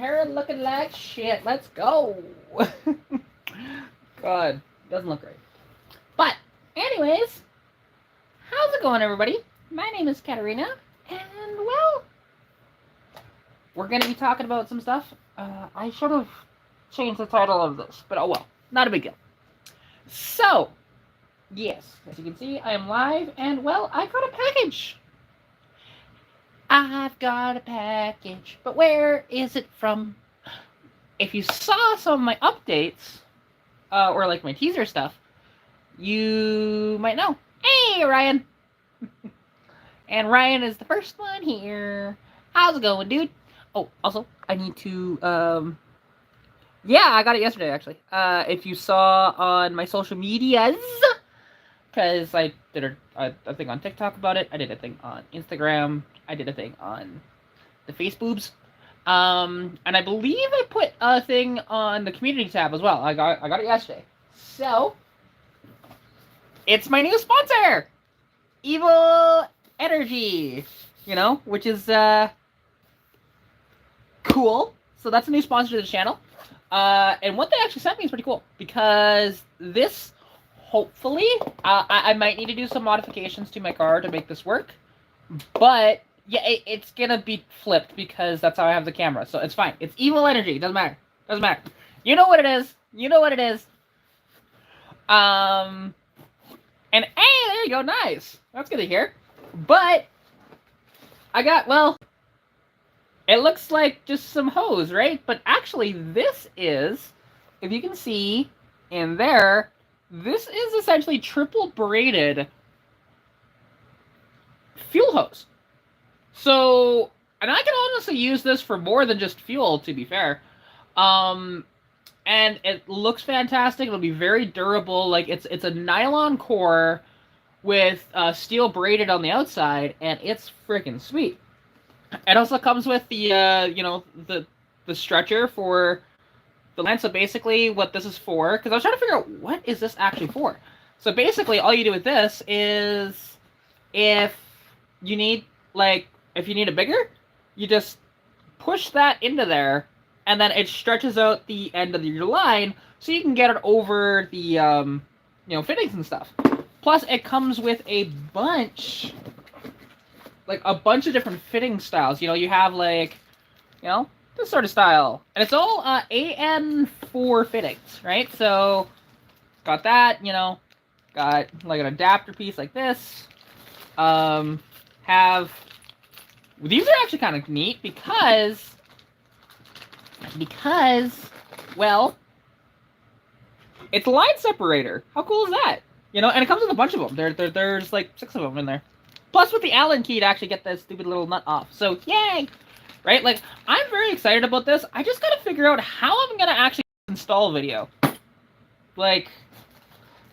hair looking like shit. Let's go. God, doesn't look great. But, anyways, how's it going, everybody? My name is Katarina, and, well, we're going to be talking about some stuff. I should have changed the title of this, but oh well. Not a big deal. So, yes, as you can see, I am live, and, well, I got a package. I've got a package, but where is it from? If you saw some of my updates, or like my teaser stuff, you might know. Hey, Ryan! And Ryan is the first one here. How's it going, dude? Oh, also, I need to, yeah, I got it yesterday, actually. If you saw on my social medias, because I did a thing on TikTok about it, I did a thing on Instagram, I did a thing on the Faceboobs, and I believe I put a thing on the community tab as well. I got it yesterday. So, it's my new sponsor! Evil Energy! You know, which is, cool. So that's a new sponsor to the channel. And what they actually sent me is pretty cool, because this, hopefully, I might need to do some modifications to my car to make this work, but yeah, it's gonna be flipped because that's how I have the camera, so it's fine. It's Evil Energy, doesn't matter, doesn't matter. You know what it is, you know what it is. And hey, there you go, nice. That's good to hear. But I got, well, it looks like just some hose, right? But actually, this is, if you can see in there, this is essentially triple braided fuel hose. So, and I can honestly use this for more than just fuel, to be fair. And it looks fantastic. It'll be very durable. Like, it's a nylon core with steel braided on the outside, and it's freaking sweet. It also comes with the, you know, the stretcher for the line. So basically what this is for, because I was trying to figure out what is this actually for. So basically all you do with this is, if you need, like, if you need a bigger, you just push that into there, and then it stretches out the end of your line, so you can get it over the, you know, fittings and stuff. Plus, it comes with a bunch... like, a bunch of different fitting styles. You know, you have, like, you know, this sort of style. And it's all AN4 fittings, right? So, got that, you know, got, like, an adapter piece like this. These are actually kind of neat because, well, it's a line separator. How cool is that? You know, and it comes with a bunch of them. There's, like, 6 of them in there. Plus with the Allen key to actually get that stupid little nut off. So, yay! Right? Like, I'm very excited about this. I just gotta figure out how I'm gonna actually install video. Like,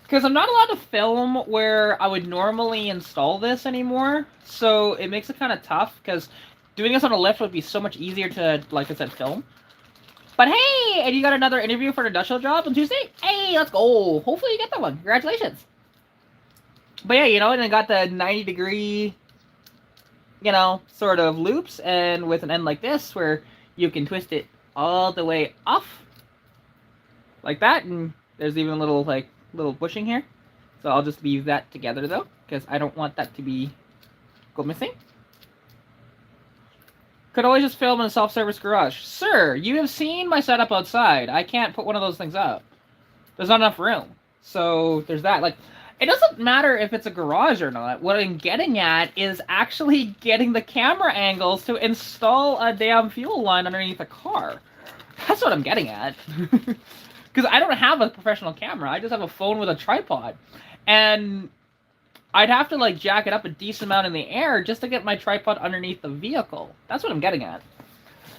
because I'm not allowed to film where I would normally install this anymore. So, it makes it kind of tough, because doing this on a lift would be so much easier to, like I said, film. But hey! And you got another interview for an industrial job on Tuesday? Hey, let's go! Hopefully you get that one. Congratulations! But yeah, you know, and I got the 90-degree, you know, sort of loops, and with an end like this, where you can twist it all the way off, like that, and there's even a little, like, little bushing here. So I'll just leave that together, though, because I don't want that to go missing. Could always just film in a self-service garage. Sir, you have seen my setup outside. I can't put one of those things up. There's not enough room. So there's that, like... It doesn't matter if it's a garage or not. What I'm getting at is actually getting the camera angles to install a damn fuel line underneath a car. That's what I'm getting at. Because I don't have a professional camera. I just have a phone with a tripod. And I'd have to, like, jack it up a decent amount in the air just to get my tripod underneath the vehicle. That's what I'm getting at.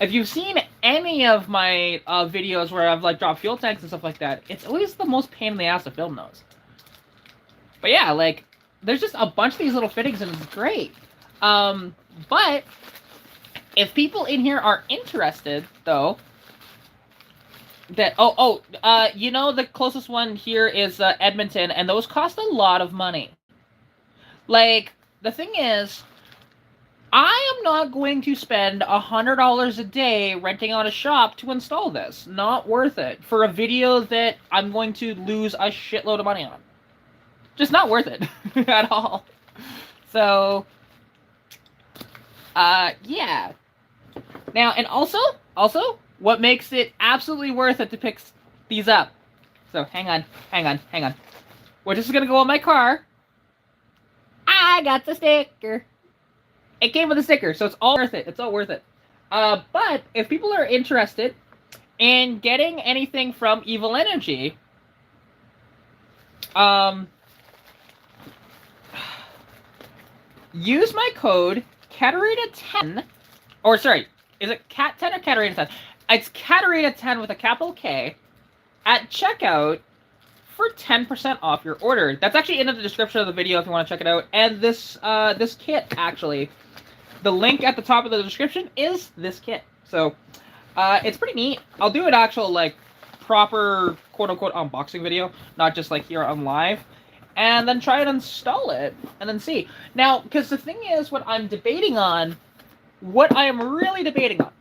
If you've seen any of my videos where I've, like, dropped fuel tanks and stuff like that, it's always the most pain in the ass to film those. But yeah, like, there's just a bunch of these little fittings, and it's great. But if people in here are interested, though, that you know, the closest one here is Edmonton, and those cost a lot of money. Like, the thing is, I am not going to spend $100 a day renting out a shop to install this. Not worth it for a video that I'm going to lose a shitload of money on. Just not worth it at all. So, yeah. Now, and also, what makes it absolutely worth it to pick these up. So, hang on. Well, this is gonna go on my car. I got the sticker. It came with a sticker, so it's all worth it. It's all worth it. But if people are interested in getting anything from Evil Energy, use my code Katarina10, or sorry, is it Cat10 or Katarina10? It's Katarina10 with a capital K at checkout for 10% off your order. That's actually in the description of the video if you want to check it out. And this this kit, actually, the link at the top of the description is this kit. So it's pretty neat. I'll do an actual like proper quote-unquote unboxing video, not just like here on live, and then try and install it and then see. Now, because the thing is, what I'm debating on, what I am really debating on.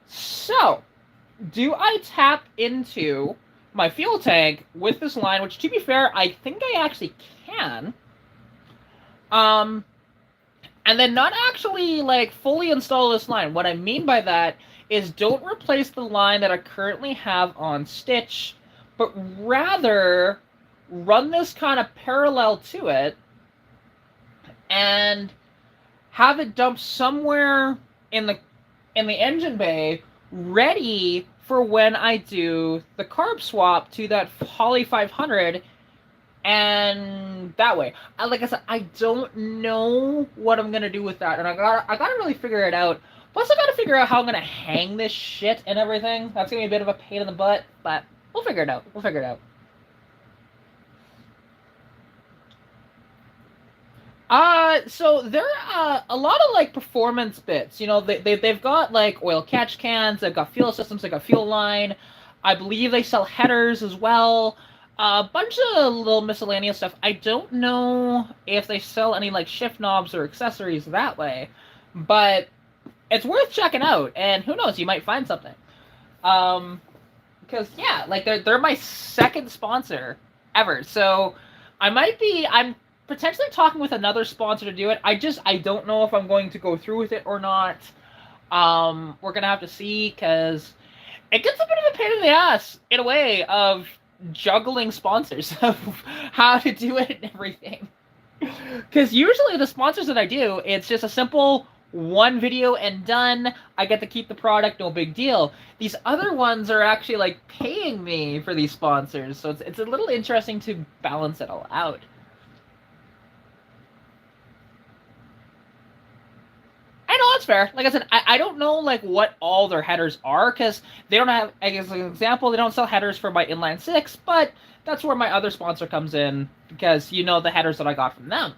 So, do I tap into my fuel tank with this line, which to be fair, I think I actually can, and then not actually like fully install this line. What I mean by that is don't replace the line that I currently have on Stitch, but rather run this kind of parallel to it and have it dumped somewhere in the engine bay, ready for when I do the carb swap to that Holly 500, and that way. Like I said, I don't know what I'm gonna do with that, and I gotta really figure it out. Plus, I gotta figure out how I'm gonna hang this shit and everything. That's gonna be a bit of a pain in the butt, but we'll figure it out. We'll figure it out. So there are a lot of like performance bits. You know, they've got like oil catch cans, they've got fuel systems, they've got fuel line. I believe they sell headers as well. A bunch of little miscellaneous stuff. I don't know if they sell any like shift knobs or accessories that way, but it's worth checking out. And who knows, you might find something. Because yeah, like they're my second sponsor ever. So I'm potentially talking with another sponsor to do it. I don't know if I'm going to go through with it or not. We're gonna have to see, because it gets a bit of a pain in the ass in a way of juggling sponsors of how to do it and everything. Because usually the sponsors that I do, it's just a simple one video and done. I get to keep the product, no big deal. These other ones are actually like paying me for these sponsors, so it's a little interesting to balance it all out. I know, that's fair. Like I said, I don't know like what all their headers are, because they don't have, as an example, they don't sell headers for my inline 6, but that's where my other sponsor comes in, because you know the headers that I got from them.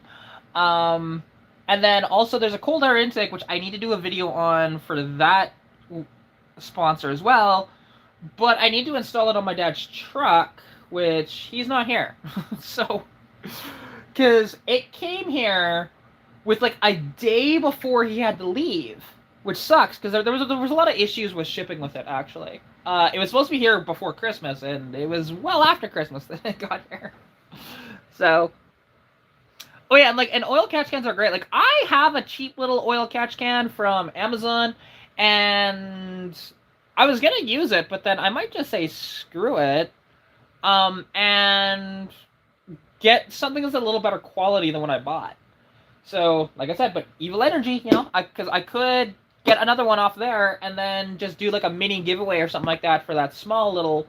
And then also there's a cold air intake, which I need to do a video on for that sponsor as well, but I need to install it on my dad's truck, which he's not here. So, because it came here with like a day before he had to leave, which sucks, because there was a lot of issues with shipping with it, actually. It was supposed to be here before Christmas, and it was well after Christmas that it got here. So, oh yeah, and oil catch cans are great. Like, I have a cheap little oil catch can from Amazon, and I was gonna use it, but then I might just say screw it, and get something that's a little better quality than what I bought. So, like I said, but Evil Energy, you know, because I could get another one off there and then just do like a mini giveaway or something like that for that small little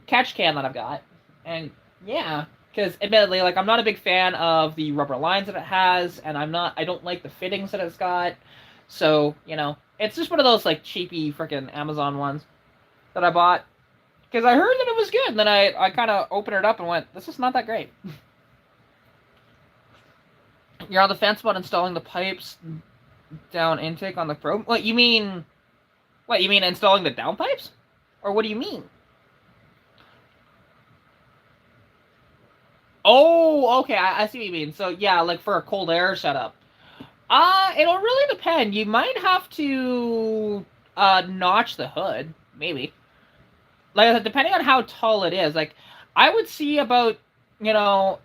catch can that I've got. And yeah, because admittedly, like, I'm not a big fan of the rubber lines that it has, and I don't like the fittings that it's got. So, you know, it's just one of those like cheapy freaking Amazon ones that I bought, because I heard that it was good, and then I kind of opened it up and went, this is not that great. You're on the fence about installing the pipes down intake on the probe? What, you mean installing the downpipes? Or what do you mean? Oh, okay, I see what you mean. So, yeah, like for a cold air setup. It'll really depend. You might have to notch the hood, maybe. Like I said, depending on how tall it is. Like I would see about, you know,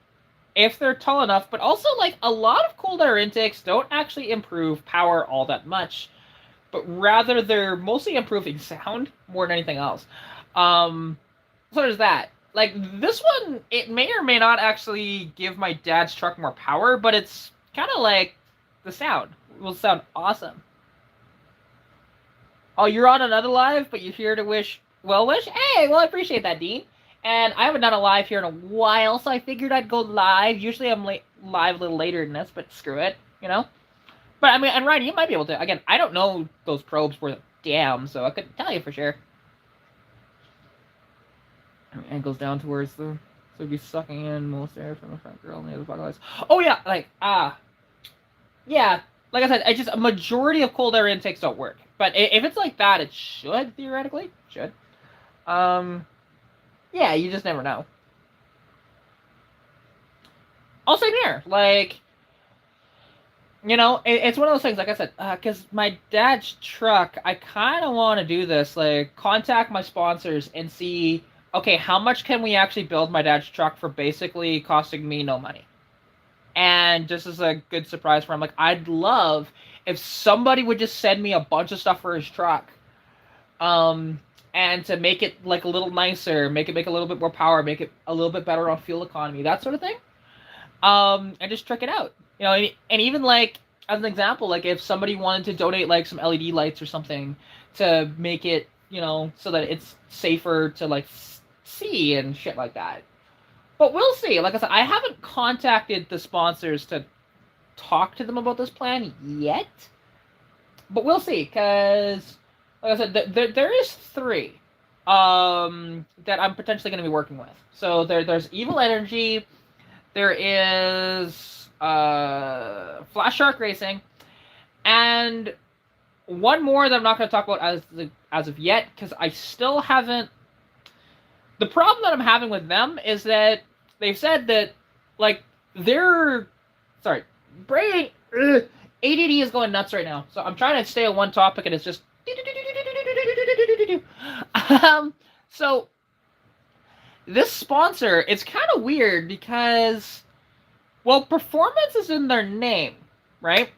if they're tall enough, but also like a lot of cold air intakes don't actually improve power all that much, but rather they're mostly improving sound more than anything else. Um, so there's that. Like this one, it may or may not actually give my dad's truck more power, but it's kind of like the sound will sound awesome. Oh, you're on another live, but you're here to wish. Hey, well, I appreciate that, Dean. And I haven't done a live here in a while, so I figured I'd go live. Usually I'm live a little later than this, but screw it, you know. But I mean, and Ryan, you might be able to. Again, I don't know those probes worth a damn, so I couldn't tell you for sure. And goes down towards the, so it'd be sucking in most air from the front grill near the bucket lights. Oh yeah, like yeah. Like I said, I just a majority of cold air intakes don't work. But if it's like that, it should theoretically should. Yeah, you just never know. Also here, like, you know, it's one of those things. Like I said, because my dad's truck, I kind of want to do this. Like, contact my sponsors and see, okay, how much can we actually build my dad's truck for basically costing me no money? And just as a good surprise for him, like, I'd love if somebody would just send me a bunch of stuff for his truck. And to make it like a little nicer, make a little bit more power, make it a little bit better on fuel economy, that sort of thing. And just trick it out, you know. And even like as an example, like if somebody wanted to donate like some LED lights or something to make it, you know, so that it's safer to like see and shit like that. But we'll see. Like I said, I haven't contacted the sponsors to talk to them about this plan yet. But we'll see, because like I said, there is three that I'm potentially going to be working with. So there's Evil Energy, there is Flash Shark Racing, and one more that I'm not going to talk about as of yet, because I still haven't. The problem that I'm having with them is that they've said that, like, they're sorry, brain ADD is going nuts right now. So I'm trying to stay on one topic, and it's just so this sponsor, it's kind of weird because, well, performance is in their name, right?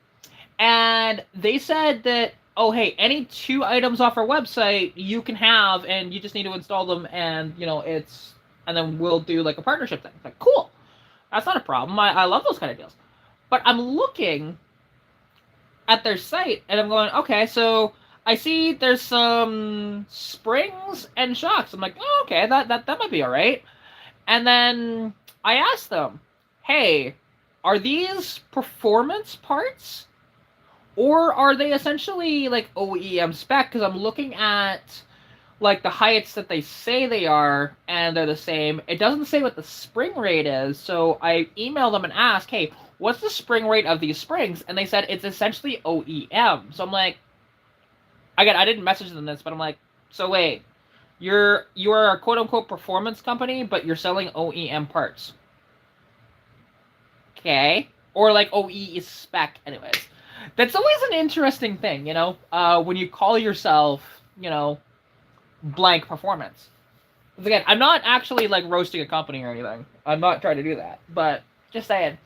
And they said that, oh, hey, any 2 items off our website you can have, and you just need to install them, and, you know, and then we'll do, like, a partnership thing. It's like, cool. That's not a problem. I love those kind of deals. But I'm looking at their site, and I'm going, okay, so I see there's some springs and shocks. I'm like, oh, okay, that might be all right. And then I asked them, hey, are these performance parts? Or are they essentially like OEM spec? Because I'm looking at like the heights that they say they are, and they're the same. It doesn't say what the spring rate is, so I emailed them and asked, hey, what's the spring rate of these springs? And they said it's essentially OEM. So I'm like, again, I didn't message them this, but I'm like, so wait, you are a quote unquote performance company, but you're selling OEM parts. Okay. Or like OE spec, anyways. That's always an interesting thing, you know, when you call yourself, you know, blank performance. Because again, I'm not actually like roasting a company or anything. I'm not trying to do that, but just saying.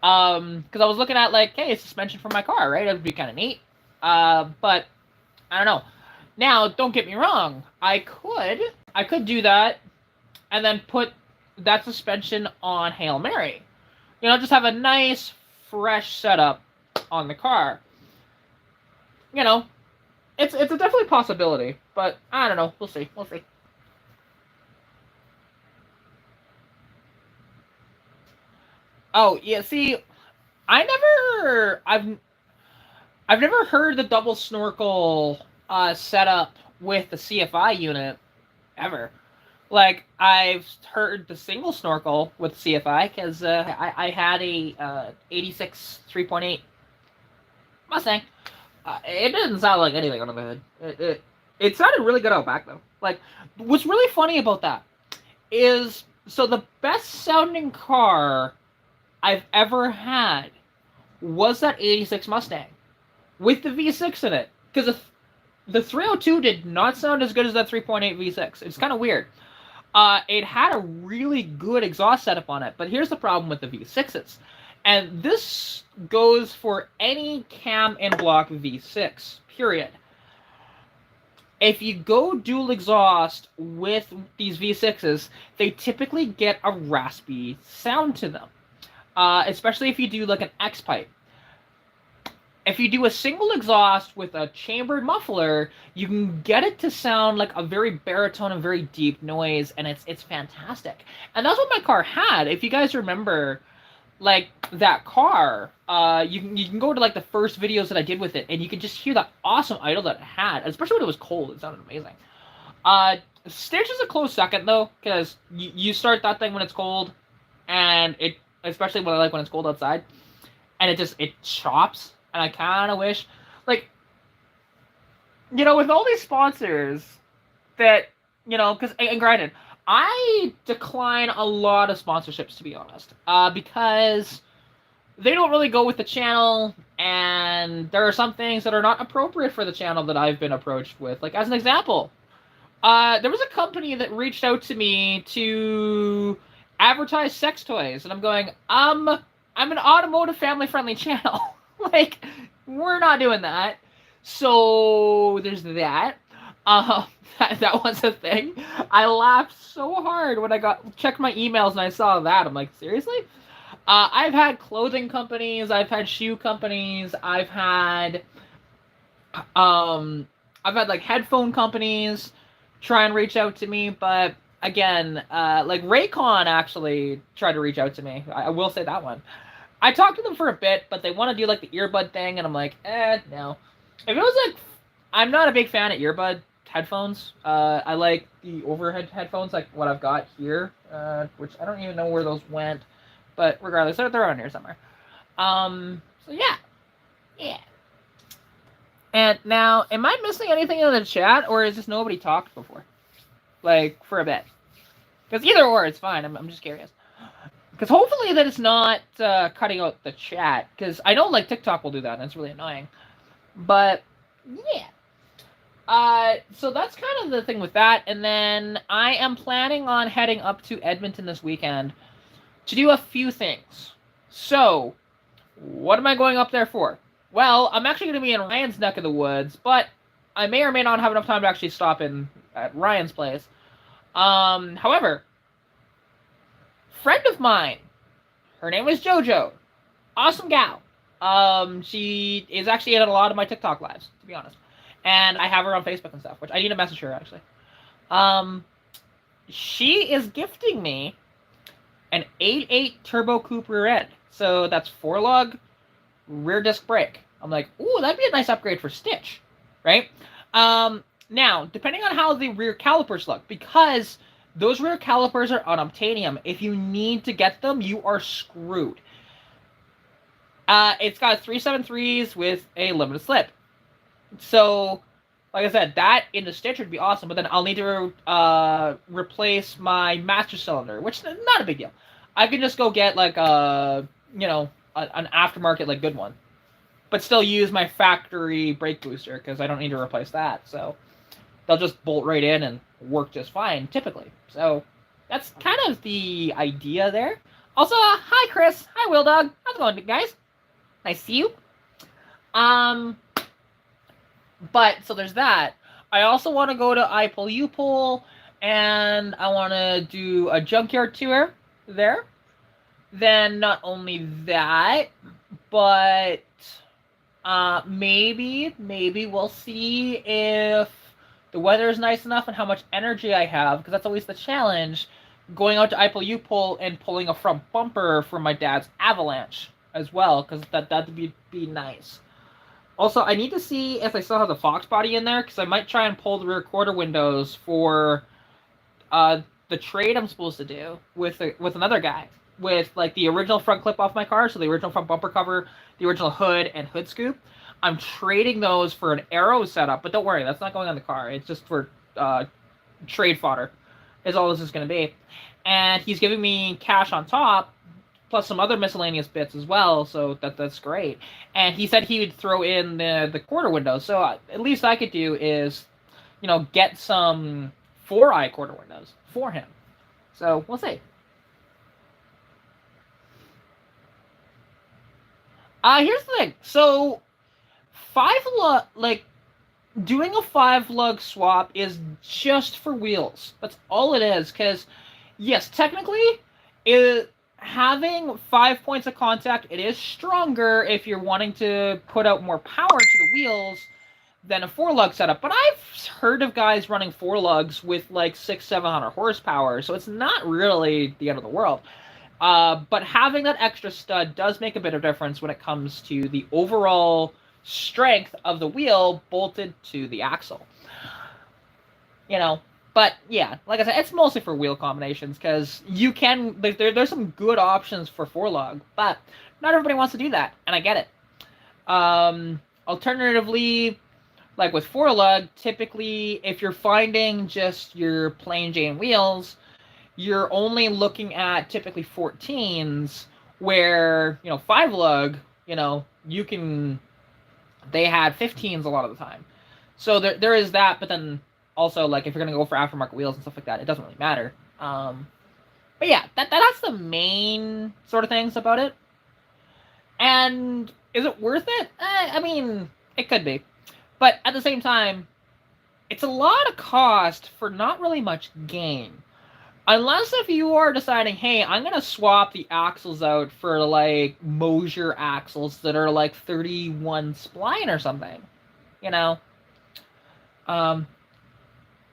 Because I was looking at like, hey, suspension for my car, right? It would be kind of neat. But I don't know. Now, don't get me wrong. I could do that, and then put that suspension on Hail Mary. You know, just have a nice, fresh setup on the car. You know, it's a definitely possibility, but I don't know. We'll see. We'll see. Oh yeah, see, I've never heard the double snorkel setup with the CFI unit ever. Like, I've heard the single snorkel with CFI because I had a 86 3.8 Mustang. It didn't sound like anything on the hood. It sounded really good out back though. Like, what's really funny about that is, so the best sounding car I've ever had was that 86 Mustang with the V6 in it. Because the 302 did not sound as good as that 3.8 V6. It's kind of weird. It had a really good exhaust setup on it, but here's the problem with the V6s. And this goes for any cam and block V6, period. If you go dual exhaust with these V6s, they typically get a raspy sound to them. Especially if you do like an X-pipe. If you do a single exhaust with a chambered muffler, you can get it to sound like a very baritone and very deep noise, and it's fantastic. And that's what my car had. If you guys remember, like, that car, you can go to like the first videos that I did with it, and you can just hear that awesome idle that it had, especially when it was cold. It sounded amazing. Stitch is a close second though, because you start that thing when it's cold, and it, especially when it's cold outside, and it chops. And I kind of wish, like, you know, with all these sponsors that, you know, because, and granted, I decline a lot of sponsorships, to be honest, because they don't really go with the channel, and there are some things that are not appropriate for the channel that I've been approached with. Like, as an example, there was a company that reached out to me to advertise sex toys, and I'm going, I'm an automotive family-friendly channel. Like, we're not doing that. So there's that. That was a thing. I laughed so hard when I checked my emails and I saw that. I'm like, seriously? I've had clothing companies, I've had shoe companies, I've had like headphone companies try and reach out to me, but again, like Raycon actually tried to reach out to me. I will say that one. I talked to them for a bit, but they want to do like the earbud thing, and I'm like, no. If it was like, I'm not a big fan of earbud headphones. I like the overhead headphones, like what I've got here, which I don't even know where those went, but regardless, they're around here somewhere. So yeah. And now, am I missing anything in the chat, or is just nobody talked before, like for a bit? Because either or, it's fine. I'm just curious. Because hopefully that it's not cutting out the chat. Because I know like TikTok will do that, and it's really annoying. But, yeah. So that's kind of the thing with that. And then I am planning on heading up to Edmonton this weekend to do a few things. So, what am I going up there for? Well, I'm actually going to be in Ryan's neck of the woods, but I may or may not have enough time to actually stop in at Ryan's place. However, friend of mine, her name is JoJo, awesome gal. She is actually in a lot of my TikTok lives, to be honest, and I have her on Facebook and stuff, which I need to message her actually. She is gifting me an 8.8 Turbo Coupe rear end, so that's 4-lug rear disc brake. I'm like, ooh, that'd be a nice upgrade for Stitch, right? Now, depending on how the rear calipers look, because those rear calipers are on titanium. If you need to get them, you are screwed. It's got 373s with a limited slip. So, like I said, that in the Stitch would be awesome, but then I'll need to replace my master cylinder, which is not a big deal. I can just go get, like, an aftermarket, like, good one. But still use my factory brake booster, because I don't need to replace that, so they'll just bolt right in and work just fine, typically. So, that's kind of the idea there. Also, hi Chris, hi Will Dog, how's it going, guys? Nice to see you. But, so there's that. I also want to go to iPull U-Pull, and I want to do a junkyard tour there. Then, not only that, but maybe we'll see if the weather is nice enough and how much energy I have, because that's always the challenge, going out to iPull U-Pull and pulling a front bumper for my dad's Avalanche as well, because that'd be nice. Also, I need to see if I still have the Foxbody in there, because I might try and pull the rear quarter windows for the trade I'm supposed to do with another guy, with like the original front clip off my car, so the original front bumper cover, the original hood and hood scoop. I'm trading those for an Aero setup, but don't worry, that's not going on the car. It's just for trade fodder, is all this is going to be. And he's giving me cash on top plus some other miscellaneous bits as well, so that's great. And he said he would throw in the quarter windows, so at least I could do is, get some 4-eye quarter windows for him. So we'll see. Here's the thing. So, Five-lug, doing a 5-lug swap is just for wheels. That's all it is. Because, yes, technically, having 5 points of contact, it is stronger if you're wanting to put out more power to the wheels than a 4-lug setup. But I've heard of guys running 4-lugs with 600-700 horsepower, so it's not really the end of the world. But having that extra stud does make a bit of difference when it comes to the overall strength of the wheel bolted to the axle. But yeah, like I said, it's mostly for wheel combinations, because you can, there's some good options for 4-lug, but not everybody wants to do that, and I get it. Alternatively, with 4-lug, typically, if you're finding just your plain Jane wheels, you're only looking at typically 14s, where, 5-lug, they had 15s a lot of the time. So there is that, but then also, if you're going to go for aftermarket wheels and stuff like that, it doesn't really matter. But yeah, that's the main sort of things about it. And is it worth it? I mean, it could be. But at the same time, it's a lot of cost for not really much gain. Unless if you are deciding, hey, I'm going to swap the axles out for, Mosier axles that are, 31 spline or something.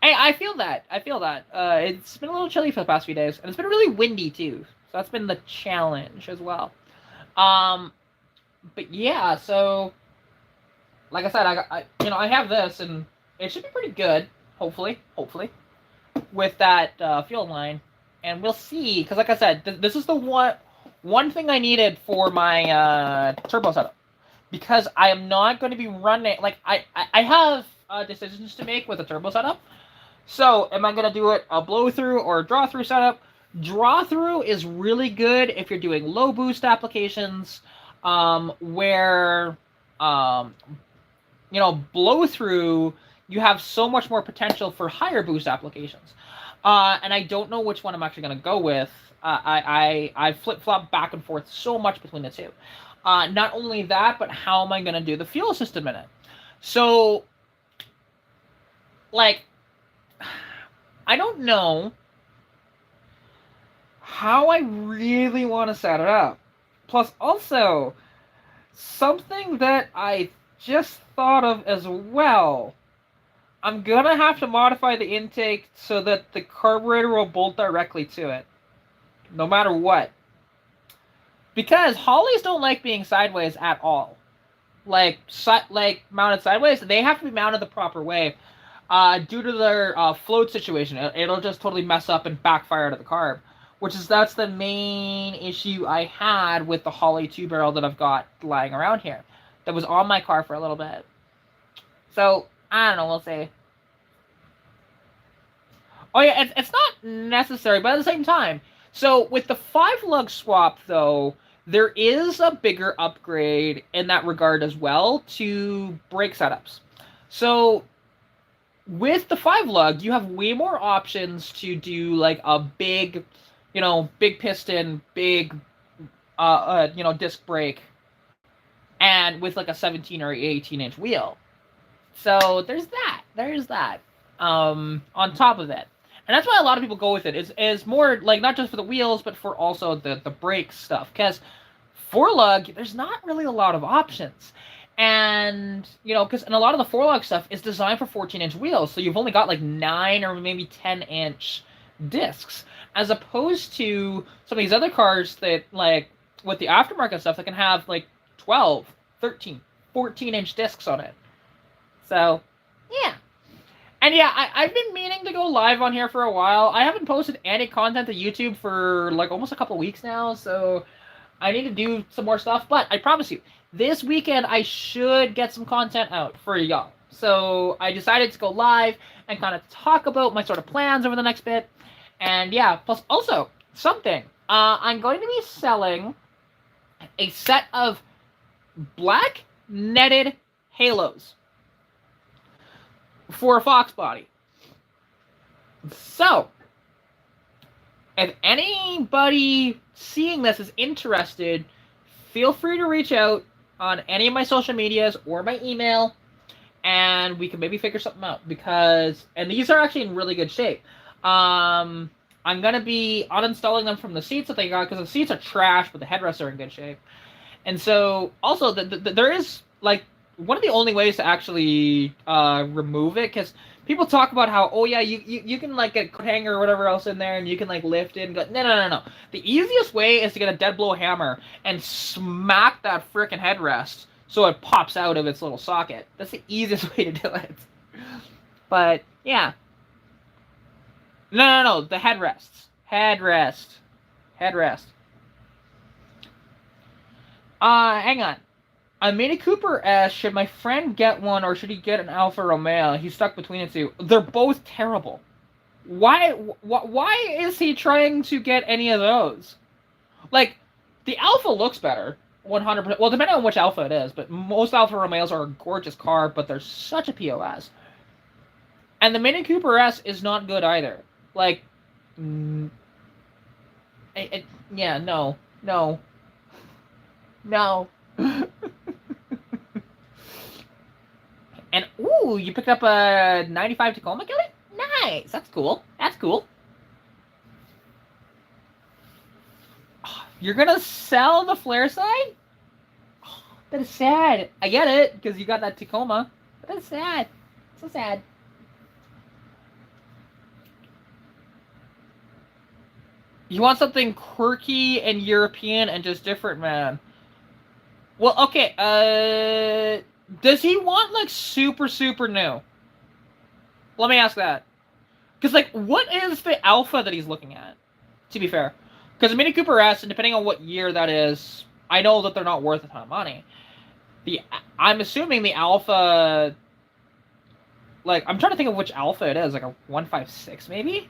I feel that. It's been a little chilly for the past few days, and it's been really windy, too. So that's been the challenge as well. But yeah, so, like I said, I have this, and it should be pretty good, hopefully. With that fuel line, and we'll see, because like I said, this is the one thing I needed for my turbo setup, because I am not going to be running, I have decisions to make with a turbo setup. So am I going to do it a blow through or a draw through setup? Draw through is really good if you're doing low boost applications, where blow through, you have so much more potential for higher boost applications. And I don't know which one I'm actually going to go with. I flip-flop back and forth so much between the two. Not only that, but how am I going to do the fuel system in it? So, I don't know how I really want to set it up. Plus, also, something that I just thought of as well, I'm going to have to modify the intake so that the carburetor will bolt directly to it, no matter what. Because Hollies don't like being sideways at all. Mounted sideways, they have to be mounted the proper way. Due to their float situation, it'll just totally mess up and backfire to the carb. That's the main issue I had with the Holly 2-barrel that I've got lying around here. That was on my car for a little bit. So, I don't know, we'll see. Oh yeah, it's not necessary, but at the same time. So, with the 5-lug swap, though, there is a bigger upgrade in that regard as well to brake setups. So, with the 5-lug, you have way more options to do, a big, big piston, big, disc brake, and with, a 17 or 18-inch wheel. So, there's that. On top of it. And that's why a lot of people go with it. It's more, not just for the wheels, but for also the brake stuff. Because 4-lug, there's not really a lot of options. And, because a lot of the 4-lug stuff is designed for 14-inch wheels. So you've only got, 9 or maybe 10-inch discs. As opposed to some of these other cars that, with the aftermarket stuff, that can have, 12, 13, 14-inch discs on it. So, yeah. And yeah, I've been meaning to go live on here for a while. I haven't posted any content to YouTube for, almost a couple weeks now, so I need to do some more stuff. But I promise you, this weekend I should get some content out for y'all. So I decided to go live and kind of talk about my sort of plans over the next bit. And yeah, plus also, something. I'm going to be selling a set of black netted halos for a Fox body. So, if anybody seeing this is interested, feel free to reach out on any of my social medias or my email, and we can maybe figure something out. And these are actually in really good shape. I'm going to be uninstalling them from the seats that they got, because the seats are trash, but the headrests are in good shape. And so, also, there is, like, one of the only ways to actually remove it, because people talk about how, oh yeah, you can, like, get a hanger or whatever else in there, and you can, like, lift it and go, no. The easiest way is to get a dead blow hammer and smack that frickin' headrest so it pops out of its little socket. That's the easiest way to do it. But, yeah. No, the headrests. Headrest. Hang on. A Mini Cooper S, should my friend get one or should he get an Alfa Romeo? He's stuck between the two. They're both terrible. Why is he trying to get any of those? Like, the Alfa looks better. 100%. Well, depending on which Alfa it is, but most Alfa Romeos are a gorgeous car, but they're such a POS. And the Mini Cooper S is not good either. Like, yeah, no. And, ooh, you picked up a 95 Tacoma, Kelly? Nice! That's cool. You're gonna sell the flare side? Oh, that is sad. I get it, because you got that Tacoma. But that's sad. So sad. You want something quirky and European and just different, man. Well, okay, does he want, like, super, super new? Let me ask that. Because, like, what is the Alpha that he's looking at? To be fair. Because the Mini Cooper S, and depending on what year that is, I know that they're not worth a ton of money. I'm assuming the Alpha... Like, I'm trying to think of which Alpha it is. Like a 156, maybe?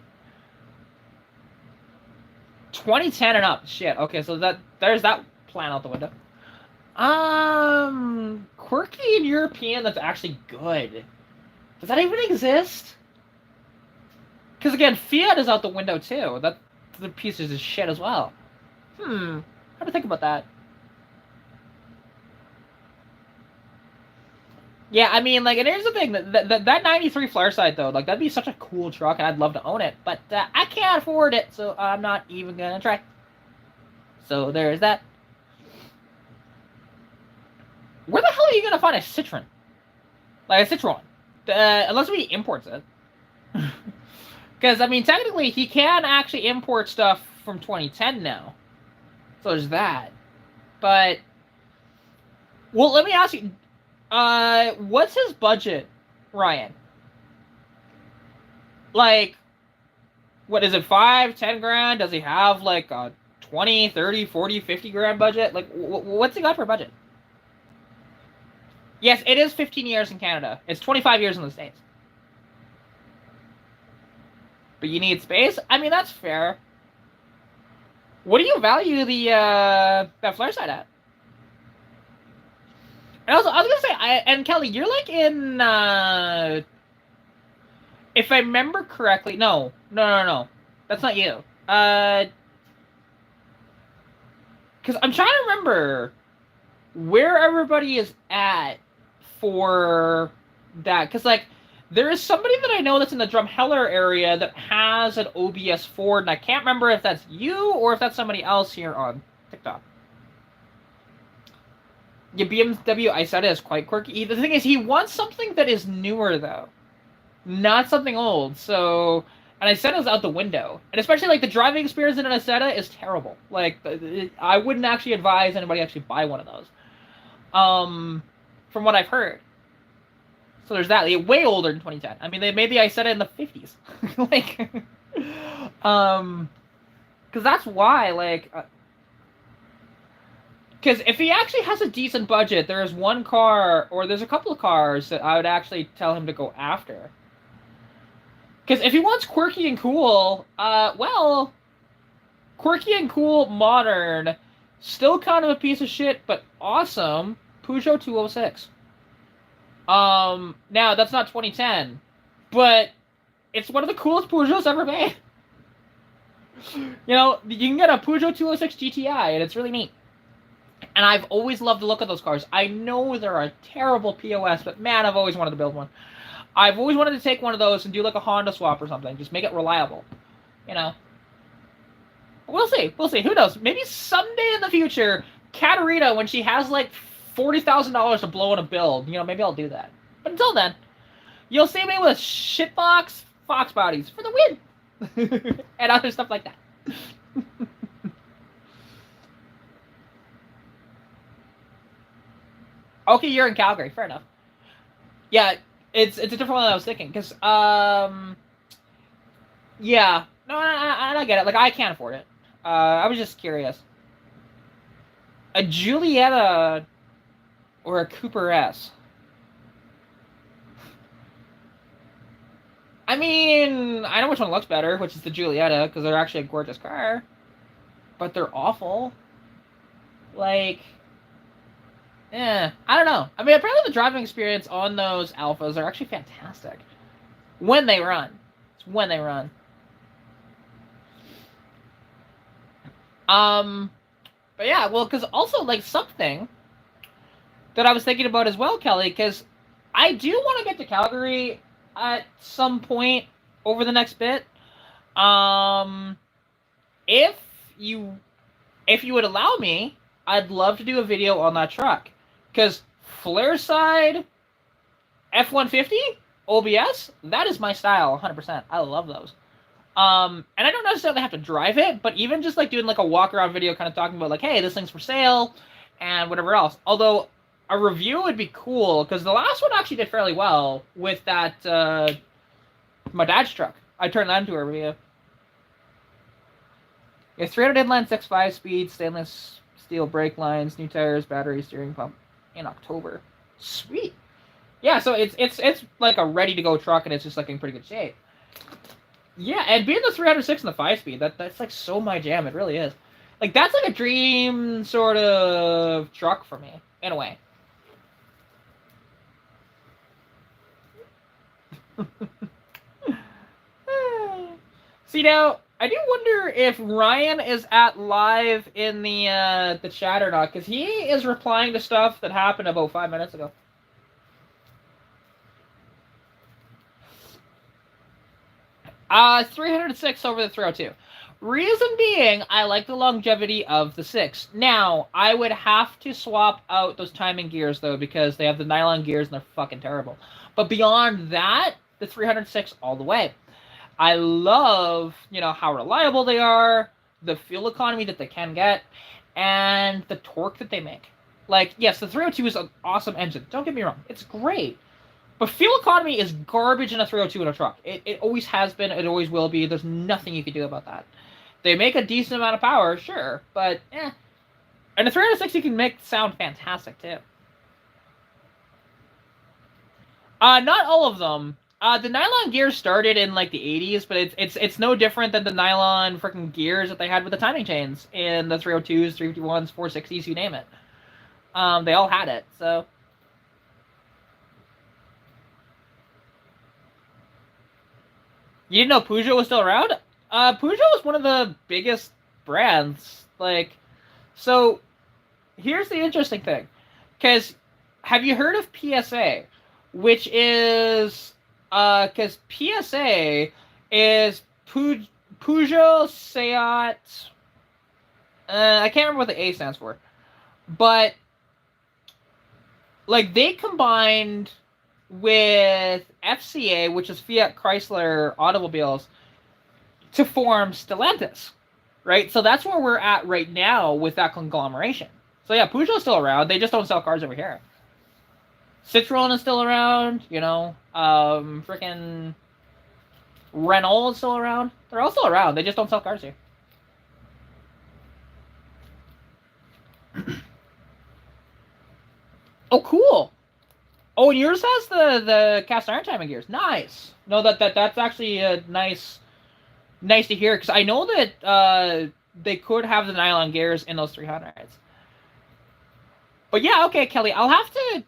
2010 and up. Shit. Okay, so there's that plan out the window. Quirky and European that's actually good. Does that even exist? Because again, Fiat is out the window too. The pieces of shit as well. How to think about that? Yeah, I mean, like, and here's the thing, that 93 Flareside, though, like, that'd be such a cool truck, and I'd love to own it, but I can't afford it, so I'm not even gonna try. So there's that. Where the hell are you gonna find a Citroen? Like, a Citroen. Unless he imports it. Because, I mean, technically, he can actually import stuff from 2010 now. So there's that. But, well, let me ask you, what's his budget, Ryan? Like, what is it, 5, 10 grand? Does he have, like, a 20, 30, 40, 50 grand budget? Like, what's he got for a budget? Yes, it is 15 years in Canada. It's 25 years in the States. But you need space? I mean, that's fair. What do you value the, that flare side at? And also, I was gonna say, and Kelly, you're like in, if I remember correctly, no. That's not you. Because I'm trying to remember where everybody is at for that. Because, like, there is somebody that I know that's in the Drumheller area that has an OBS Ford, and I can't remember if that's you or if that's somebody else here on TikTok. Yeah, BMW Isetta is quite quirky. The thing is, he wants something that is newer, though. Not something old, so... And Isetta's out the window. And especially, like, the driving experience in an Isetta is terrible. Like, I wouldn't actually advise anybody actually buy one of those. From what I've heard. So there's that. They're way older than 2010. I mean, they made the Isetta in the 50s. Like... Because that's why, like... Because if he actually has a decent budget, there is one car, or there's a couple of cars that I would actually tell him to go after. Because if he wants quirky and cool, well, Quirky and cool, modern, still kind of a piece of shit, but awesome. Peugeot 206. Now that's not 2010, but it's one of the coolest Peugeots ever made. You know, you can get a Peugeot 206 GTI, and it's really neat. And I've always loved the look of those cars. I know they're a terrible POS, but man, I've always wanted to build one. I've always wanted to take one of those and do like a Honda swap or something. Just make it reliable. You know. We'll see. We'll see. Who knows? Maybe someday in the future, Katarina, when she has like $40,000 to blow on a build, you know, maybe I'll do that. But until then, you'll see me with shitbox Foxbodies for the win. And other stuff like that. Okay, you're in Calgary. Fair enough. Yeah, it's a different one than I was thinking. Because, yeah. No, I don't get it. Like, I can't afford it. I was just curious. A Giulietta or a Cooper S? I mean, I know which one looks better, which is the Giulietta, because they're actually a gorgeous car. But they're awful. Like... I don't know. I mean, apparently the driving experience on those Alphas are actually fantastic. When they run. It's when they run. But yeah, well, because also, like, something that I was thinking about as well, Kelly, because I do want to get to Calgary at some point over the next bit. If you would allow me, I'd love to do a video on that truck. Because flare side F-150 OBS, that is my style, 100%. I love those. And I don't necessarily have to drive it, but even just like doing like a walk around video, kind of talking about like, hey, this thing's for sale, and whatever else. Although a review would be cool, because the last one actually did fairly well with that my dad's truck. I turned that into a review. Yeah, 300 inline 6.5 speed, stainless steel brake lines, new tires, battery, steering pump in October. Sweet. Yeah, so it's like a ready to go truck, and it's just like in pretty good shape. Yeah, and being the 306 and the 5-speed, that's like so my jam. It really is. Like, that's like a dream sort of truck for me, in a way. See, now, I do wonder if Ryan is at live in the chat or not, because he is replying to stuff that happened about 5 minutes ago. 306 over the 302. Reason being, I like the longevity of the 6. Now, I would have to swap out those timing gears, though, because they have the nylon gears and they're fucking terrible. But beyond that, the 306 all the way. I love, you know, how reliable they are, the fuel economy that they can get, and the torque that they make. Like, yes, the 302 is an awesome engine. Don't get me wrong. It's great. But fuel economy is garbage in a 302 in a truck. It always has been. It always will be. There's nothing you can do about that. They make a decent amount of power, sure, but And the 306 you can make sound fantastic, too. Not all of them. The nylon gears started in, like, the 80s, but it's no different than the nylon freaking gears that they had with the timing chains in the 302s, 351s, 460s, you name it. They all had it, so... You didn't know Peugeot was still around? Peugeot was one of the biggest brands. Like, so, here's the interesting thing. Because, have you heard of PSA? Which is, because PSA is Peugeot, Seat, I can't remember what the A stands for. But, like, they combined with FCA, which is Fiat Chrysler Automobiles, to form Stellantis, right? So that's where we're at right now with that conglomeration. So yeah, Peugeot's still around. They just don't sell cars over here. Citroen is still around, you know. Freaking Renault is still around. They're all still around. They just don't sell cars here. Oh, cool. Oh, and yours has the cast iron timing gears. Nice. No, that's actually nice to hear, because I know that they could have the nylon gears in those 300s. But yeah, okay, Kelly, I'll have to.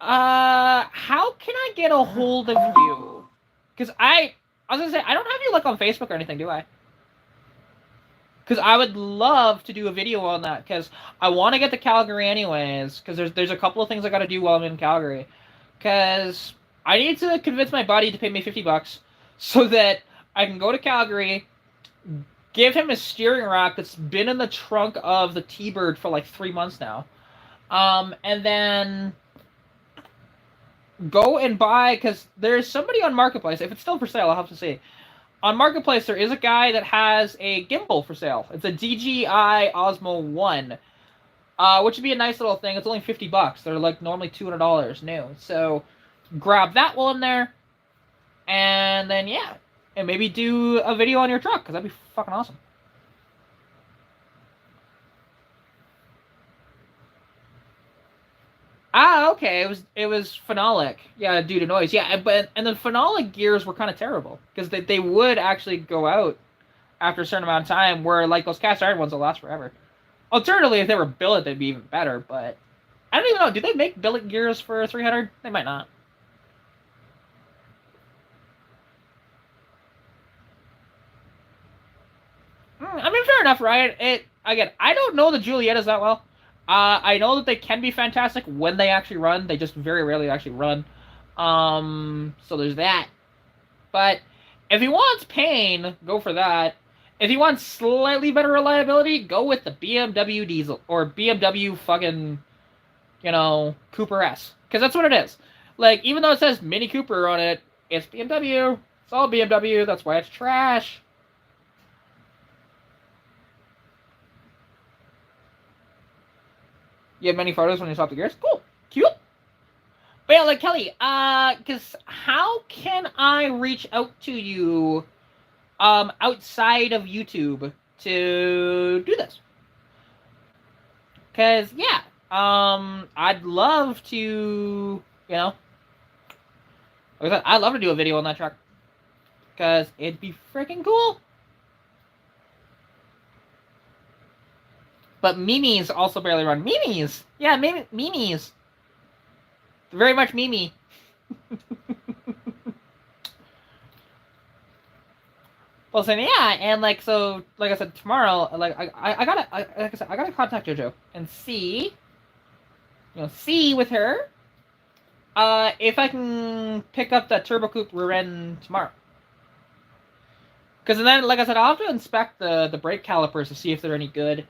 How can I get a hold of you? Because I was gonna say I don't have you like on Facebook or anything, do I? Because I would love to do a video on that. Because I want to get to Calgary anyways. Because there's a couple of things I got to do while I'm in Calgary. Because I need to convince my buddy to pay me $50 so that I can go to Calgary, give him a steering rack that's been in the trunk of the T-Bird for like 3 months now, and then go and buy. Because there's somebody on Marketplace. If it's still for sale, I'll have to see. On Marketplace, there is a guy that has a gimbal for sale. It's a DJI Osmo 1, which would be a nice little thing. It's only $50. They're like normally $200 new. So grab that while in there, and then yeah, and maybe do a video on your truck, because that'd be fucking awesome. Ah, okay. It was phenolic. Yeah, due to noise. Yeah, but and the phenolic gears were kind of terrible because they would actually go out after a certain amount of time. Where like those cast iron ones will last forever. Alternatively, if they were billet, they'd be even better. But I don't even know. Do they make billet gears for 300? They might not. I mean, fair enough, right? Again, I don't know the Juliettas that well. I know that they can be fantastic when they actually run. They just very rarely actually run. So there's that. But if he wants pain, go for that. If he wants slightly better reliability, go with the BMW diesel or BMW fucking, Cooper S. Because that's what it is. Like, even though it says Mini Cooper on it, it's BMW. It's all BMW. That's why it's trash. You have many photos when you swap the gears? Cool. Cute. But yeah, like, Kelly, because how can I reach out to you, outside of YouTube to do this? Because, yeah, I'd love to, like I said, I'd love to do a video on that truck. Because it'd be freaking cool. But Mimi's also barely run. Mimi's! Yeah, Mimi's. Very much Mimi. Well, so yeah, and like I said, tomorrow, like I gotta contact JoJo and see with her, if I can pick up that turbo coupe rear end tomorrow. Because then, like I said, I'll have to inspect the brake calipers to see if they're any good.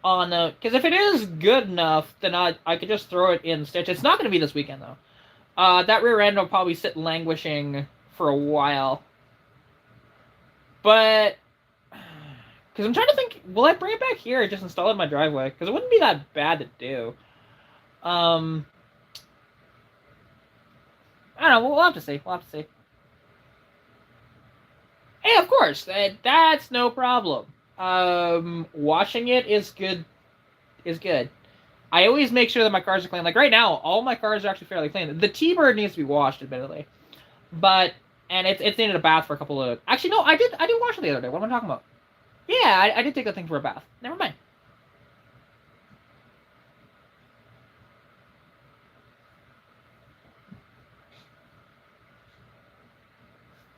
Because if it is good enough, then I could just throw it in stitch. It's not going to be this weekend, though. That rear end will probably sit languishing for a while. But, because I'm trying to think, will I bring it back here or just install it in my driveway? Because it wouldn't be that bad to do. I don't know, we'll have to see. We'll have to see. Hey, of course, that's no problem. Washing it is good. I always make sure that my cars are clean. Like right now, all my cars are actually fairly clean. The T-Bird needs to be washed, admittedly, and it's needed a bath for a couple of. Actually, no, I did wash it the other day. What am I talking about? Yeah, I did take that thing for a bath. Never mind.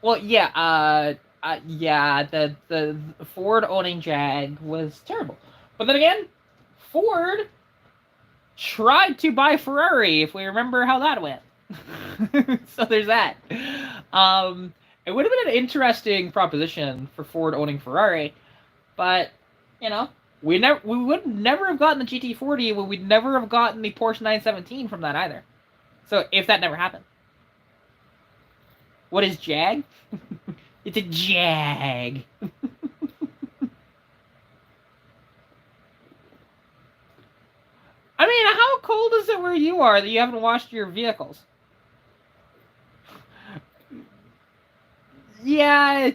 Well, yeah, yeah, the Ford owning Jag was terrible. But then again, Ford tried to buy Ferrari, if we remember how that went. So there's that. It would have been an interesting proposition for Ford owning Ferrari, but we would never have gotten the GT40, we'd never have gotten the Porsche 917 from that either. So if that never happened. What is Jag? It's a Jag. I mean, how cold is it where you are that you haven't washed your vehicles? Yeah,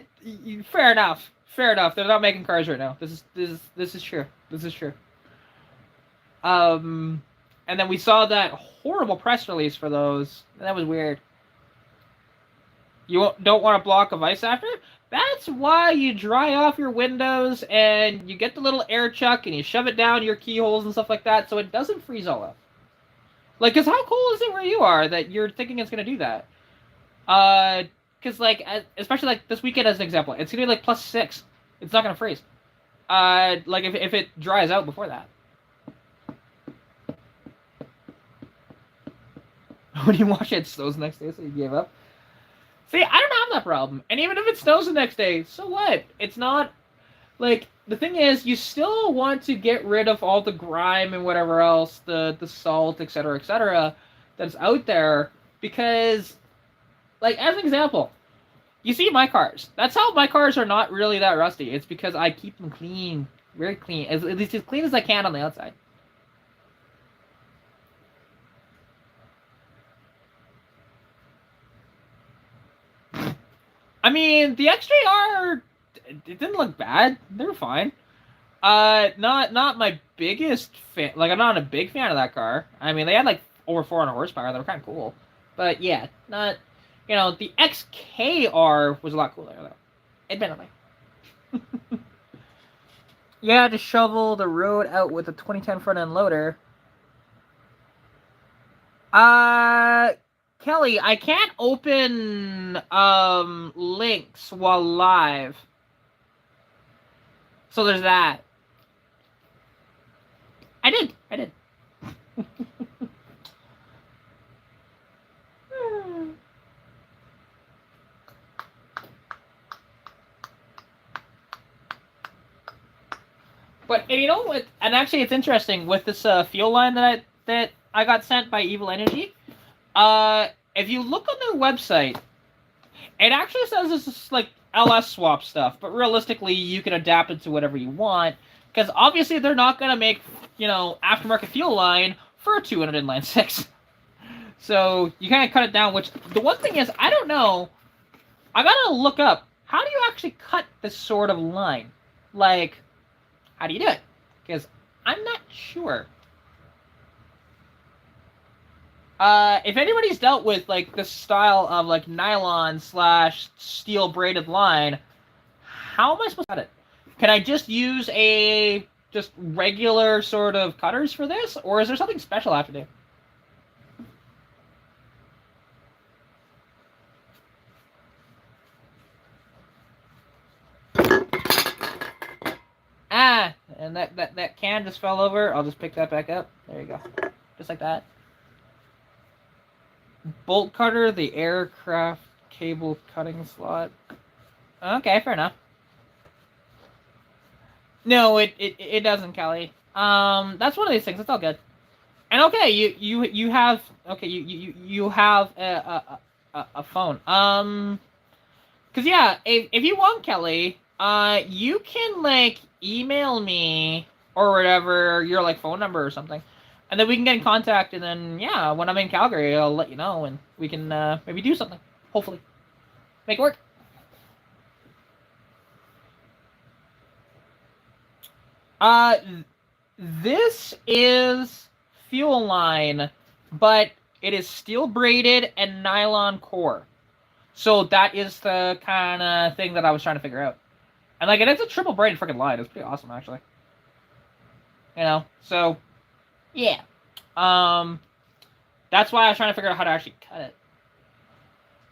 fair enough. Fair enough. They're not making cars right now. This is true. This is true. And then we saw that horrible press release for those. That was weird. You don't want a block of ice after? That's why you dry off your windows and you get the little air chuck and you shove it down your keyholes and stuff like that so it doesn't freeze all up. Like, because how cool is it where you are that you're thinking it's going to do that? Because, like, especially, like, this weekend as an example, it's going to be, like, +6. It's not going to freeze. Like, if it dries out before that. When you watch it snows the next day, so you gave up. See, I don't have that problem. And even if it snows the next day, so what? It's not, like, the thing is, you still want to get rid of all the grime and whatever else, the salt, etc., that's out there, because, like, as an example, you see my cars. That's how my cars are not really that rusty. It's because I keep them clean, very clean, at least as clean as I can on the outside. I mean, the XJR, it didn't look bad. They were fine. Not my biggest fan. Like, I'm not a big fan of that car. I mean, they had, like, over 400 horsepower. They were kind of cool. But, yeah, not... You know, the XKR was a lot cooler, though. Admittedly. Yeah, to shovel the road out with a 2010 front-end loader. Kelly, I can't open links while live. So there's that. I did. But and you know what? And actually, it's interesting with this fuel line that I got sent by Evil Energy. If you look on their website, it actually says this is like LS swap stuff, but realistically, you can adapt it to whatever you want. Because obviously, they're not gonna make, you know, aftermarket fuel line for a 200 inline 6. So you kind of cut it down. Which the one thing is, I don't know. I gotta look up how do you actually cut this sort of line. Like, how do you do it? Because I'm not sure. If anybody's dealt with, like, this style of, like, nylon / steel braided line, how am I supposed to cut it? Can I just use just regular sort of cutters for this? Or is there something special I have to do? Ah, and that can just fell over. I'll just pick that back up. There you go. Just like that. Bolt cutter, the aircraft cable cutting slot. Okay, fair enough. No, it doesn't, Kelly. That's one of these things. It's all good. And okay, you have you have a phone. Cause yeah, if you want, Kelly, you can like email me or whatever your like phone number or something. And then we can get in contact, and then, yeah, when I'm in Calgary, I'll let you know, and we can maybe do something. Hopefully. Make it work. This is fuel line, but it is steel braided and nylon core. So that is the kind of thing that I was trying to figure out. And, like, it's a triple braided freaking line. It's pretty awesome, actually. You know, so... Yeah. That's why I was trying to figure out how to actually cut it.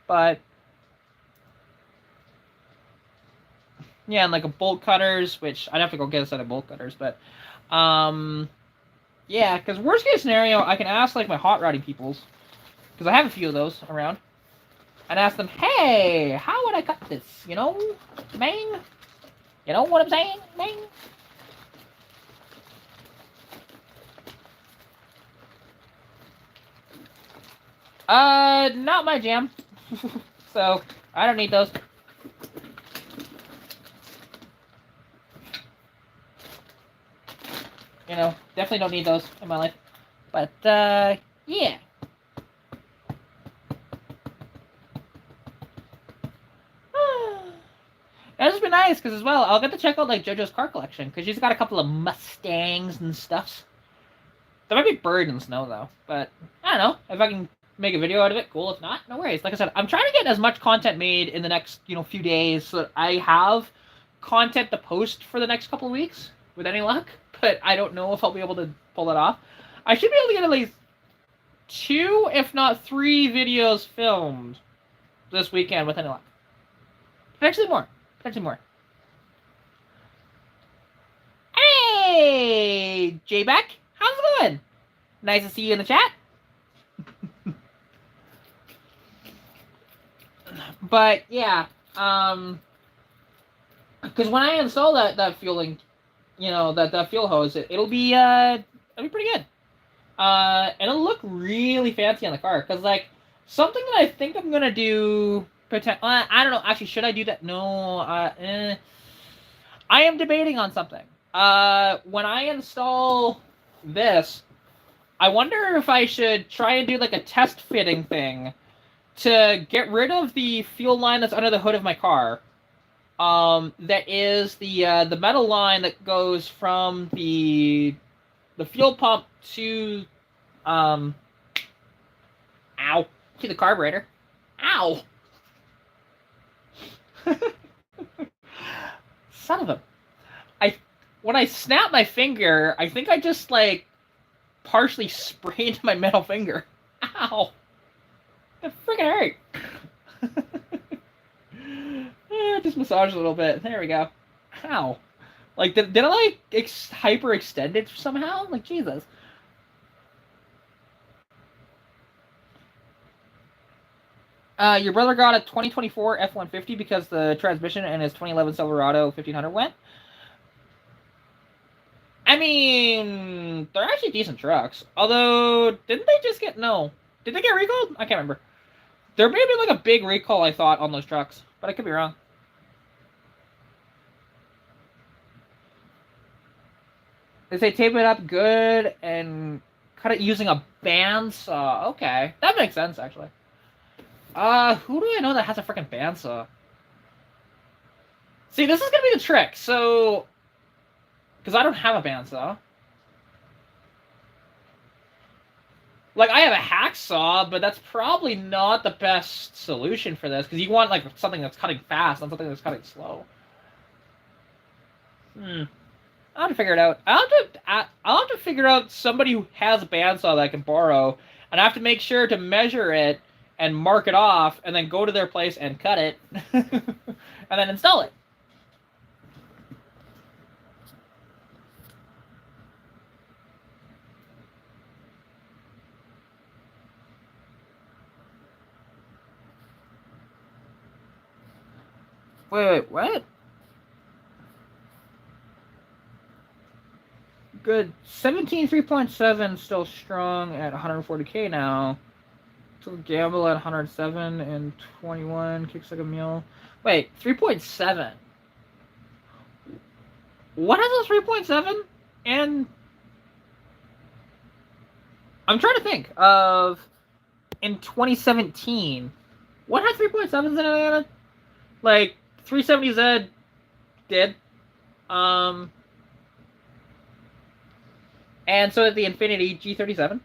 But yeah, and like a bolt cutters, which I'd have to go get a set of bolt cutters, but yeah, because worst case scenario, I can ask like my hot rodding peoples, because I have a few of those around, and ask them, hey, how would I cut this? You know, man? You know what I'm saying, man? Not my jam. So, I don't need those. You know, definitely don't need those in my life. But, yeah. That'd just be nice, because as well, I'll get to check out, like, JoJo's car collection, because she's got a couple of Mustangs and stuff. There might be bird and snow, though, but, I don't know, if I can make a video out of it, cool. If not, no worries. Like I said, I'm trying to get as much content made in the next, few days so that I have content to post for the next couple of weeks with any luck, but I don't know if I'll be able to pull that off. I should be able to get at least 2, if not 3 videos filmed this weekend with any luck. Potentially more. Hey, J-Beck, how's it going? Nice to see you in the chat. But yeah, because when I install that fueling, that fuel hose, it'll be pretty good. And it'll look really fancy on the car. Cause like something that I think I'm gonna do, I don't know. Actually, should I do that? No. I am debating on something. When I install this, I wonder if I should try and do like a test fitting thing to get rid of the fuel line that's under the hood of my car. That is the metal line that goes from the fuel pump to to the carburetor. Ow! Son of a... When I snapped my finger, I think I just like partially sprayed my middle finger. Ow! It freaking hurt. Just massage a little bit. There we go. Ow. Like, did I, like, hyperextend it somehow? Like, Jesus. Your brother got a 2024 F-150 because the transmission in his 2011 Silverado 1500 went. I mean, they're actually decent trucks. Although, didn't they just get... No. Did they get recalled? I can't remember. There may have been, like, a big recall, I thought, on those trucks. But I could be wrong. They say tape it up good and cut it using a bandsaw. Okay. That makes sense, actually. Who do I know that has a freaking bandsaw? See, this is gonna be the trick. So... Because I don't have a bandsaw. Like, I have a hacksaw, but that's probably not the best solution for this. Because you want, like, something that's cutting fast, not something that's cutting slow. I'll have to figure it out. I'll have to figure out somebody who has a bandsaw that I can borrow. And I have to make sure to measure it and mark it off, and then go to their place and cut it. And then install it. Wait, what? Good. 17 3.7 still strong at 140k now. Still gamble at 107 and 21. Kicks like a mule. Wait, 3.7. What has a 3.7? And I'm trying to think of in 2017. What had 3.7s in it? Like 370Z did. And so did the Infinity G37.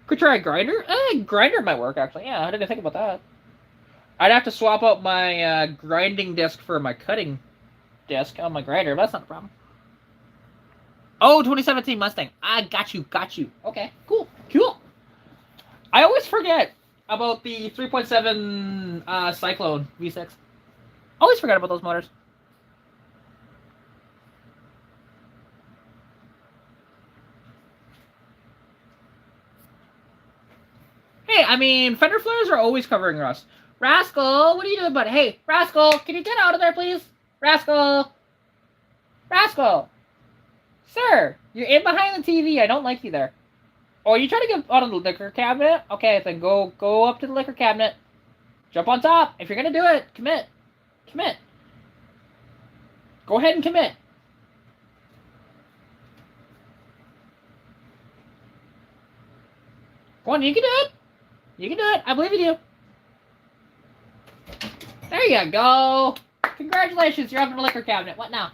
Could try a grinder? Grinder might work, actually. Yeah, I didn't think about that. I'd have to swap out my grinding disc for my cutting disc on my grinder, but that's not a problem. Oh, 2017 Mustang. I got you. Okay, cool. I always forget about the 3.7 Cyclone V6. Always forget about those motors. Hey, I mean, fender flares are always covering rust. Rascal, what are you doing, buddy? Hey, Rascal, can you get out of there, please? Rascal! Sir, you're in behind the TV. I don't like you there. Oh, you trying to get out of the liquor cabinet? Okay, then go up to the liquor cabinet. Jump on top. If you're gonna do it, commit. Go ahead and commit. Go on, you can do it. I believe in you. There you go. Congratulations, you're up in the liquor cabinet. What now?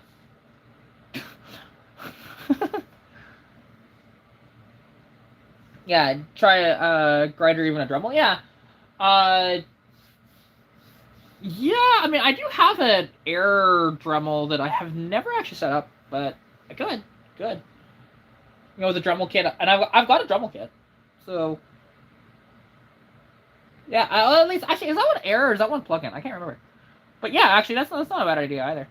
Yeah, try a grinder, even a Dremel. Yeah. Uh, yeah. I mean, I do have an air Dremel that I have never actually set up, but I could. Good. You know, the Dremel kit, and I've got a Dremel kit, so yeah. At least actually, is that one air or is that one plug-in? I can't remember. But yeah, actually, that's not a bad idea either.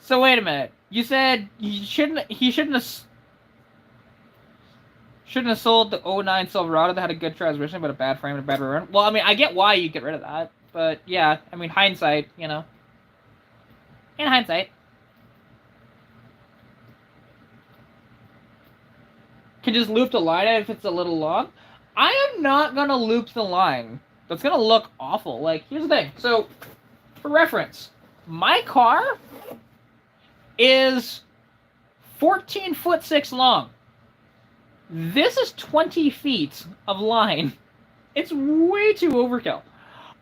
So wait a minute. You said he shouldn't have sold the '09 Silverado that had a good transmission but a bad frame and a bad rear end. Well, I mean, I get why you get rid of that, but yeah, I mean, hindsight, you know. In hindsight, can just loop the line if it's a little long. I am not gonna loop the line. That's gonna look awful. Like, here's the thing. So, for reference, my car is 14'6" long. This is 20 feet of line. It's way too overkill.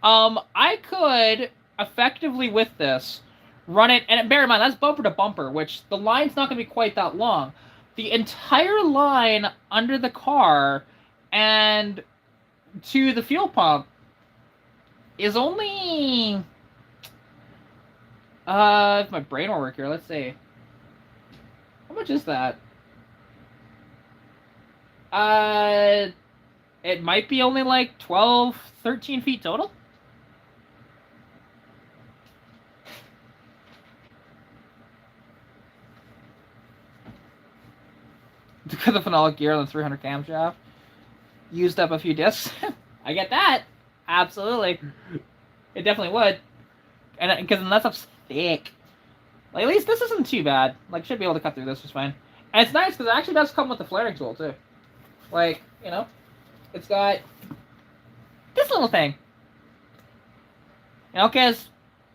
I could effectively with this run it, and bear in mind that's bumper to bumper, which the line's not going to be quite that long. The entire line under the car and to the fuel pump is only if my brain will work here, let's see. How much is that? It might be only like 12, 13 feet total. Because of phenolic gear on the 300 camshaft. Used up a few discs. I get that. Absolutely. It definitely would. And because that stuff's thick. Like, at least this isn't too bad. Like, should be able to cut through this just fine. And it's nice because it actually does come with the flaring tool, too. Like, you know, it's got this little thing. You know, because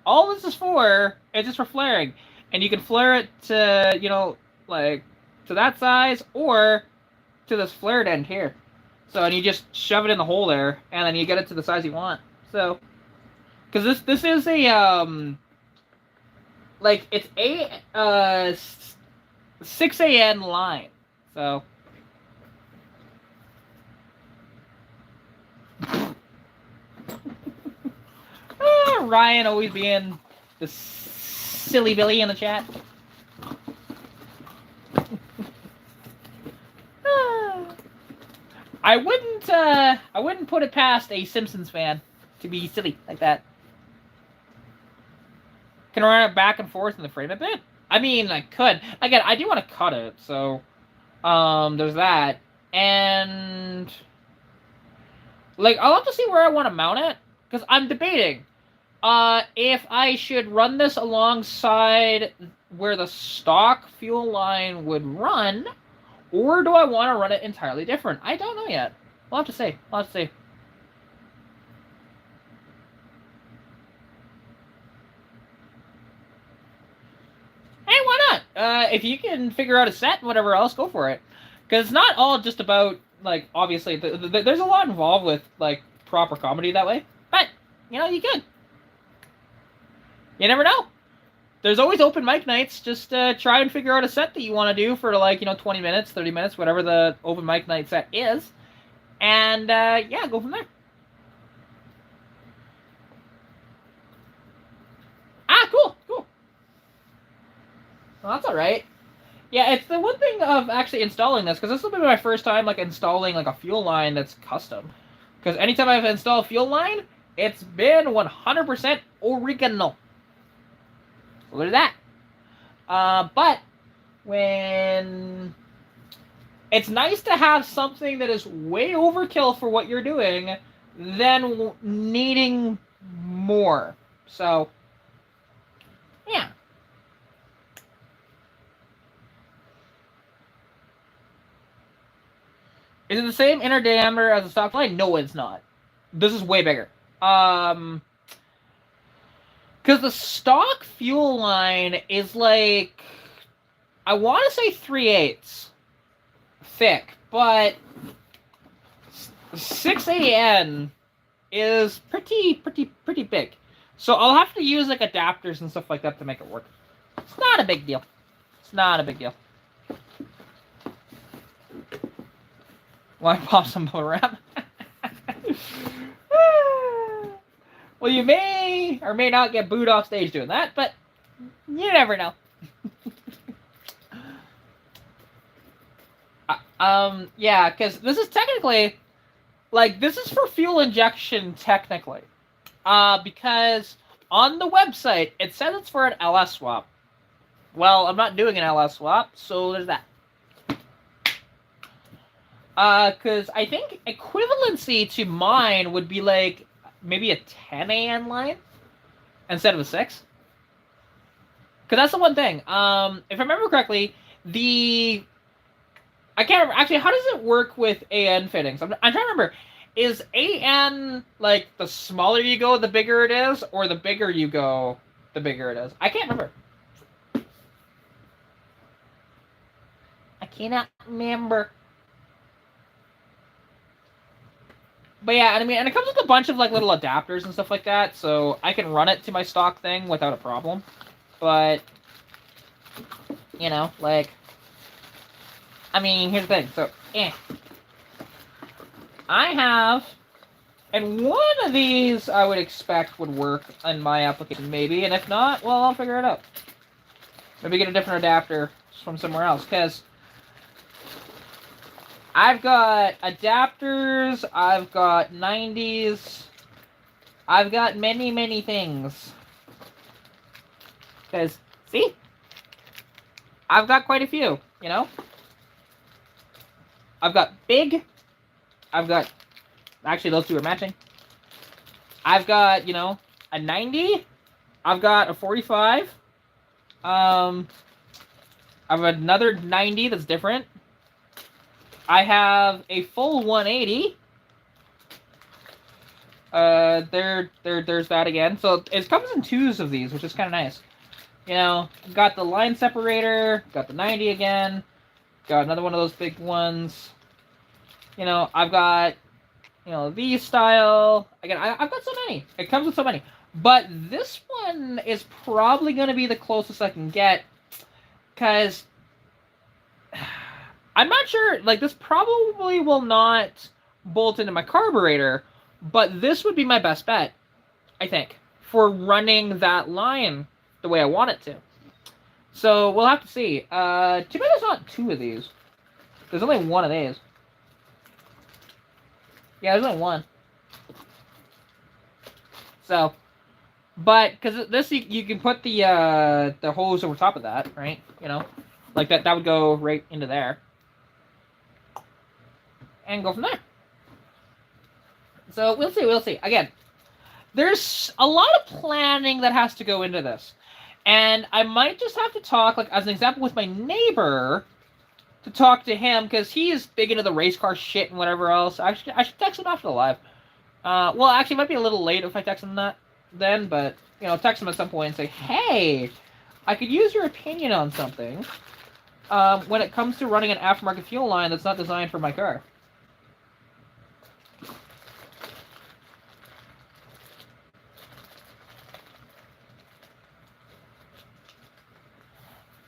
all this is for is just for flaring. And you can flare it to, you know, like, to that size or to this flared end here. So, and you just shove it in the hole there, and then you get it to the size you want. So, because this is a, like, it's a, 6AN line. So, Ryan always being the silly Billy in the chat. I wouldn't put it past a Simpsons fan to be silly like that. Can I run it back and forth in the frame a bit? I mean, I could. Again, I do want to cut it, so there's that. And like, I'll have to see where I want to mount it, because I'm debating if I should run this alongside where the stock fuel line would run, or do I want to run it entirely different? I don't know yet. We'll have to see. We'll have to see. Hey, why not? If you can figure out a set and whatever else, go for it. Because it's not all just about, like, obviously, there's a lot involved with, like, proper comedy that way. But, you know, you could. You never know. There's always open mic nights. Just try and figure out a set that you want to do for, like, you know, 20 minutes, 30 minutes, whatever the open mic night set is. And, yeah, go from there. Ah, cool, cool. Well, that's alright. Yeah, it's the one thing of actually installing this, because this will be my first time, like, installing, like, a fuel line that's custom. Because anytime I've installed a fuel line, it's been 100% original. Look at that. But when it's nice to have something that is way overkill for what you're doing than needing more. So, yeah. Is it the same inner diameter as a stock line? No, it's not. This is way bigger. Because the stock fuel line is like, I want to say 3/8 thick, but 6AN is pretty big. So I'll have to use like adapters and stuff like that to make it work. It's not a big deal. It's not a big deal. Why pop some bubble wrap? Well, you may or may not get booed off stage doing that, but you never know. Yeah, because this is technically, like, this is for fuel injection, technically. Because on the website, it says it's for an LS swap. Well, I'm not doing an LS swap, so there's that. Because I think equivalency to mine would be, like, maybe a 10 AN line instead of a 6. Because that's the one thing. If I remember correctly, I can't remember. Actually, how does it work with AN fittings? I'm trying to remember. Is AN, like, the smaller you go, the bigger it is? Or the bigger you go, the bigger it is? I can't remember. I cannot remember. But yeah, I mean, and it comes with a bunch of, like, little adapters and stuff like that, so I can run it to my stock thing without a problem. But, you know, like, I mean, here's the thing. So, I have, and one of these I would expect would work in my application, maybe, and if not, well, I'll figure it out. Maybe get a different adapter from somewhere else, because I've got adapters, I've got 90s, I've got many, many things. Because, see? I've got quite a few, you know? I've got big, I've got, actually those two are matching. I've got, you know, a 90, I've got a 45, I have another 90 that's different. I have a full 180. There's that again. So it comes in twos of these, which is kind of nice. You know, got the line separator, got the 90 again, got another one of those big ones. You know, I've got, you know, these style. Again, I've got so many. It comes with so many. But this one is probably going to be the closest I can get, because I'm not sure, like, this probably will not bolt into my carburetor, but this would be my best bet, I think, for running that line the way I want it to. So, we'll have to see. Too bad there's not two of these. There's only one of these. Yeah, there's only one. So, but, because this, you can put the hose over top of that, right? You know, like that would go right into there. And go from there. So, we'll see. Again, there's a lot of planning that has to go into this. And I might just have to talk, like, as an example, with my neighbor, to talk to him, because he is big into the race car shit and whatever else. I should text him after the live. Well, actually, it might be a little late if I text him that then, but, you know, text him at some point and say, hey, I could use your opinion on something when it comes to running an aftermarket fuel line that's not designed for my car.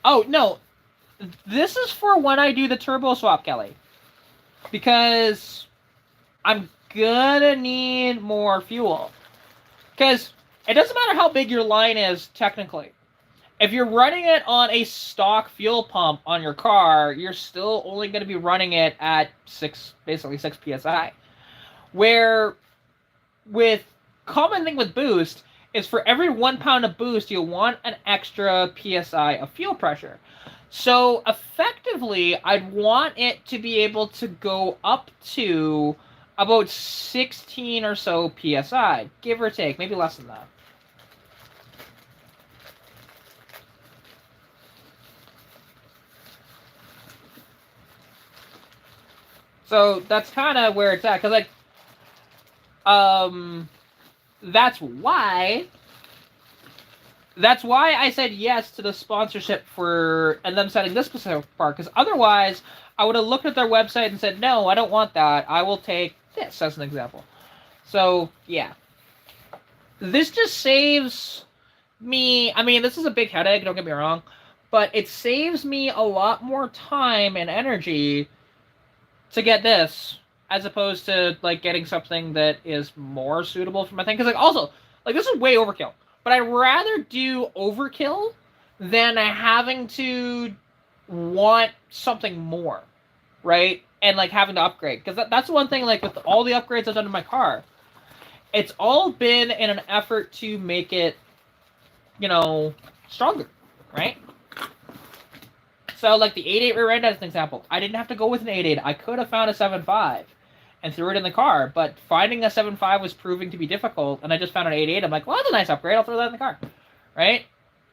Oh, no. This is for when I do the turbo swap, Kelly. Because I'm gonna need more fuel. Because it doesn't matter how big your line is, technically. If you're running it on a stock fuel pump on your car, you're still only going to be running it at basically 6 PSI. Where, with common thing with boost, is for every 1 pound of boost, you'll want an extra PSI of fuel pressure. So, effectively, I'd want it to be able to go up to about 16 or so PSI, give or take, maybe less than that. So, that's kind of where it's at, because, like, that's why I said yes to the sponsorship and them setting this specific part, because otherwise I would have looked at their website and said, no, I don't want that. I will take this as an example. So, yeah. This just saves me, I mean, this is a big headache, don't get me wrong, but it saves me a lot more time and energy to get this as opposed to like getting something that is more suitable for my thing. Because like also, like this is way overkill, but I'd rather do overkill than having to want something more, right? And like having to upgrade, because that's one thing. Like with all the upgrades I've done to my car, it's all been in an effort to make it, you know, stronger, right? So, like the 8.8 rear end as an example, I didn't have to go with an 8.8. I could have found a 7.5 and threw it in the car, but finding a 7.5 was proving to be difficult, and I just found an 8.8. I'm like, well, that's a nice upgrade. I'll throw that in the car, right?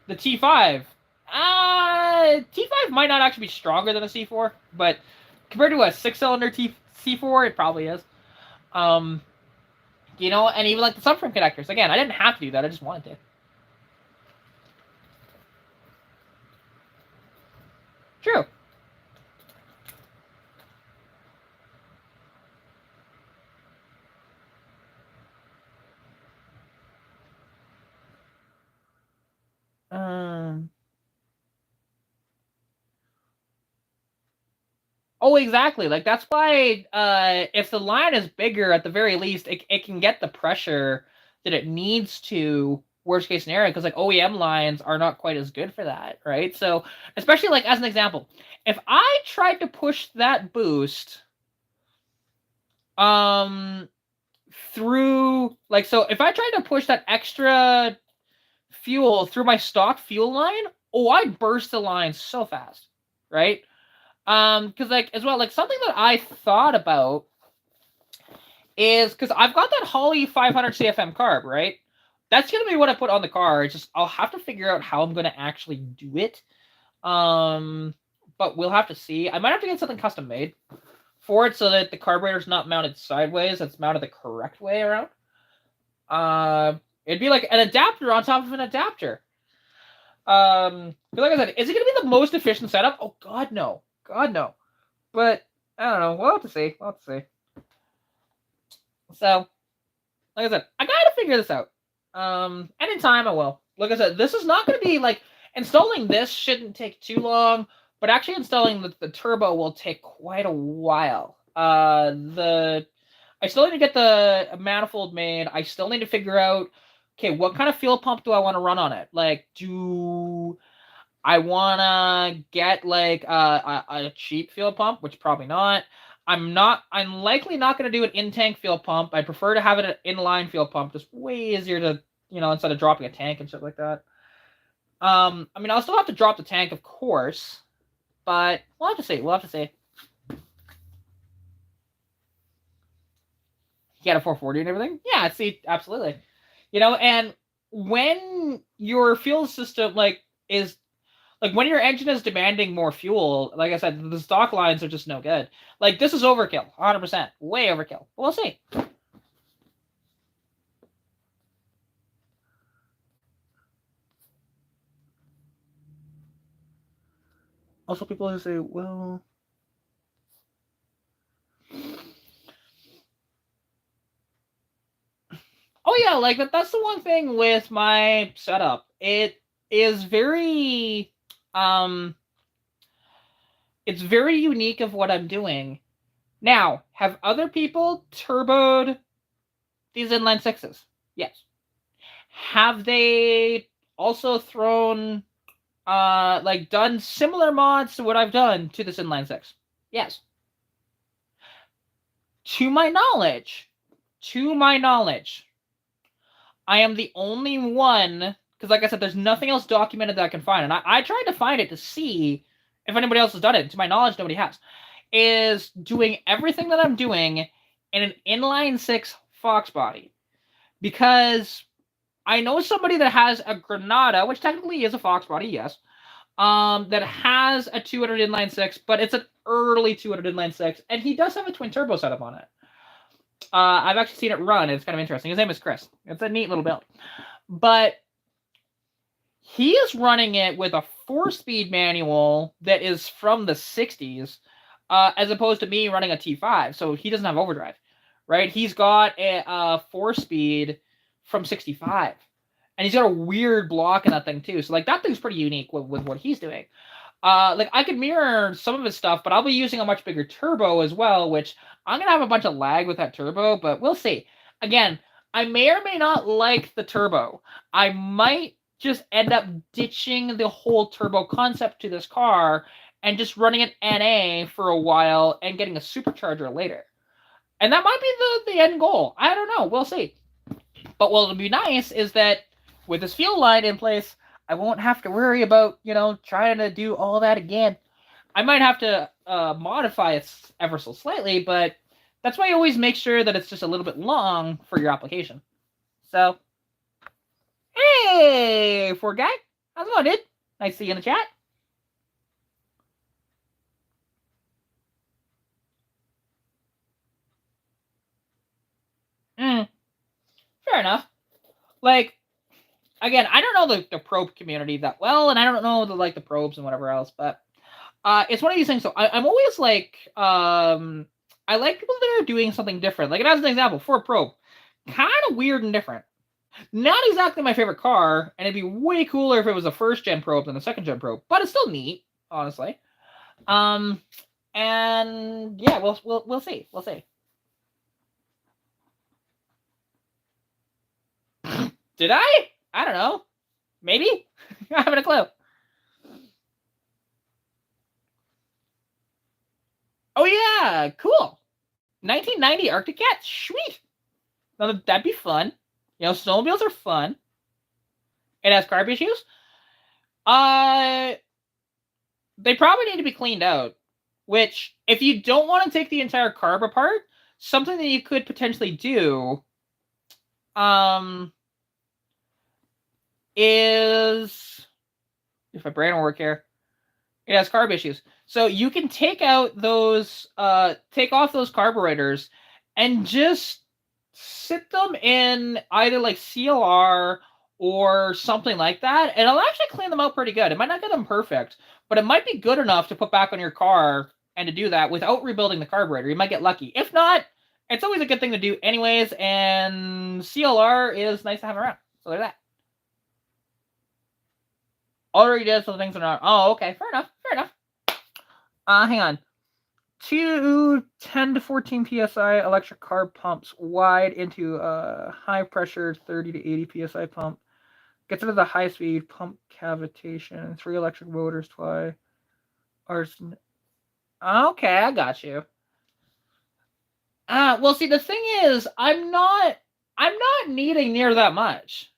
The T5. T5 might not actually be stronger than a C4, but compared to a 6-cylinder C4, it probably is. You know, and even like the subframe connectors. Again, I didn't have to do that. I just wanted to. True. Oh, exactly. Like that's why if the line is bigger, at the very least, it can get the pressure that it needs to. Worst case scenario, because like OEM lines are not quite as good for that, right? So especially like as an example, if I tried to push that boost, through like so, if I tried to push that extra fuel through my stock fuel line, oh, I'd burst the line so fast, right? Because like as well, like something that I thought about is because I've got that Holley 500 CFM carb, right? That's gonna be what I put on the car. It's just I'll have to figure out how I'm gonna actually do it. But we'll have to see. I might have to get something custom made for it so that the carburetor's not mounted sideways. It's mounted the correct way around. It'd be like an adapter on top of an adapter. Like I said, is it gonna be the most efficient setup? Oh God, no. God, no. But I don't know. We'll have to see. We'll have to see. So, like I said, I gotta figure this out. Anytime I will. Like I said, this is not gonna be like installing this shouldn't take too long, but actually installing the turbo will take quite a while. I still need to get the manifold made. I still need to figure out, okay, what kind of fuel pump do I want to run on it? Like, do I want to get like a cheap fuel pump, which probably not. I'm likely not going to do an in-tank fuel pump. I prefer to have it an inline fuel pump, just way easier to, you know, instead of dropping a tank and shit like that. I mean, I'll still have to drop the tank, of course, but we'll have to see. We'll have to see. You got a 440 and everything? Yeah, see, absolutely. You know, and when your fuel system like is like when your engine is demanding more fuel, like I said, the stock lines are just no good. Like this is overkill, 100%, way overkill. But we'll see. Also, people who say, well, oh yeah, like that's the one thing with my setup. It is very it's very unique of what I'm doing. Now, have other people turboed these inline sixes? Yes. Have they also thrown like done similar mods to what I've done to this inline six? Yes. To my knowledge, I am the only one, because like I said, there's nothing else documented that I can find. And I tried to find it to see if anybody else has done it. To my knowledge, nobody has. Is doing everything that I'm doing in an inline six Fox body. Because I know somebody that has a Granada, which technically is a Fox body, yes, that has a 200 inline six, but it's an early 200 inline six, and he does have a twin turbo setup on it. I've actually seen it run. It's kind of interesting. His name is Chris. It's a neat little build. But he is running it with a 4-speed manual that is from the 60s, as opposed to me running a T5. So he doesn't have overdrive, right? He's got a 4-speed from 65. And he's got a weird block in that thing too. So like that thing's pretty unique with what he's doing. Like I could mirror some of his stuff, but I'll be using a much bigger turbo as well, which I'm gonna have a bunch of lag with that turbo, but we'll see. Again, I may or may not like the turbo. I might just end up ditching the whole turbo concept to this car and just running an NA for a while and getting a supercharger later. And that might be the end goal. I don't know. We'll see. But what will be nice is that with this fuel line in place, I won't have to worry about, trying to do all that again. I might have to modify it ever so slightly, but that's why you always make sure that it's just a little bit long for your application. So, hey, Ford guy. How's it going, dude? Nice to see you in the chat. Fair enough. Like, again, I don't know the probe community that well, and I don't know the probes and whatever else, but it's one of these things. So I'm always like, I like people that are doing something different. Like, as an example, for a probe, kind of weird and different. Not exactly my favorite car, and it'd be way cooler if it was a first-gen probe than a second-gen probe, but it's still neat, honestly. And yeah, we'll see. We'll see. Did I? I don't know. Maybe? I haven't a clue. Oh yeah, cool. 1990 Arctic Cat, sweet. That'd be fun. Snowmobiles are fun. It has carb issues. They probably need to be cleaned out. Which, if you don't want to take the entire carb apart, something that you could potentially do, is, if my brain will work here, it has carb issues. So you can take out those, take off those carburetors and just sit them in either like CLR or something like that, and it'll actually clean them out pretty good. It might not get them perfect, but it might be good enough to put back on your car and to do that without rebuilding the carburetor. You might get lucky. If not, it's always a good thing to do anyways, and CLR is nice to have around. So there's that. Already did, so things are not. Oh, okay. Fair enough. Fair enough. Hang on. 2 10 to 14 psi electric carb pumps wide into a high pressure 30 to 80 psi pump. Gets into the high speed pump cavitation. 3 electric motors, twi. Arson. Okay, I got you. Well, see, the thing is, I'm not needing near that much.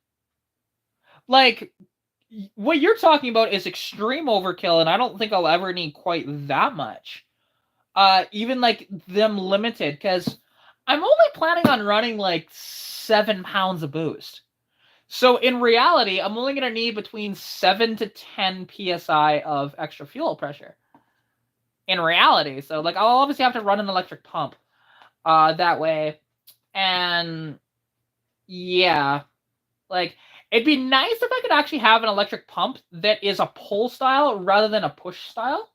Like, what you're talking about is extreme overkill, and I don't think I'll ever need quite that much. Even like them limited, because I'm only planning on running like 7 pounds of boost. So in reality, I'm only going to need between 7 to 10 psi of extra fuel pressure. In reality, so like I'll obviously have to run an electric pump that way, and yeah, like it'd be nice if I could actually have an electric pump that is a pull style rather than a push style,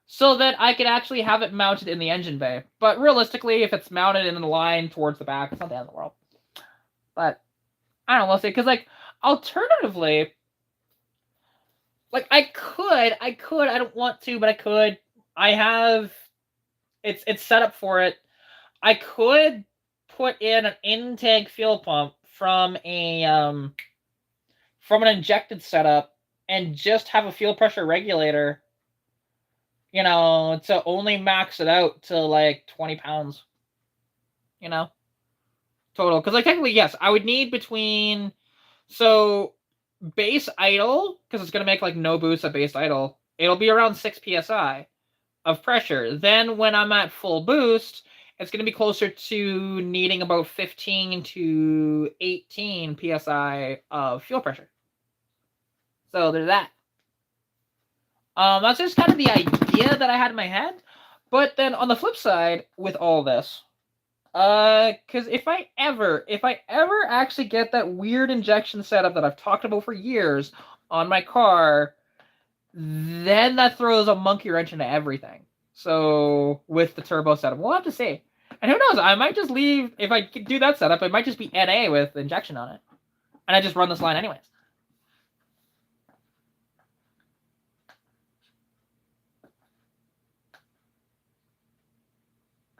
so that I could actually have it mounted in the engine bay. But realistically, if it's mounted in the line towards the back, it's not the end of the world. But I don't know, we'll see. Because like alternatively, like I could, I don't want to, but I could. I have, it's set up for it. I could put in an in-tank fuel pump from an injected setup and just have a fuel pressure regulator, to only max it out to like 20 pounds, total. Because like technically, yes, I would need between, so base idle, because it's going to make like no boost at base idle, it'll be around 6 psi of pressure. Then when I'm at full boost, it's going to be closer to needing about 15 to 18 psi of fuel pressure. So there's that. That's just kind of the idea that I had in my head. But then on the flip side, with all this, because if I ever actually get that weird injection setup that I've talked about for years on my car, then that throws a monkey wrench into everything. So with the turbo setup, we'll have to see. And who knows? I might just leave, if I do that setup, it might just be NA with injection on it. And I just run this line anyways.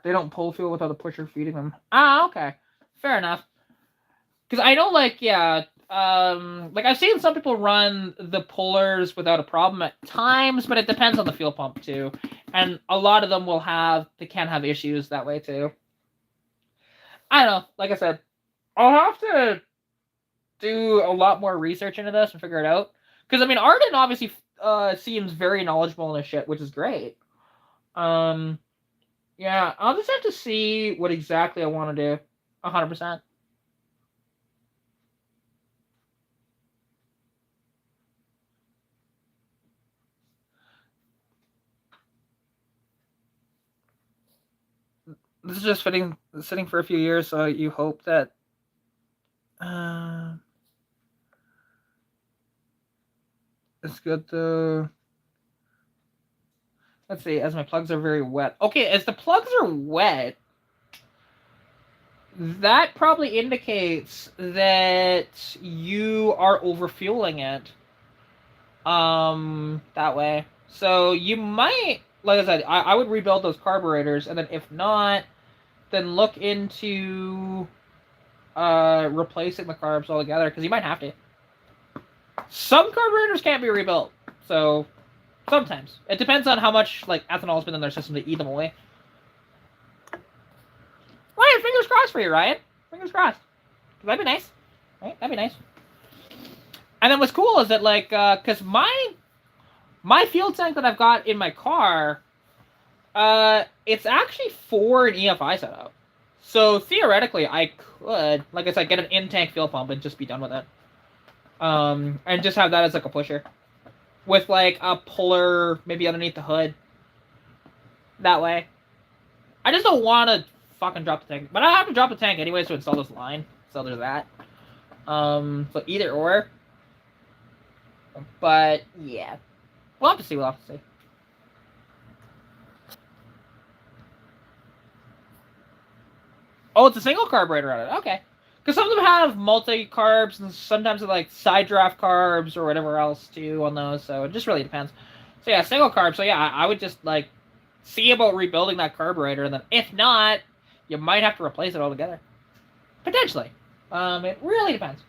They don't pull fuel without a pusher feeding them. Ah, okay. Fair enough. Because I know, like, yeah, like I've seen some people run the pullers without a problem at times, but it depends on the fuel pump too. And a lot of them they can have issues that way too. I don't know. Like I said, I'll have to do a lot more research into this and figure it out. Because, I mean, Arden obviously seems very knowledgeable in this shit, which is great. Yeah, I'll just have to see what exactly I want to do. 100%. This is just sitting for a few years, so you hope that it's good to... Let's see, as my plugs are very wet. Okay, as the plugs are wet, that probably indicates that you are overfueling it. That way. So you might, like I said, I would rebuild those carburetors, and then if not, then look into replacing the carbs altogether, because you might have to. Some carburetors can't be rebuilt, so sometimes. It depends on how much like ethanol has been in their system to eat them away. Ryan, fingers crossed for you, Ryan. Fingers crossed. That'd be nice. Right? That'd be nice. And then what's cool is that, like, because my fuel tank that I've got in my car, it's actually for an EFI setup. So theoretically, I could, like I said, get an in-tank fuel pump and just be done with it. And just have that as like a pusher, with like a puller maybe underneath the hood. That way, I just don't want to fucking drop the tank, but I have to drop the tank anyways to install this line. So there's that. So either or. But yeah, we'll have to see. We'll have to see. Oh, it's a single carburetor on it. Okay. Because some of them have multi-carbs, and sometimes they're like side draft carbs or whatever else too on those, so it just really depends. So yeah, single carb. So yeah, I would just like see about rebuilding that carburetor, and then if not, you might have to replace it altogether. Potentially. It really depends.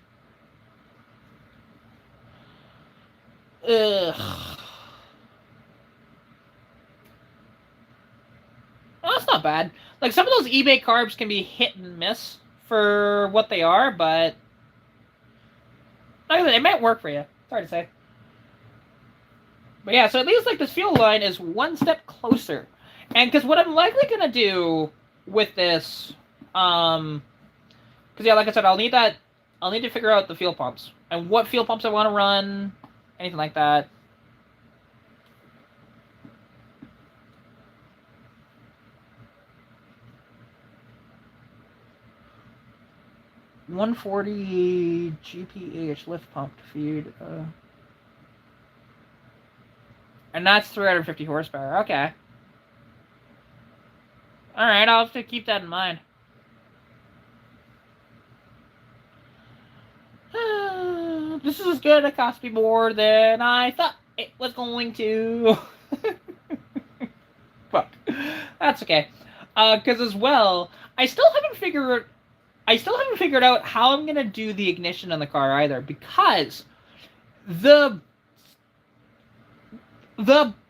Ugh. Well, that's not bad. Like, some of those eBay carbs can be hit and miss for what they are, but like I said, it might work for you. It's hard to say. But yeah, so at least like this fuel line is one step closer. And because what I'm likely gonna do with this, because yeah, like I said, I'll need to figure out the fuel pumps and what fuel pumps I want to run, anything like that. $140 GPH lift pump to feed, and that's 350 horsepower. Okay. All right, I'll have to keep that in mind. This is going to cost me more than I thought it was going to. Fuck. That's okay. Because as well, I still haven't figured out how I'm gonna do the ignition in the car either, because the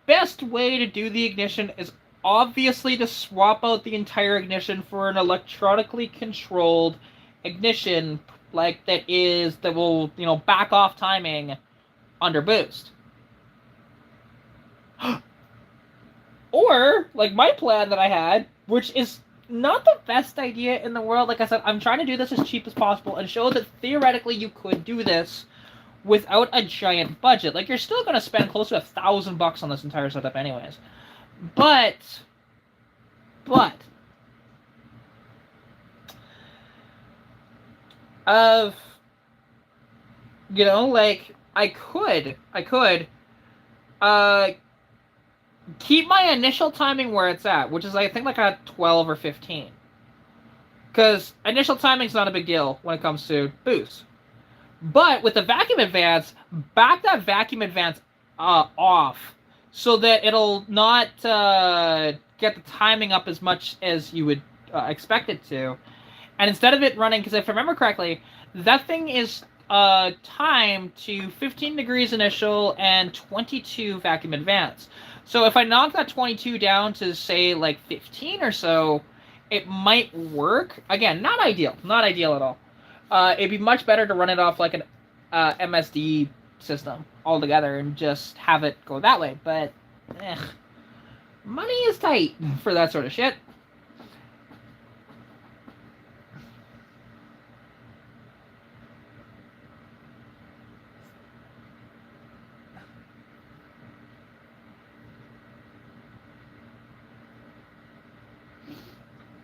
best way to do the ignition is obviously to swap out the entire ignition for an electronically controlled ignition, like that will, you know, back off timing under boost. Or like my plan that I had, which is not the best idea in the world. Like I said, I'm trying to do this as cheap as possible and show that theoretically you could do this without a giant budget. Like, you're still going to spend close to $1,000 on this entire setup anyways. But, you know, like, I could, keep my initial timing where it's at, which is, I think, like a 12 or 15. Because initial timing's not a big deal when it comes to boost. But with the vacuum advance, back that vacuum advance off so that it'll not get the timing up as much as you would expect it to. And instead of it running, because if I remember correctly, that thing is timed to 15 degrees initial and 22 vacuum advance. So if I knock that 22 down to, say, like 15 or so, it might work. Again, not ideal. Not ideal at all. It'd be much better to run it off like an MSD system altogether and just have it go that way. But, money is tight for that sort of shit.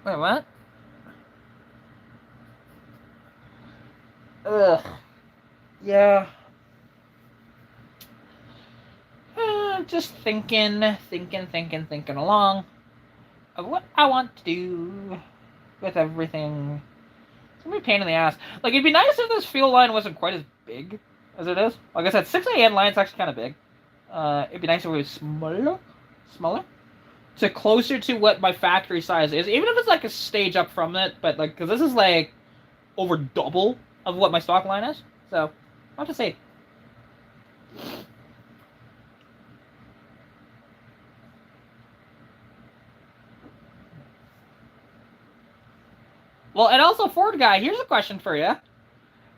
Wait, what? Ugh. Yeah. Just thinking along of what I want to do with everything. It's gonna be a pain in the ass. Like, it'd be nice if this fuel line wasn't quite as big as it is. Like I said, 6AN line's actually kind of big. It'd be nice if it was smaller. To closer to what my factory size is, even if it's like a stage up from it, but like, because this is like over double of what my stock line is. So, I'll have to say. Well, and also, Ford guy, here's a question for you.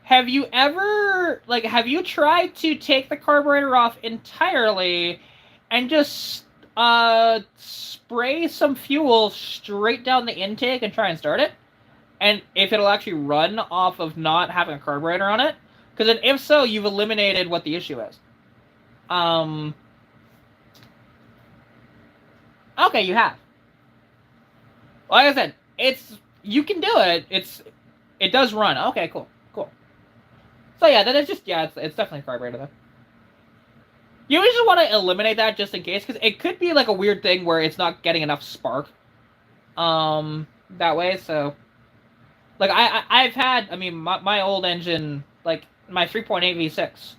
Have you ever, like, have you tried to take the carburetor off entirely and just spray some fuel straight down the intake and try and start it? And if it'll actually run off of not having a carburetor on it? Because then if so, you've eliminated what the issue is. Okay, you have. Like I said, you can do it. It does run. Okay, cool. So yeah, that is just, it's definitely a carburetor though. You always just want to eliminate that just in case, because it could be like a weird thing where it's not getting enough spark. That way, so. Like, I've had, I mean, my old engine, like, my 3.8 V6,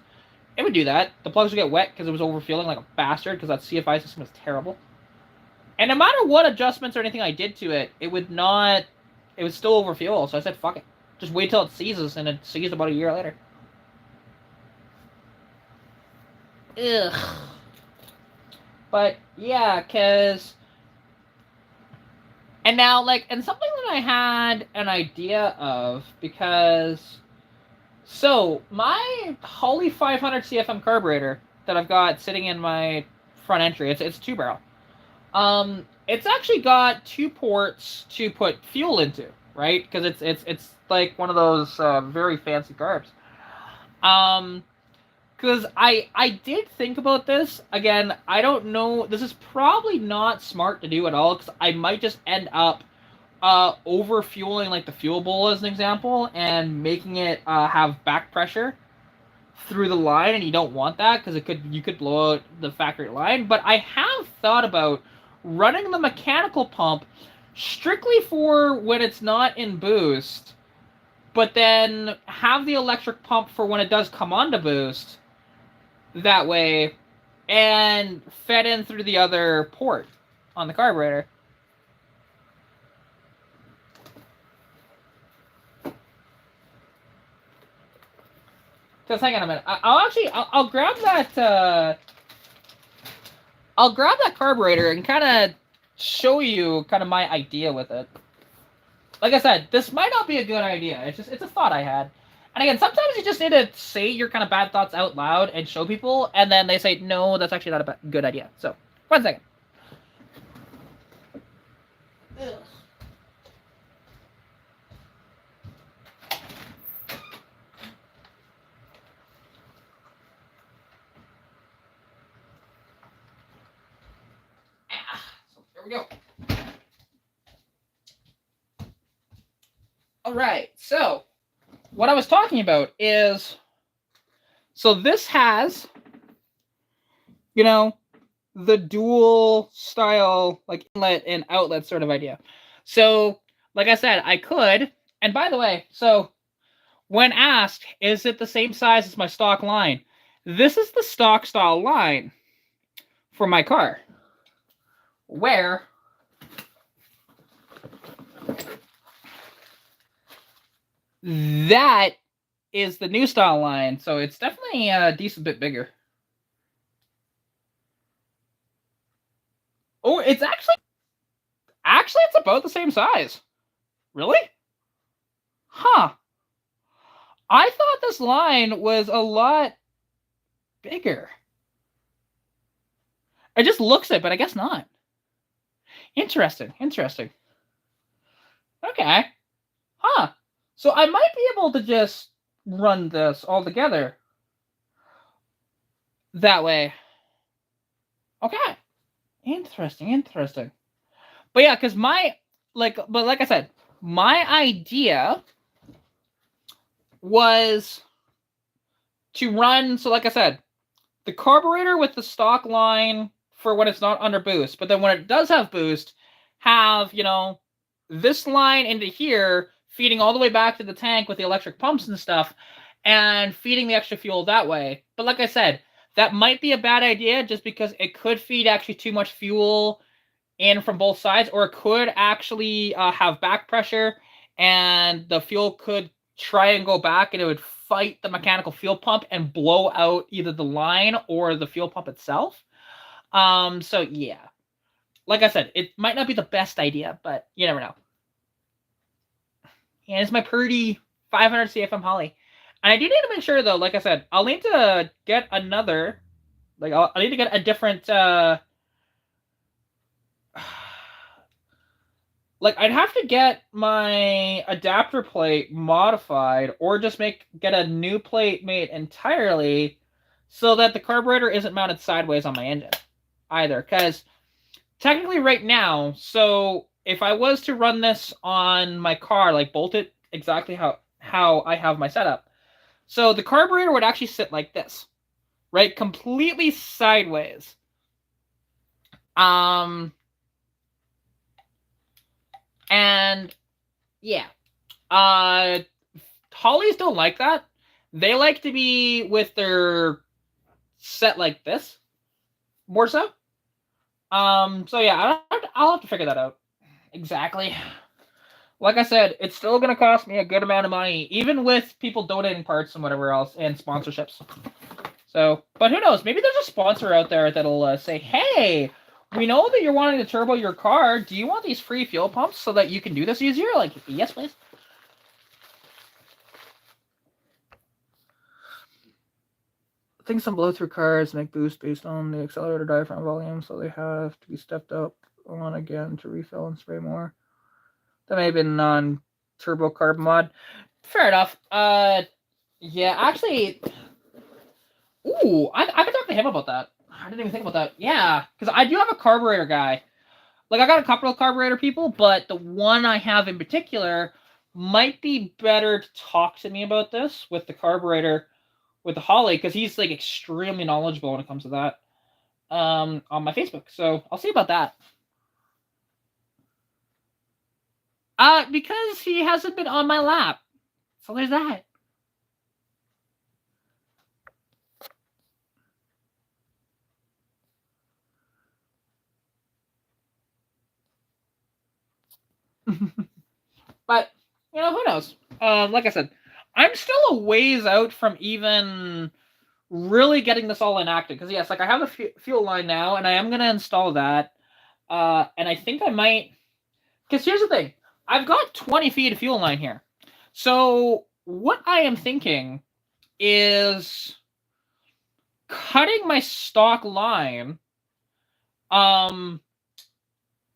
it would do that. The plugs would get wet because it was overfueling like a bastard, because that CFI system was terrible. And no matter what adjustments or anything I did to it, it would still overfuel, so I said, fuck it. Just wait till it seizes, and it seized about a year later. Ugh. But, yeah, because... And now, like, and something that I had an idea of, because... So, my Holley 500 CFM carburetor that I've got sitting in my front entry, it's a 2-barrel. It's actually got 2 ports to put fuel into, right? Because it's like one of those very fancy carbs. Because I did think about this. Again, I don't know. This is probably not smart to do at all, because I might just end up over-fueling like the fuel bowl as an example, and making it have back pressure through the line, and you don't want that, because you could blow out the factory line. But I have thought about running the mechanical pump strictly for when it's not in boost, but then have the electric pump for when it does come on to boost that way, and fed in through the other port on the carburetor. Just hang on a minute. I'll grab that. I'll grab that carburetor and kind of show you kind of my idea with it. Like I said, this might not be a good idea. It's a thought I had. And again, sometimes you just need to say your kind of bad thoughts out loud and show people, and then they say, no, that's actually not a good idea. So, 1 second. Ugh. So, there we go. All right, so what I was talking about is, so this has, you know, the dual style, like, inlet and outlet sort of idea. So, like I said, I could, and by the way, so When asked, is it the same size as my stock line? This is the stock style line for my car, where that is the new style line, so it's definitely a decent bit bigger. Oh, it's actually it's about the same size. Really? Huh. I thought this line was a lot bigger. It just looks it, but I guess not. Interesting. Interesting. Okay. Huh. So I might be able to just run this all together that way. Okay. Interesting. Interesting. But yeah, because like I said, my idea was to run. So like I said, the carburetor with the stock line for when it's not under boost, but then when it does have boost, have, you know, this line into here, feeding all the way back to the tank with the electric pumps and stuff, and feeding the extra fuel that way. But like I said, that might be a bad idea just because it could feed actually too much fuel in from both sides, or it could actually have back pressure, and the fuel could try and go back, and it would fight the mechanical fuel pump and blow out either the line or the fuel pump itself. So yeah, like I said, it might not be the best idea, but you never know. And it's my pretty 500 CFM Holly. And I do need to make sure though, like I said, I'll need to get another, like I'll need to get a different, like I'd have to get my adapter plate modified, or just get a new plate made entirely so that the carburetor isn't mounted sideways on my engine either. Because technically right now, so if I was to run this on my car, like bolt it exactly how I have my setup, so the carburetor would actually sit like this, right? Completely sideways. And yeah, Hollies don't like that. They like to be with their set like this, more so. So yeah, I'll have to figure that out. Exactly. Like I said, it's still going to cost me a good amount of money, even with people donating parts and whatever else, and sponsorships. So, but who knows? Maybe there's a sponsor out there that'll say, hey, we know that you're wanting to turbo your car. Do you want these free fuel pumps so that you can do this easier? Like, yes, please. I think some blow-through cars make boost based on the accelerator diaphragm volume, so they have to be stepped up on again to refill and spray more. That may have been non-turbo carb mod. Fair enough. Yeah, actually, ooh, I could talk to him about that. I didn't even think about that. Yeah, because I do have a carburetor guy. Like, I got a couple of carburetor people, but the one I have in particular might be better to talk to me about this with the carburetor, with the Holly, because he's, like, extremely knowledgeable when it comes to that on my Facebook. So I'll see about that. Because he hasn't been on my lap. So there's that. But, you know, who knows? Like I said, I'm still a ways out from even really getting this all enacted. Because, yes, like I have the fuel line now, and I am going to install that. And I think I might... Because here's the thing. I've got 20 feet of fuel line here. So what I am thinking is cutting my stock line under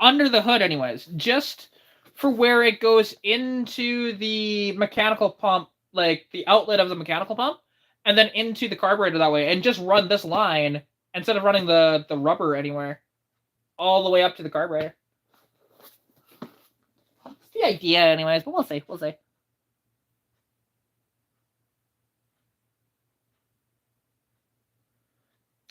the hood anyways, just for where it goes into the mechanical pump, like the outlet of the mechanical pump, and then into the carburetor that way, and just run this line instead of running the rubber anywhere all the way up to the carburetor. It's the idea anyways, but we'll see. We'll see.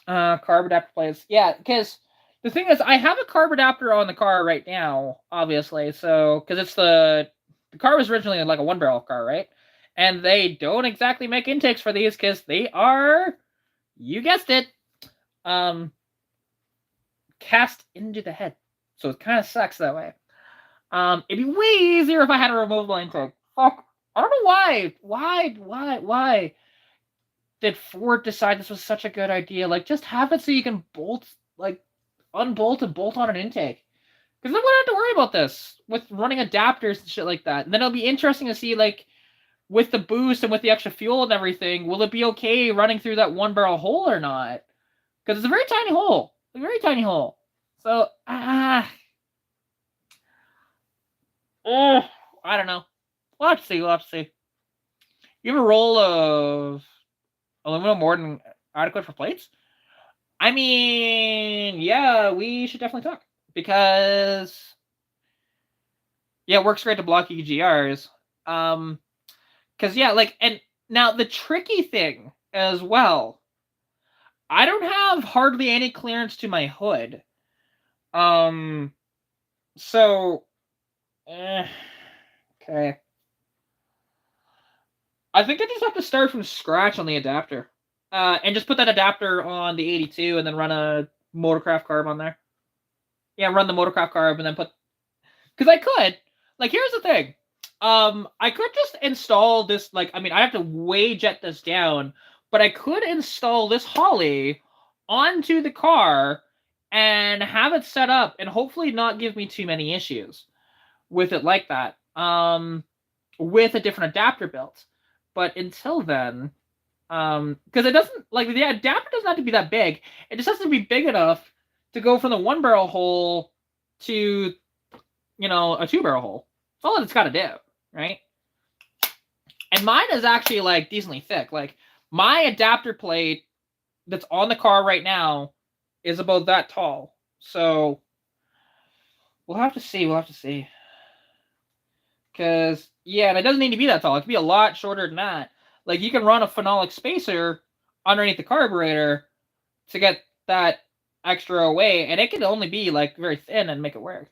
Carb adapter plates. Yeah, because the thing is, I have a carb adapter on the car right now, obviously. So, because it's the car was originally like a 1-barrel car, right? And they don't exactly make intakes for these because they are, you guessed it, cast into the head. So it kind of sucks that way. It'd be way easier if I had a removable intake. Fuck. I don't know why. Why did Ford decide this was such a good idea? Like, just have it so you can bolt, like, unbolt and bolt on an intake. Because then we don't have to worry about this with running adapters and shit like that. And then it'll be interesting to see, like, with the boost and with the extra fuel and everything, will it be okay running through that one barrel hole or not? Because it's a very tiny hole. A very tiny hole. So, I don't know. We'll have to see. We'll have to see. You have a roll of aluminum more than adequate for plates? I mean, yeah, we should definitely talk. Because, yeah, it works great to block EGRs. Because, yeah, like, and now the tricky thing as well, I don't have hardly any clearance to my hood. So, okay. I think I just have to start from scratch on the adapter. And just put that adapter on the 82 and then run a motorcraft carb on there. Yeah, run the motorcraft carb and then put... Because I could. Like, here's the thing. I could just install this, like, I mean, I have to way jet this down, but I could install this Holly onto the car and have it set up and hopefully not give me too many issues with it like that. With a different adapter built. But until then, because it doesn't, like, the adapter doesn't have to be that big. It just has to be big enough to go from the 1-barrel hole to, you know, a 2-barrel hole. That's all it's got to do, right? And mine is actually, like, decently thick. Like, my adapter plate that's on the car right now is about that tall. So, we'll have to see. We'll have to see. Because, yeah, and it doesn't need to be that tall. It can be a lot shorter than that. Like, you can run a phenolic spacer underneath the carburetor to get that extra away, and it can only be, like, very thin and make it work.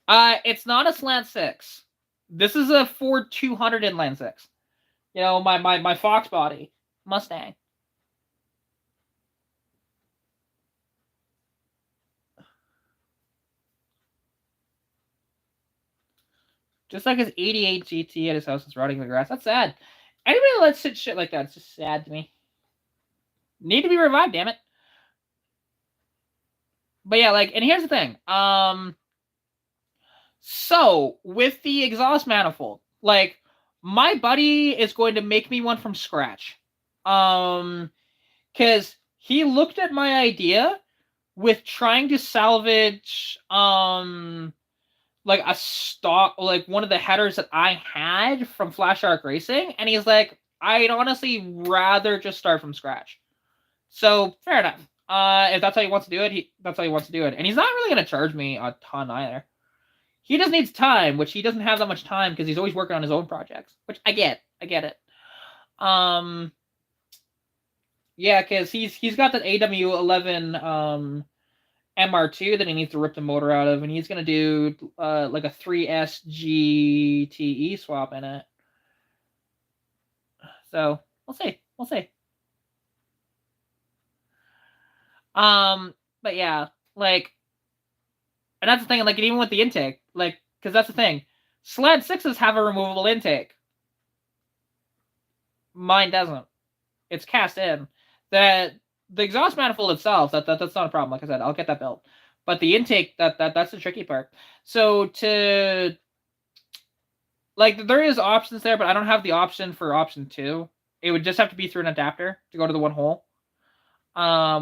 It's not a slant 6. This is a Ford 200 inline 6. You know, my Foxbody Mustang. Just like his 88 GT at his house is rotting in the grass. That's sad. Anybody that lets shit like that, it's just sad to me. Need to be revived, damn it. But yeah, like, and here's the thing. So, with the exhaust manifold, like, my buddy is going to make me one from scratch. Because he looked at my idea with trying to salvage, like, a stock, like, one of the headers that I had from Flash Shark Racing, and he's like, I'd honestly rather just start from scratch. So, fair enough. If that's how he wants to do it, that's how he wants to do it. And he's not really going to charge me a ton either. He just needs time, which he doesn't have that much time because he's always working on his own projects, which I get. I get it. Yeah, because he's got that AW11 MR2 that he needs to rip the motor out of, and he's gonna do like a 3S GTE swap in it. So we'll see. We'll see. But yeah, like, and that's the thing. Like, even with the intake, like, because that's the thing. Sled 6s have a removable intake. Mine doesn't. It's cast in. The exhaust manifold itself, that's not a problem. Like I said, I'll get that built. But the intake, that's the tricky part. So to, like, there is options there, but I don't have the option for option 2. It would just have to be through an adapter to go to the one hole.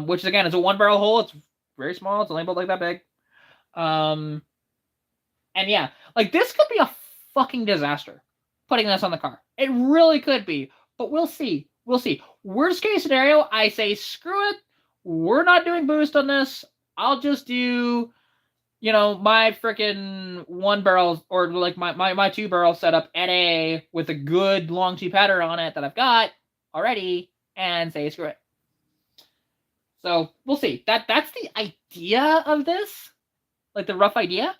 Which again is a 1-barrel hole. It's very small. It's only about like that big. And yeah, like, this could be a fucking disaster putting this on the car. It really could be, but we'll see. We'll see. Worst case scenario, I say screw it. We're not doing boost on this. I'll just do, you know, my freaking 1-barrel or like my 2-barrel setup NA with a good long tube header on it that I've got already and say screw it. So we'll see. That's the idea of this. Like, the rough idea.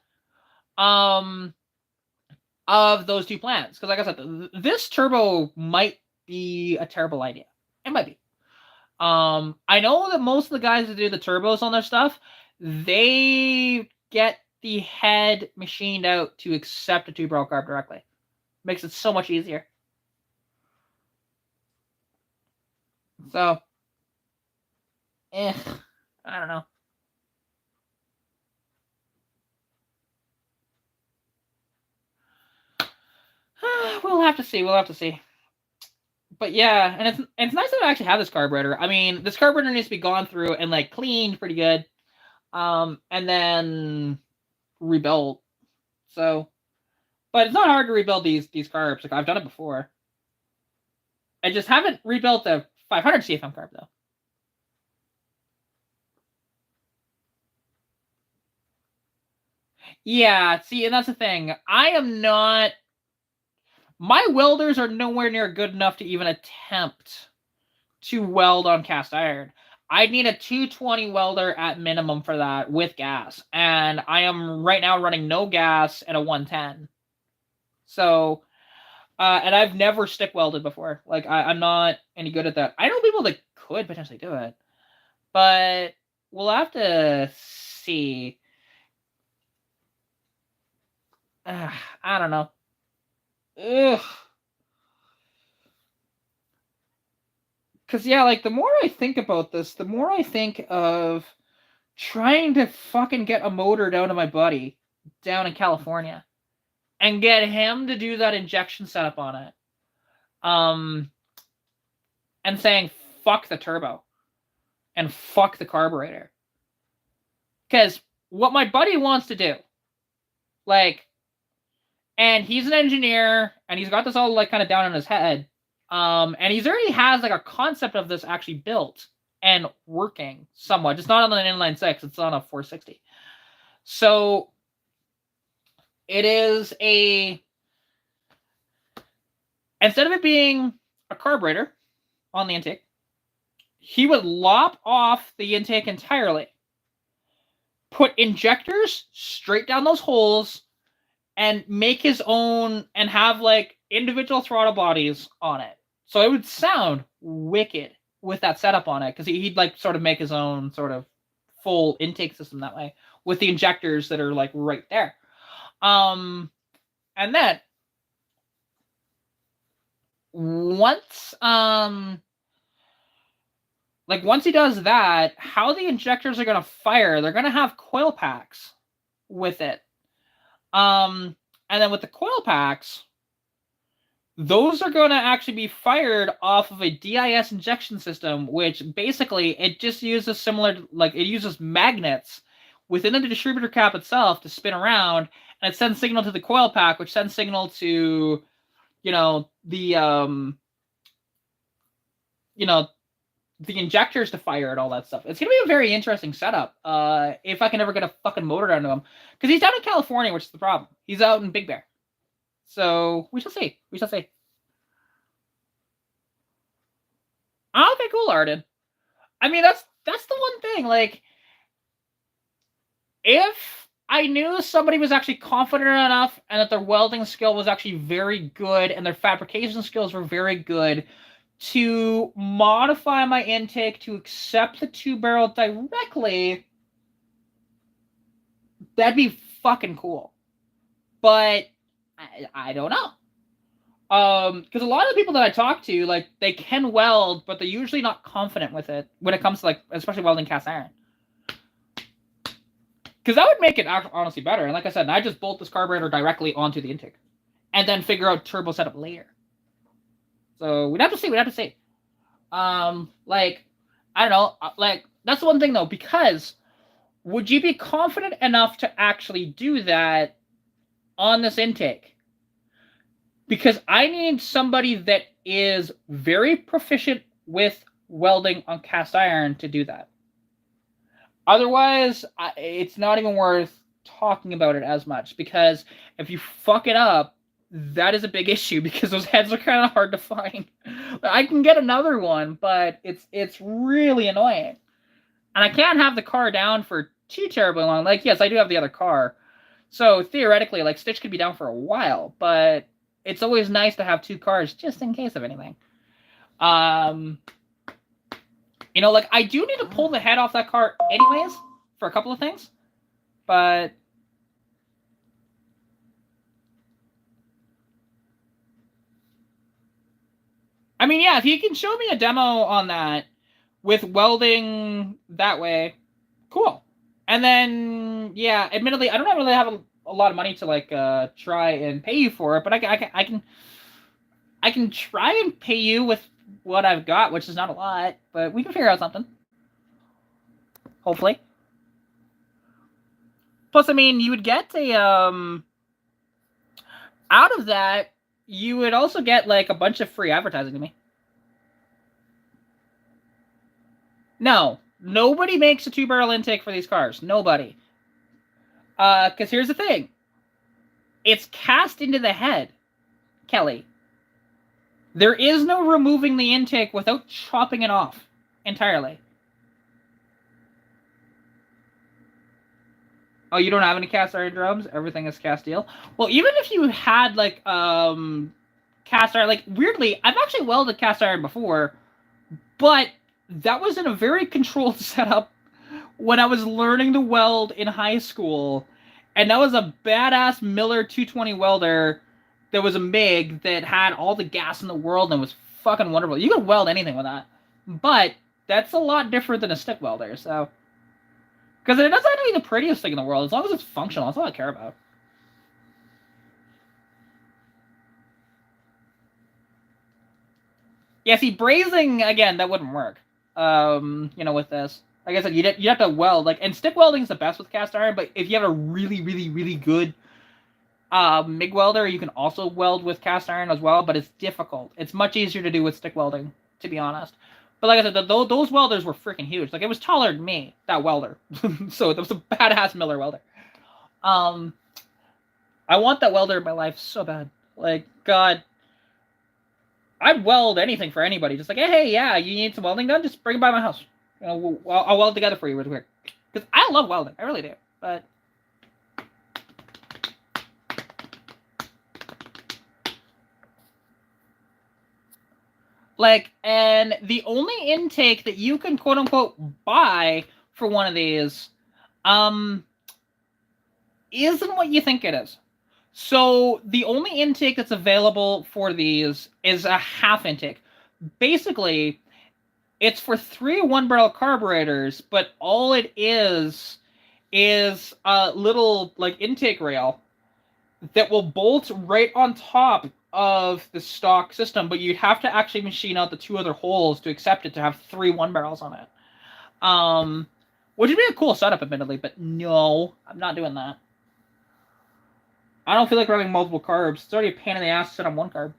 of those two plans. Because like I said, this turbo might be a terrible idea. It might be. I know that most of the guys that do the turbos on their stuff, they get the head machined out to accept a 2-barrel carb directly. Makes it so much easier. So, I don't know. We'll have to see. We'll have to see. But yeah, and it's nice that I actually have this carburetor. I mean, this carburetor needs to be gone through and like cleaned pretty good, and then rebuilt. So, but it's not hard to rebuild these carbs. Like I've done it before. I just haven't rebuilt the 500 CFM carb though. Yeah, see, and that's the thing. I am not. My welders are nowhere near good enough to even attempt to weld on cast iron. I'd need a 220 welder at minimum for that with gas. And I am right now running no gas and a 110. So, and I've never stick welded before. Like, I'm not any good at that. I know people that could potentially do it. But we'll have to see. I don't know. Ugh. Because, yeah, like, the more I think about this, the more I think of trying to fucking get a motor down to my buddy down in California and get him to do that injection setup on it. And saying, fuck the turbo and fuck the carburetor. Because what my buddy wants to do, like, and he's an engineer, and he's got this all, like, kind of down in his head. And he's already has, like, a concept of this actually built and working somewhat. It's not on an inline 6. It's on a 460. So, it is a... Instead of it being a carburetor on the intake, he would lop off the intake entirely, put injectors straight down those holes, and make his own, and have, like, individual throttle bodies on it. So it would sound wicked with that setup on it, because he'd, like, sort of make his own sort of full intake system that way, with the injectors that are, like, right there. And then, once he does that, how the injectors are going to fire, they're going to have coil packs with it. And then with the coil packs, those are going to actually be fired off of a DIS injection system, which basically it just uses similar, like, it uses magnets within the distributor cap itself to spin around, and it sends signal to the coil pack, which sends signal to, the injectors to fire and all that stuff. It's going to be a very interesting setup, if I can ever get a fucking motor down to him. Because he's down in California, which is the problem. He's out in Big Bear. So, we shall see. We shall see. Okay, cool, Arden. I mean, that's the one thing. Like, if I knew somebody was actually confident enough and that their welding skill was actually very good and their fabrication skills were very good to modify my intake to accept the 2-barrel directly, that'd be fucking cool. But I don't know. Because a lot of the people that I talk to, like, they can weld, but they're usually not confident with it when it comes to, like, especially welding cast iron. Because that would make it honestly better. And like I said, I just bolt this carburetor directly onto the intake, and then figure out turbo setup later. So we'd have to see. We'd have to see. Like, I don't know. Like, that's the one thing though, because would you be confident enough to actually do that on this intake? Because I need somebody that is very proficient with welding on cast iron to do that. Otherwise, it's not even worth talking about it as much, because if you fuck it up, that is a big issue, because those heads are kind of hard to find. I can get another one, but it's really annoying. And I can't have the car down for too terribly long. Like, yes, I do have the other car. So theoretically, like, Stitch could be down for a while, but it's always nice to have 2 cars just in case of anything. You know, like, I do need to pull the head off that car anyways for a couple of things, but I mean, yeah, if you can show me a demo on that with welding that way, cool. And then, yeah, admittedly, I don't really have a lot of money to, like, try and pay you for it, but I can try and pay you with what I've got, which is not a lot, but we can figure out something. Hopefully. Plus, I mean, you would get a, out of that, you would also get, like, a bunch of free advertising to me. No, nobody makes a 2-barrel intake for these cars. Nobody. Because here's the thing. It's cast into the head, Kelly. There is no removing the intake without chopping it off entirely. Oh, you don't have any cast iron drums? Everything is cast steel? Well, even if you had, like, cast iron, like, weirdly, I've actually welded cast iron before, but that was in a very controlled setup when I was learning to weld in high school, and that was a badass Miller 220 welder that was a MIG that had all the gas in the world and was fucking wonderful. You could weld anything with that, but that's a lot different than a stick welder, so... Because it doesn't have to be the prettiest thing in the world, as long as it's functional, that's all I care about. Yeah, see, brazing, again, that wouldn't work. You know, with this. Like I said, you have to weld, like, and stick welding is the best with cast iron, but if you have a really, really, really good MIG welder, you can also weld with cast iron as well, but it's difficult. It's much easier to do with stick welding, to be honest. But like I said, those welders were freaking huge. Like, it was taller than me, that welder. So it was a badass Miller welder. I want that welder in my life so bad. Like, God. I'd weld anything for anybody. Just like, hey, yeah, you need some welding done? Just bring it by my house. You know, I'll weld together for you real quick. Because I love welding. I really do. But... like, and the only intake that you can quote-unquote buy for one of these isn't what you think it is. So the only intake that's available for these is a half intake. Basically, it's for 3 1-barrel carburetors, but all it is a little, like, intake rail that will bolt right on top of the stock system, but you'd have to actually machine out the 2 other holes to accept it to have 3 1-barrels on it. Which would be a cool setup, admittedly, but no, I'm not doing that. I don't feel like running multiple carbs. It's already a pain in the ass to set on 1 carb.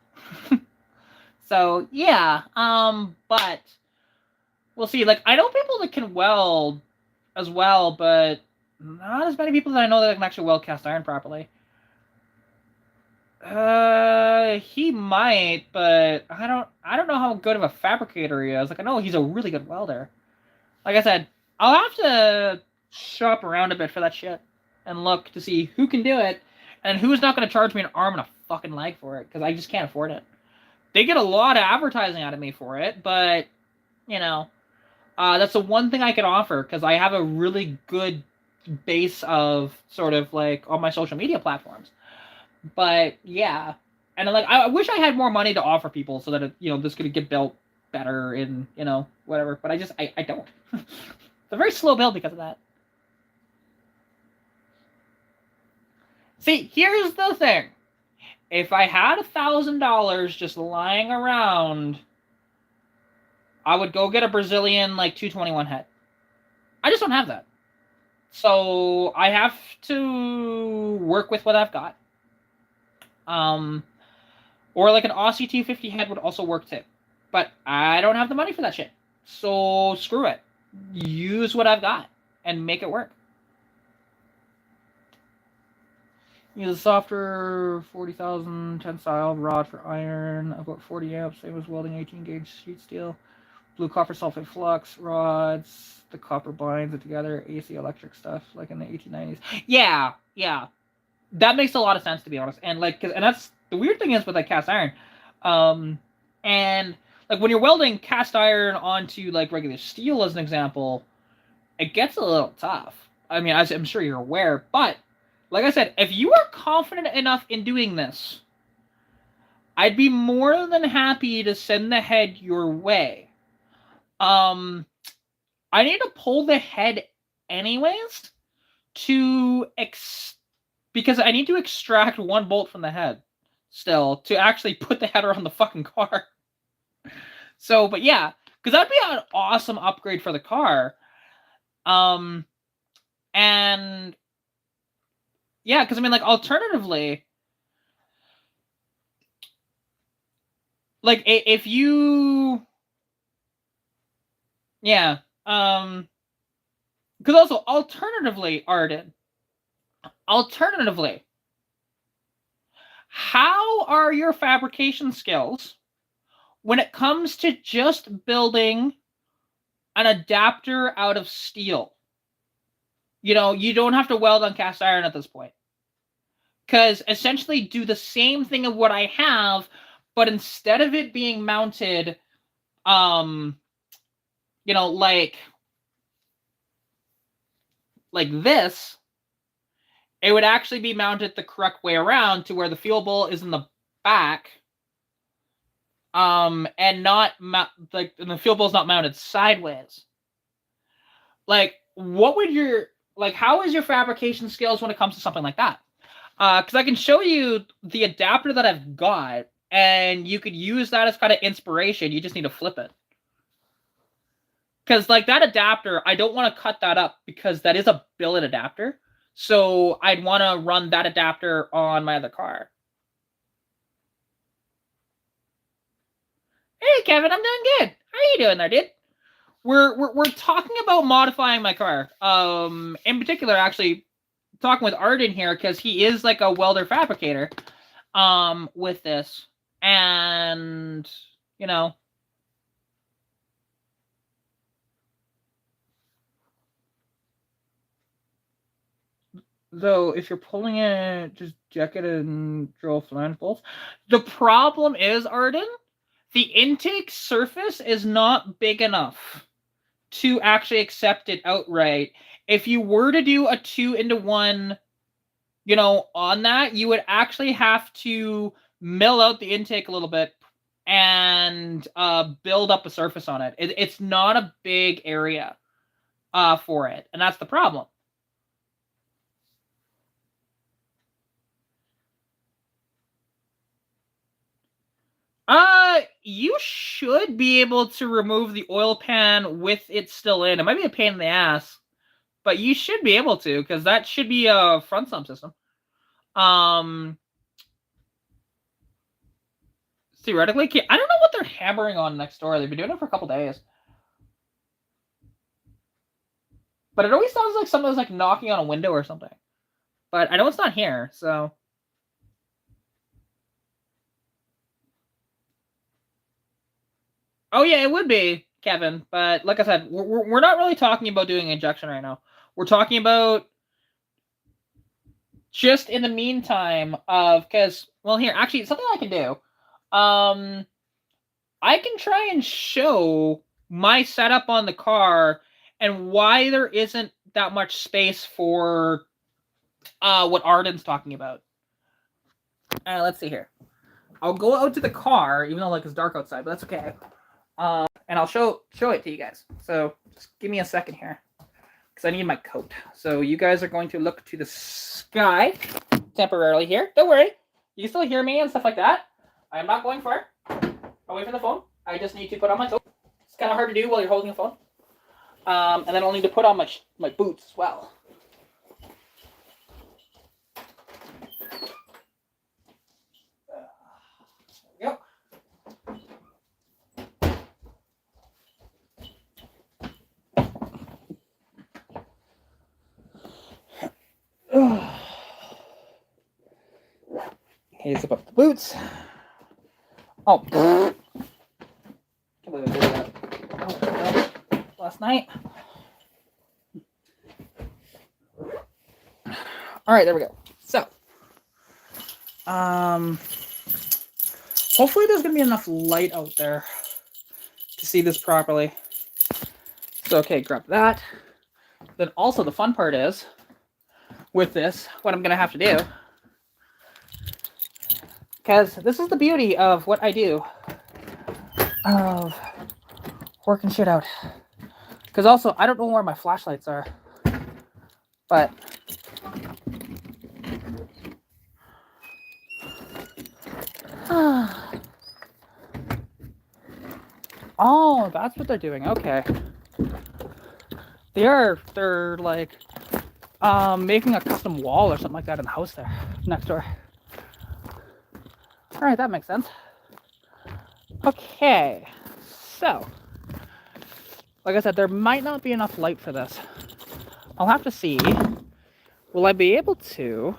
So, yeah, but we'll see. Like, I know people that can weld as well, but not as many people that I know that can actually weld cast iron properly. He might, but I don't know how good of a fabricator he is. Like, I know he's a really good welder. Like I said, I'll have to shop around a bit for that shit and look to see who can do it and who's not going to charge me an arm and a fucking leg for it, because I just can't afford it. They get a lot of advertising out of me for it, but, you know, that's the one thing I can offer, because I have a really good base of sort of, like, on my social media platforms. But, yeah. And, like, I wish I had more money to offer people so that, it, you know, this could get built better and, you know, whatever. But I don't. It's a very slow build because of that. See, here's the thing. If I had $1,000 just lying around, I would go get a Brazilian, like, 221 head. I just don't have that. So I have to work with what I've got. Or like an Aussie 250 head would also work too. But I don't have the money for that shit. So screw it. Use what I've got and make it work. Use a softer 40,000 tensile rod for iron. I've got 40 amps, same as welding 18 gauge sheet steel. Blue copper sulfate flux rods. The copper binds it together. AC electric stuff like in the 1890s. Yeah, yeah. that makes a lot of sense, to be honest. And like, and that's the weird thing is with like cast iron, and like when you're welding cast iron onto like regular steel, as an example, it gets a little tough. I mean, as I'm sure you're aware, but like I said, if you are confident enough in doing this, I'd be more than happy to send the head your way. I need to pull the head anyways because I need to extract one bolt from the head still to actually put the header on the fucking car. So, but yeah, because that'd be an awesome upgrade for the car. And yeah, because I mean, like, alternatively, like if you, yeah, because also alternatively, Arden, how are your fabrication skills when it comes to just building an adapter out of steel? You know, you don't have to weld on cast iron at this point. Because essentially do the same thing of what I have, but instead of it being mounted, you know, like this, it would actually be mounted the correct way around to where the fuel bowl is in the back, and not like, and the fuel bowl is not mounted sideways. Like, what would your, like, how is your fabrication skills when it comes to something like that? Because I can show you the adapter that I've got, and you could use that as kind of inspiration. You just need to flip it. Because, like, that adapter, I don't want to cut that up because that is a billet adapter. So I'd want to run that adapter on my other car. Hey, Kevin, I'm doing good. How are you doing there, dude? We're talking about modifying my car. In particular, actually, talking with Arden here because he is like a welder fabricator with this, and you know, though if you're pulling it, just jack it and drill flange bolts. The problem is, Arden, the intake surface is not big enough to actually accept it outright. If you were to do a 2-into-1, you know, on that, you would actually have to mill out the intake a little bit and build up a surface on it. It's not a big area for it, and that's the problem. You should be able to remove the oil pan with it still in. It might be a pain in the ass, but you should be able to, because that should be a front sump system. Theoretically, I don't know what they're hammering on next door. They've been doing it for a couple days. But it always sounds like someone's like knocking on a window or something. But I know it's not here, so. Oh yeah, it would be, Kevin. But like I said, we're not really talking about doing injection right now. We're talking about just in the meantime of, because, well, here, actually, something I can do. I can try and show my setup on the car and why there isn't that much space for what Arden's talking about. Let's see here. I'll go out to the car, even though like it's dark outside, but that's okay. And I'll show it to you guys. So just give me a second here, because I need my coat. So you guys are going to look to the sky temporarily here. Don't worry, you can still hear me and stuff like that. I am not going far away from the phone. I just need to put on my coat. It's kind of hard to do while you're holding the phone. And then I'll need to put on my boots as well. There we go. Okay, zip up the boots. Oh. Can't believe I did that. Oh, no. Last night. All right, there we go. So, Hopefully there's gonna be enough light out there to see this properly. So okay, grab that. Then also the fun part is, with this, what I'm gonna have to do, because this is the beauty of what I do, of working shit out. Because also, I don't know where my flashlights are, but oh, that's what they're doing. Okay, they're like making a custom wall or something like that in the house there next door. All right, that makes sense. Okay, so like I said, there might not be enough light for this. I'll have to see. Will I be able to?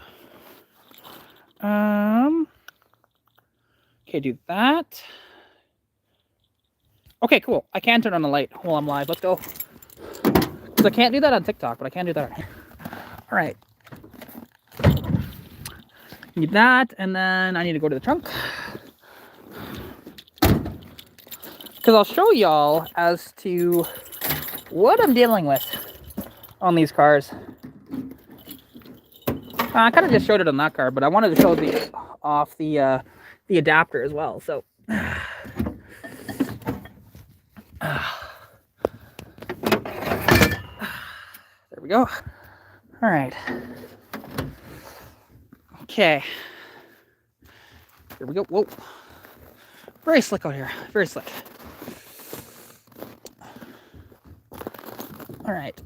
Okay, do that. Okay, cool. I can turn on the light while I'm live. Let's go. Because I can't do that on TikTok, but I can do that. All right. Need that, and then I need to go to the trunk. Because I'll show y'all as to what I'm dealing with on these cars. I kind of just showed it on that car, but I wanted to show the off the adapter as well. So there we go. All right. Okay. Here we go. Whoa. Very slick out here. Very slick. All right.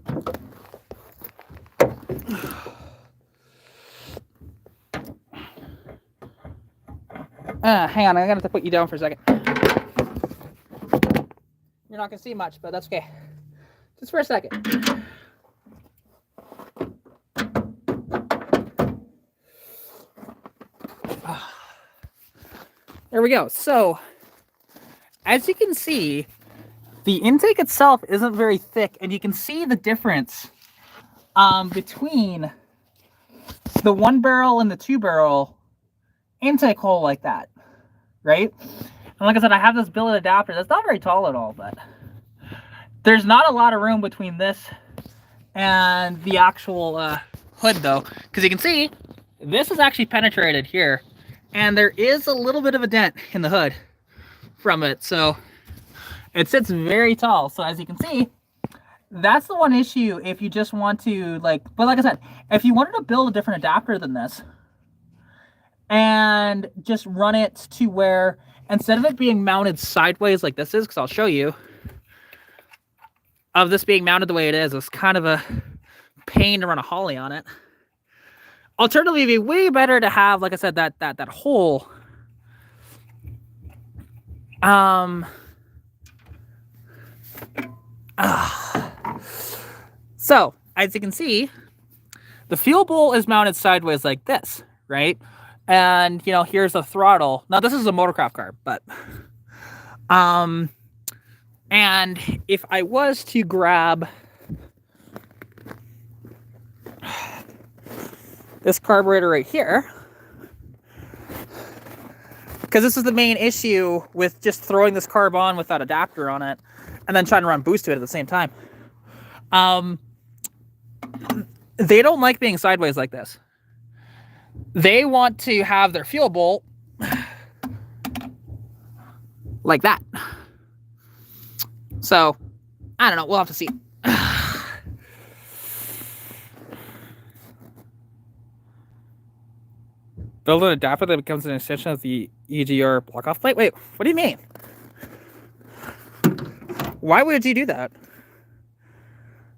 Hang on, I'm gonna have to put you down for a second. You're not gonna see much, but that's okay. Just for a second. There we go. So, as you can see, the intake itself isn't very thick, and you can see the difference between the 1 barrel and the 2 barrel intake hole like that, right? And like I said, I have this billet adapter that's not very tall at all, but there's not a lot of room between this and the actual hood though, because you can see this is actually penetrated here, and there is a little bit of a dent in the hood from it, so it sits very tall. So as you can see, that's the one issue if you just want to but like I said, if you wanted to build a different adapter than this and just run it to where, instead of it being mounted sideways like this is, because I'll show you, of this being mounted the way it is, it's kind of a pain to run a Holly on it. Alternatively, it'd be way better to have, like I said, that hole. So, as you can see, the fuel bowl is mounted sideways like this, right? And, you know, here's the throttle. Now, this is a motorcraft car, but... and if I was to grab this carburetor right here, because this is the main issue with just throwing this carb on with that adapter on it and then trying to run boost to it at the same time. They don't like being sideways like this. They want to have their fuel bowl like that. So, I don't know. We'll have to see. Build an adapter that becomes an extension of the EGR block-off plate? Wait, what do you mean? Why would you do that?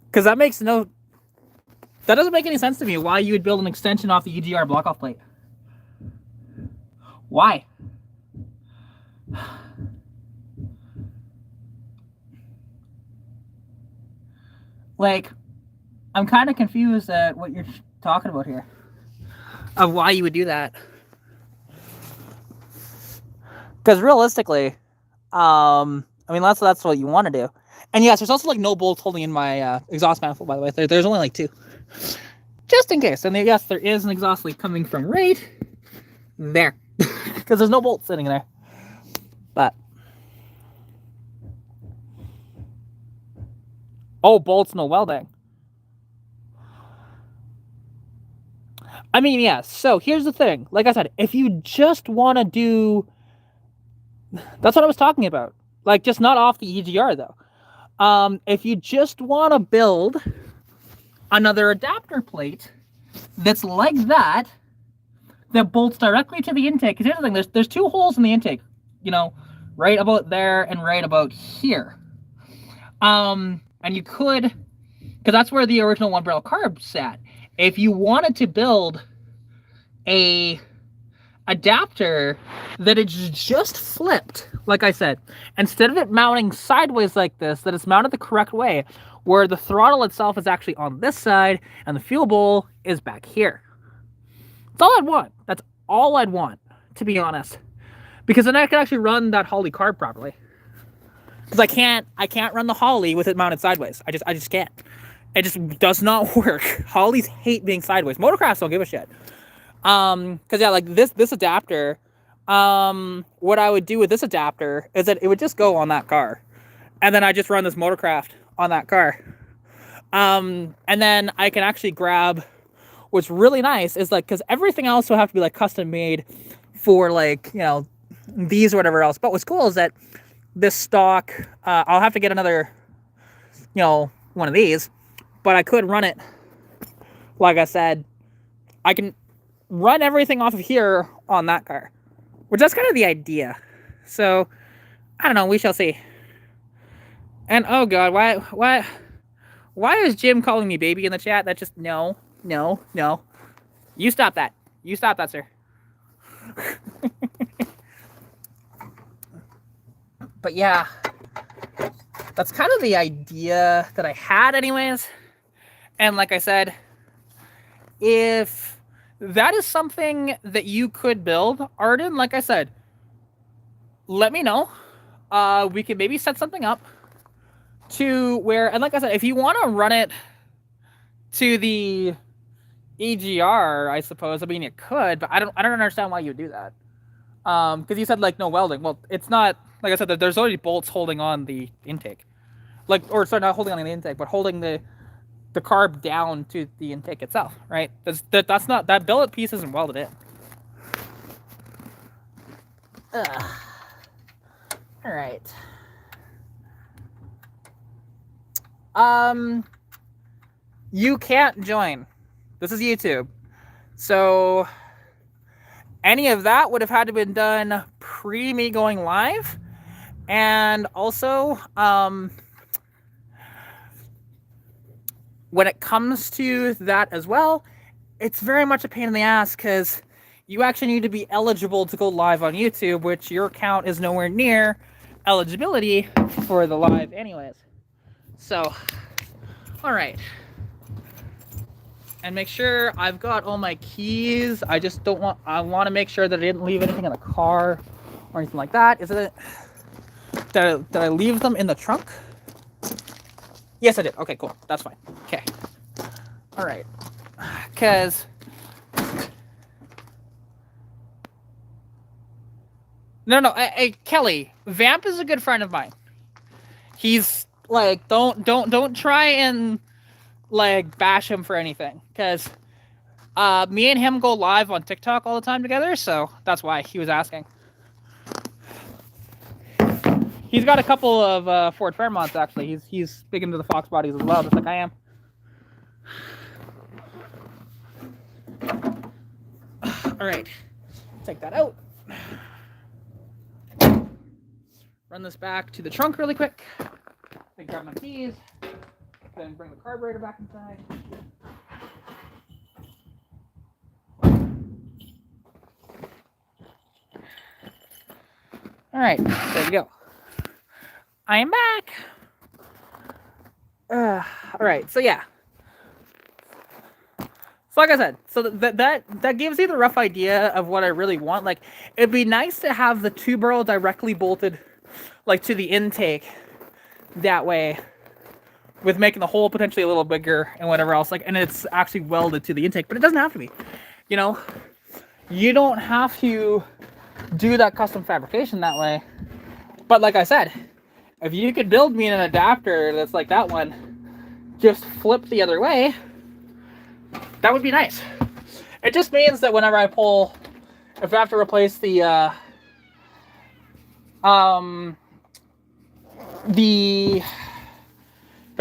Because that makes no... That doesn't make any sense to me, why you would build an extension off the EGR block-off plate. Why? Like, I'm kind of confused at what you're talking about here. Of why you would do that. Because realistically, I mean, that's what you want to do. And yes, there's also like no bolts holding in my exhaust manifold, by the way. There's only like 2. Just in case. And yes, there is an exhaust leak coming from right there. Because there's no bolt sitting there. But oh, bolts, no welding. I mean, yeah, so here's the thing. Like I said, if you just want to do... That's what I was talking about. Like, just not off the EGR, though. If you just want to build another adapter plate that's like that bolts directly to the intake. Because here's the thing, there's two holes in the intake, you know, right about there and right about here. And you could, because that's where the original one barrel carb sat. If you wanted to build a adapter that it's just flipped, like I said, instead of it mounting sideways like this, that it's mounted the correct way, where the throttle itself is actually on this side and the fuel bowl is back here. That's all I'd want. That's all I'd want, to be honest. Because then I can actually run that Holly carb properly. Because I can't run the Holly with it mounted sideways. I just can't. It just does not work. Hollys hate being sideways. Motorcrafts don't give a shit. Because yeah, like this adapter, what I would do with this adapter is that it would just go on that car. And then I just run this Motorcraft on that car. And then I can actually grab, what's really nice is like, because everything else will have to be like custom made for like, you know, these or whatever else. But what's cool is that this stock, I'll have to get another, you know, one of these, but I could run it. Like I said, I can run everything off of here on that car, which that's kind of the idea. So I don't know, we shall see. And oh god, why is Jim calling me baby in the chat? That just no. You stop that. You stop that, sir. But yeah, that's kind of the idea that I had anyways. And like I said, if that is something that you could build, Arden, like I said, let me know. We could maybe set something up to where, and like I said, if you want to run it to the EGR, I suppose, I mean, it could, but I don't understand why you do that. Because you said like no welding. Well, it's not, like I said, there's already bolts holding on the intake. Like, or sorry, not holding on the intake, but holding the carb down to the intake itself, right? That's not, that billet piece isn't welded in. All right. You can't join. This is YouTube. So any of that would have had to have been done pre me going live. And also, when it comes to that as well, it's very much a pain in the ass because you actually need to be eligible to go live on YouTube, which your account is nowhere near eligibility for the live anyways. So, all right. And make sure I've got all my keys. I just don't want, I want to make sure that I didn't leave anything in the car or anything like that. Is it, did I leave them in the trunk? Yes, I did. Okay, cool. That's fine. Okay. All right. Because no. Hey, Kelly, Vamp is a good friend of mine. He's like, don't try and like bash him for anything, because me and him go live on TikTok all the time together, so that's why he was asking. He's got a couple of Ford Fairmonts, actually. He's big into the Foxbodies as well, just like I am. All right, take that out. Run this back to the trunk really quick. Then grab my keys. Then bring the carburetor back inside. All right, there we go. I am back. All right, so yeah. So like I said, so that gives you the rough idea of what I really want. Like, it'd be nice to have the two barrel directly bolted, like, to the intake. That way, with making the hole potentially a little bigger and whatever else, like, and it's actually welded to the intake, but it doesn't have to be. You know, you don't have to do that custom fabrication that way. But like I said, if you could build me an adapter that's like that one, just flip the other way, that would be nice. It just means that whenever I pull, if I have to replace the my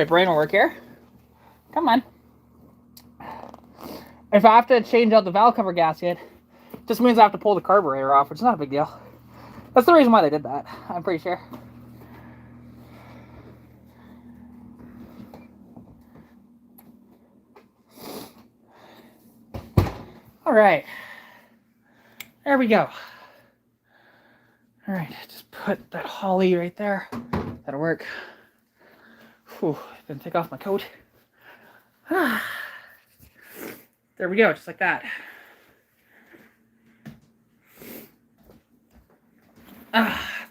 brain will work here. Come on. If I have to change out the valve cover gasket, it just means I have to pull the carburetor off, which is not a big deal. That's the reason why they did that, I'm pretty sure. All right. There we go. All right, just put that holly right there. That'll work. Whew, then take off my coat. There we go, just like that.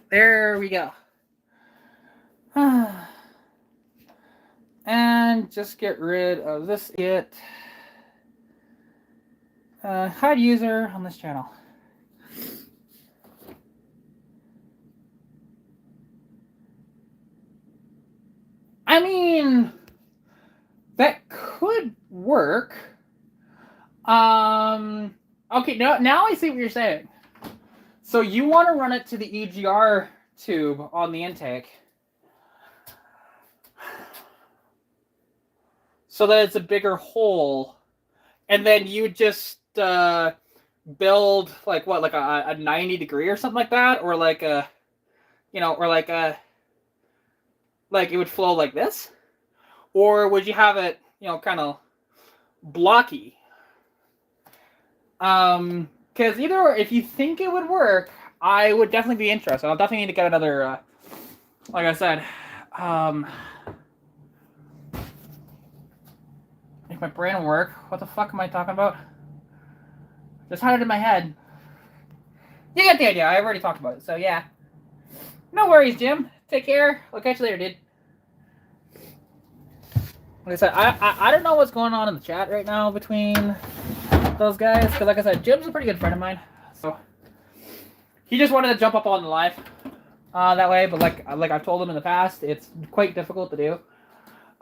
There we go. And just get rid of this idiot. Hide user on this channel. I mean, that could work. Okay, now I see what you're saying. So you want to run it to the EGR tube on the intake, so that it's a bigger hole, and then you just build like what, like a 90-degree or something like that, or like a, you know, or like a, like it would flow like this, or would you have it, you know, kind of blocky? Because either, if you think it would work, I would definitely be interested. I'll definitely need to get another, like I said, make my brain work. What the fuck am I talking about? Just had it in my head. You get the idea. I've already talked about it, so yeah. No worries, Jim. Take care. I'll catch you later, dude. Like I said, I don't know what's going on in the chat right now between those guys, because like I said, Jim's a pretty good friend of mine, so he just wanted to jump up on the live that way. But like I've told him in the past, it's quite difficult to do.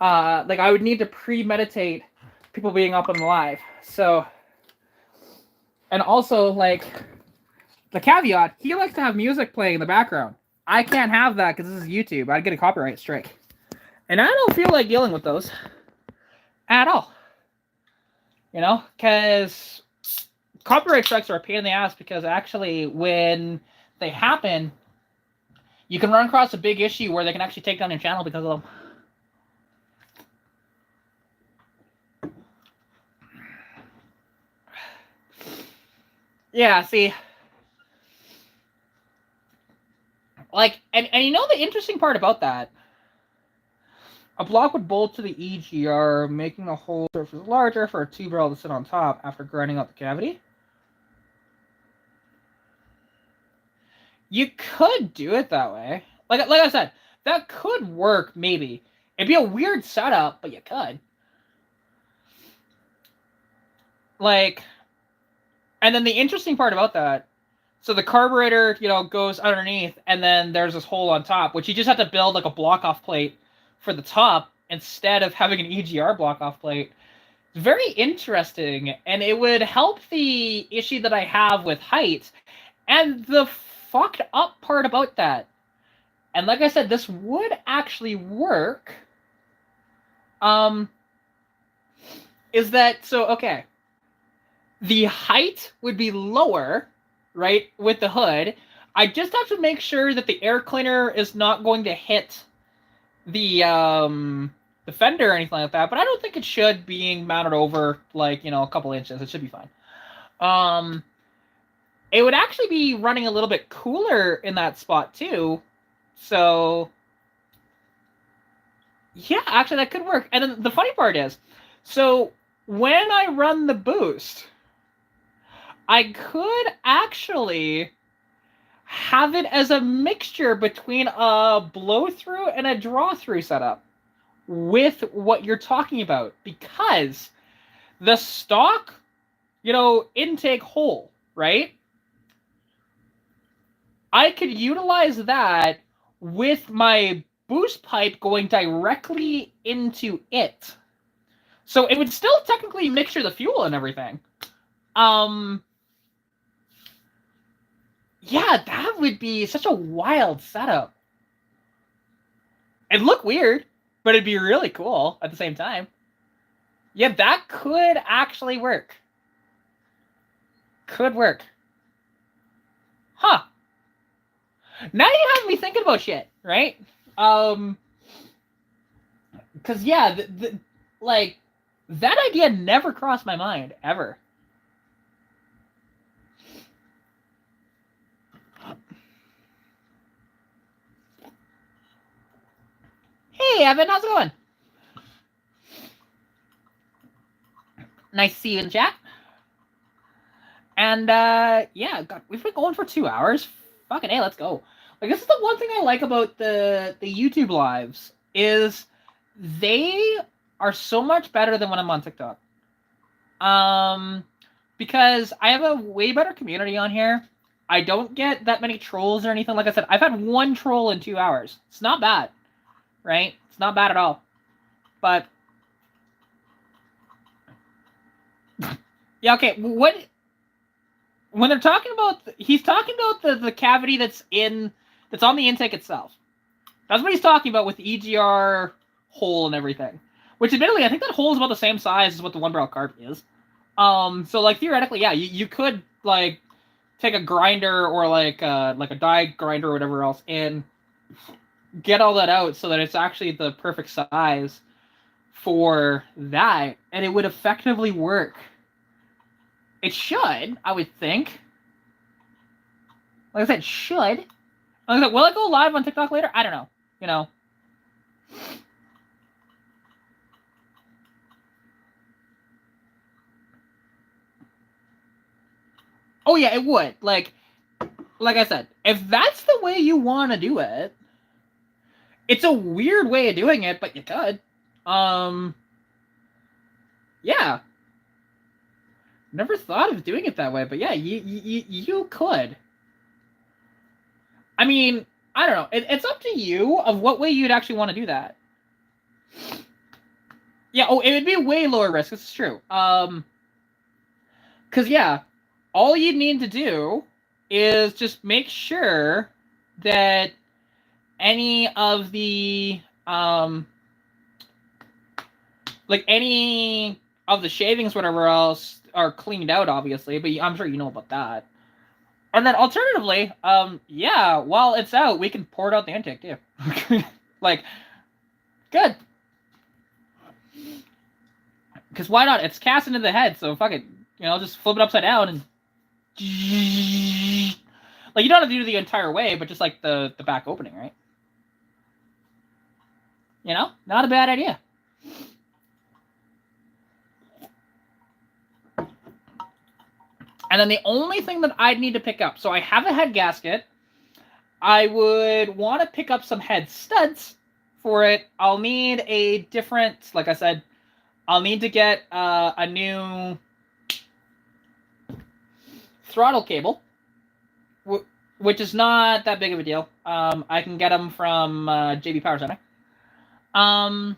Like I would need to premeditate people being up on the live. So, and also like the caveat, he likes to have music playing in the background. I can't have that because this is YouTube. I'd get a copyright strike, and I don't feel like dealing with those at all. You know, because copyright strikes are a pain in the ass, because actually when they happen, you can run across a big issue where they can actually take down your channel because of them. Yeah, see. Like, and you know the interesting part about that? A block would bolt to the EGR, making the whole surface larger for a tube barrel to sit on top after grinding out the cavity. You could do it that way. Like I said, that could work, maybe. It'd be a weird setup, but you could. Like, and then the interesting part about that, so the carburetor, you know, goes underneath, and then there's this hole on top, which you just have to build like a block-off plate for the top instead of having an EGR block-off plate. It's very interesting, and it would help the issue that I have with height. And the fucked up part about that, and like I said, this would actually work, is that, so okay, the height would be lower, right, with the hood. I just have to make sure that the air cleaner is not going to hit the fender or anything like that, but I don't think it should, being mounted over, like, you know, a couple inches. It should be fine. It would actually be running a little bit cooler in that spot too, so yeah, actually that could work. And then the funny part is, so when I run the boost, I could actually have it as a mixture between a blow-through and a draw-through setup with what you're talking about, because the stock, you know, intake hole, right? I could utilize that with my boost pipe going directly into it. So it would still technically mixture the fuel and everything. Yeah, that would be such a wild setup. It'd look weird, but it'd be really cool at the same time. Yeah, that could actually work. Could work. Huh. Now you have me thinking about shit, right? Because yeah, like that idea never crossed my mind ever. Hey, Evan, how's it going? Nice to see you in chat. And yeah, God, we've been going for 2 hours. Fucking hey, let's go. Like this is the one thing I like about the YouTube lives is they are so much better than when I'm on TikTok. Because I have a way better community on here. I don't get that many trolls or anything. Like I said, I've had 1 troll in 2 hours. It's not bad, right? It's not bad at all. But yeah, okay. What when they're talking about, he's talking about the cavity that's on the intake itself. That's what he's talking about with the EGR hole and everything. Which admittedly, I think that hole is about the same size as what the 1-barrel carb is. So like theoretically, yeah, you could like take a grinder or like a die grinder or whatever else and get all that out so that it's actually the perfect size for that, and it would effectively work. It should, I would think. Like I said, should. Like I said, will it go live on TikTok later? I don't know. You know. Oh yeah, it would. Like I said, if that's the way you want to do it, it's a weird way of doing it, but you could. Yeah. Never thought of doing it that way, but yeah, you could. I mean, I don't know. It's up to you of what way you'd actually want to do that. Yeah, oh, it would be way lower risk. This is true. Because, yeah, all you need to do is just make sure that any of the, like, any of the shavings, whatever else, are cleaned out, obviously, but I'm sure you know about that. And then alternatively, yeah, while it's out, we can pour it out the intake, too. Like, good. Because why not? It's cast into the head, so fuck it. You know, just flip it upside down and... Like, you don't have to do the entire way, but just, like, the back opening, right? You know? Not a bad idea. And then the only thing that I'd need to pick up... So I have a head gasket. I would want to pick up some head studs for it. I'll need a different... Like I said, I'll need to get a new throttle cable, which is not that big of a deal. I can get them from JB Power Center. And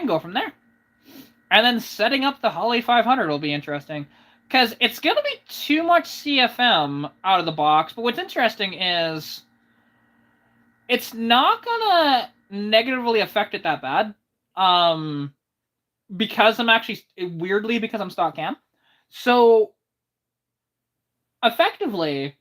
go from there. And then setting up the Holly 500 will be interesting. Because it's going to be too much CFM out of the box. But what's interesting is it's not going to negatively affect it that bad. Because I'm actually, weirdly, because I'm stock cam. So, effectively,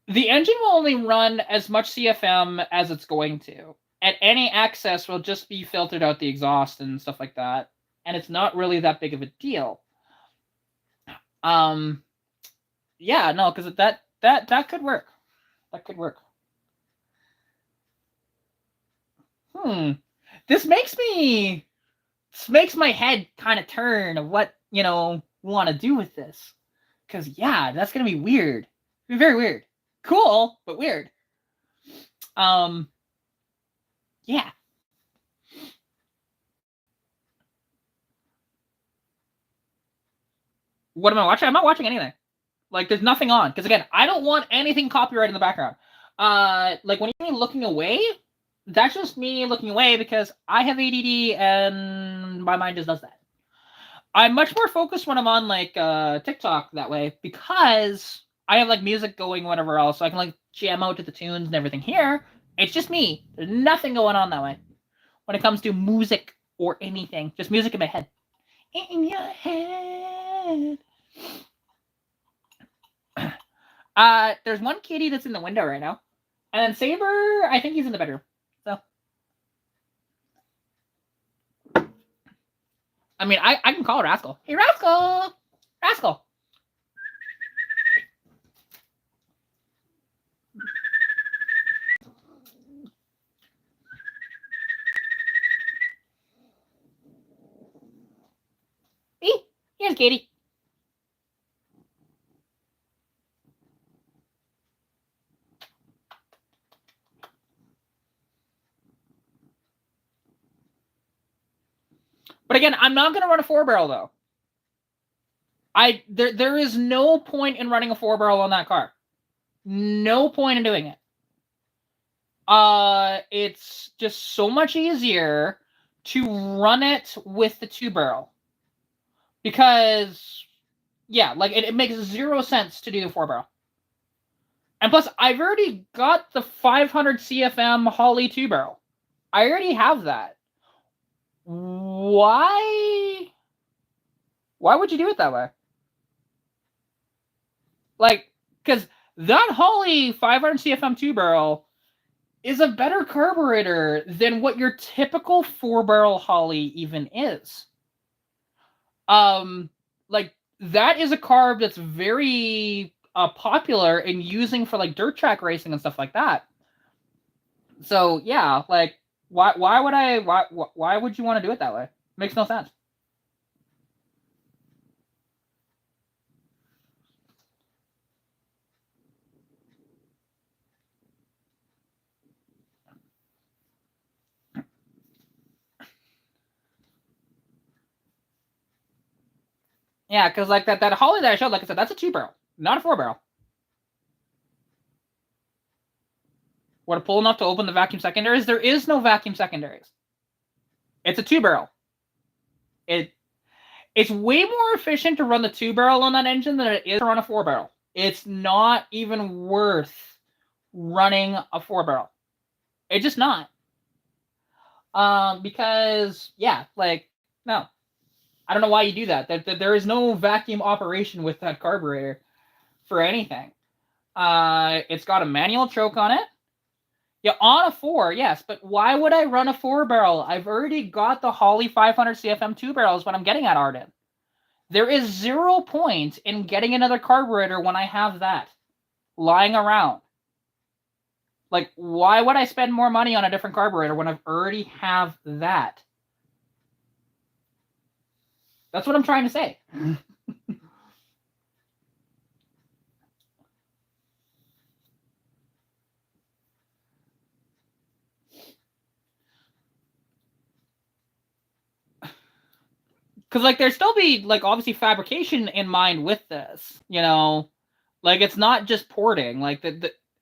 the engine will only run as much CFM as it's going to. And any excess will just be filtered out the exhaust and stuff like that. And it's not really that big of a deal. Yeah, no, because that could work. That could work. This makes my head kind of turn of what, you know, want to do with this. Because, yeah, that's going to be weird. It'll be very weird. Cool, but weird. Yeah. What am I watching? I'm not watching anything. Like, there's nothing on. Because, again, I don't want anything copyrighted in the background. Like, when you're looking away, that's just me looking away because I have ADD and my mind just does that. I'm much more focused when I'm on, like, TikTok that way because I have, like, music going whatever else, so I can, like, jam out to the tunes and everything. Here, it's just me. There's nothing going on that way when it comes to music or anything. Just music in my head. In your head. There's one kitty that's in the window right now. And then Saber, I think he's in the bedroom. So. I mean, I can call Rascal. Hey, Rascal! Rascal! Hey, here's Katie. But again, I'm not going to run a 4-barrel, though. There is no point in running a 4-barrel on that car. No point in doing it. It's just so much easier to run it with the 2-barrel. Because, yeah, like, it makes 0 sense to do the 4-barrel. And plus, I've already got the 500 CFM Holley 2-barrel. I already have that. Why would you do it that way? Like, because that Holley 500 CFM 2-barrel is a better carburetor than what your typical 4-barrel Holley even is. Like, that is a carb that's very popular in using for, like, dirt track racing and stuff like that. So, yeah, like, why would you want to do it that way? Makes no sense. Yeah, because, like, that Holley that I showed, like I said, that's a 2-barrel, not a 4-barrel. Would it pull enough to open the vacuum secondaries? There is no vacuum secondaries. It's a 2-barrel. It's way more efficient to run the 2-barrel on that engine than it is to run a 4-barrel. It's not even worth running a 4-barrel. It's just not. Because, yeah, like, no. I don't know why you do that. There is no vacuum operation with that carburetor for anything. It's got a manual choke on it. Yeah, on a 4, yes, but why would I run a 4-barrel? I've already got the Holley 500 CFM 2-barrels when I'm getting at Arden. There is 0 point in getting another carburetor when I have that lying around. Like, why would I spend more money on a different carburetor when I already have that? That's what I'm trying to say. Because, like, there'd still be, like, obviously fabrication in mind with this, you know? Like, it's not just porting. Like,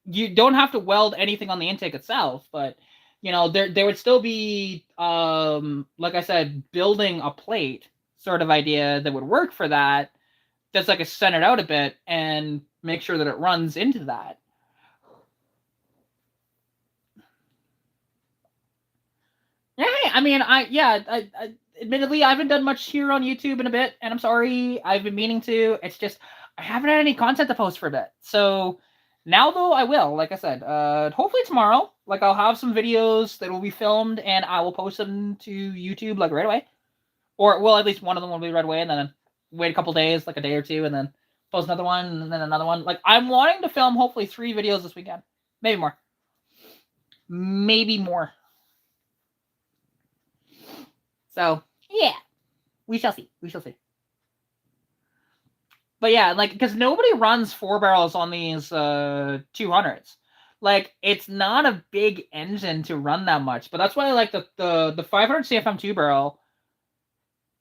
you don't have to weld anything on the intake itself, but, you know, there would still be, like I said, building a plate sort of idea that would work for that. That's, like, a centered out a bit and make sure that it runs into that. Yeah, I mean, I admittedly, I haven't done much here on YouTube in a bit, and I'm sorry. I've been meaning to. It's just I haven't had any content to post for a bit. So now, though, I will. Like I said, hopefully tomorrow. Like, I'll have some videos that will be filmed, and I will post them to YouTube, like, right away. Or, well, at least one of them will be right away, and then wait a couple days, like a day or two, and then post another one, and then another one. Like, I'm wanting to film, hopefully, 3 videos this weekend. Maybe more. Maybe more. So, yeah. We shall see. We shall see. But yeah, like, because nobody runs 4-barrels on these 200s. Like, it's not a big engine to run that much. But that's why I like the 500 CFM 2-barrel.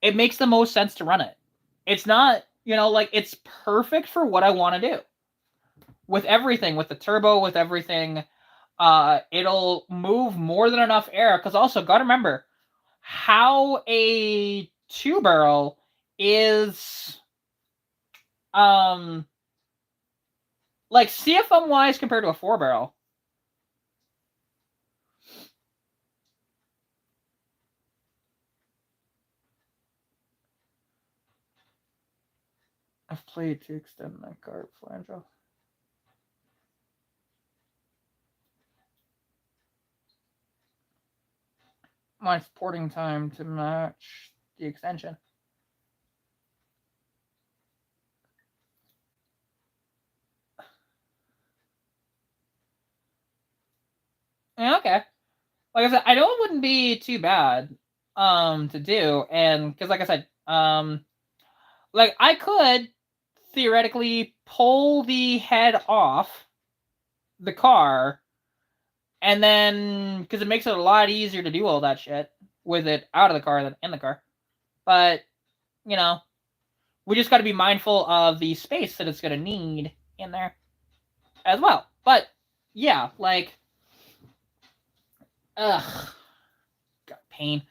It makes the most sense to run it. It's not, You know, like, it's perfect for what I want to do. With everything, with the turbo, with everything, it'll move more than enough air. Because also, gotta remember, how a 2-barrel is, like, CFM-wise compared to a 4-barrel. I've played to extend my carb flange off. My porting time to match the extension. Yeah, okay. Like I said, I know it wouldn't be too bad to do, and because like I said, like, I could theoretically pull the head off the car, and then, because it makes it a lot easier to do all that shit with it out of the car than in the car. But, you know, we just got to be mindful of the space that it's going to need in there as well. But yeah, like, ugh, got pain.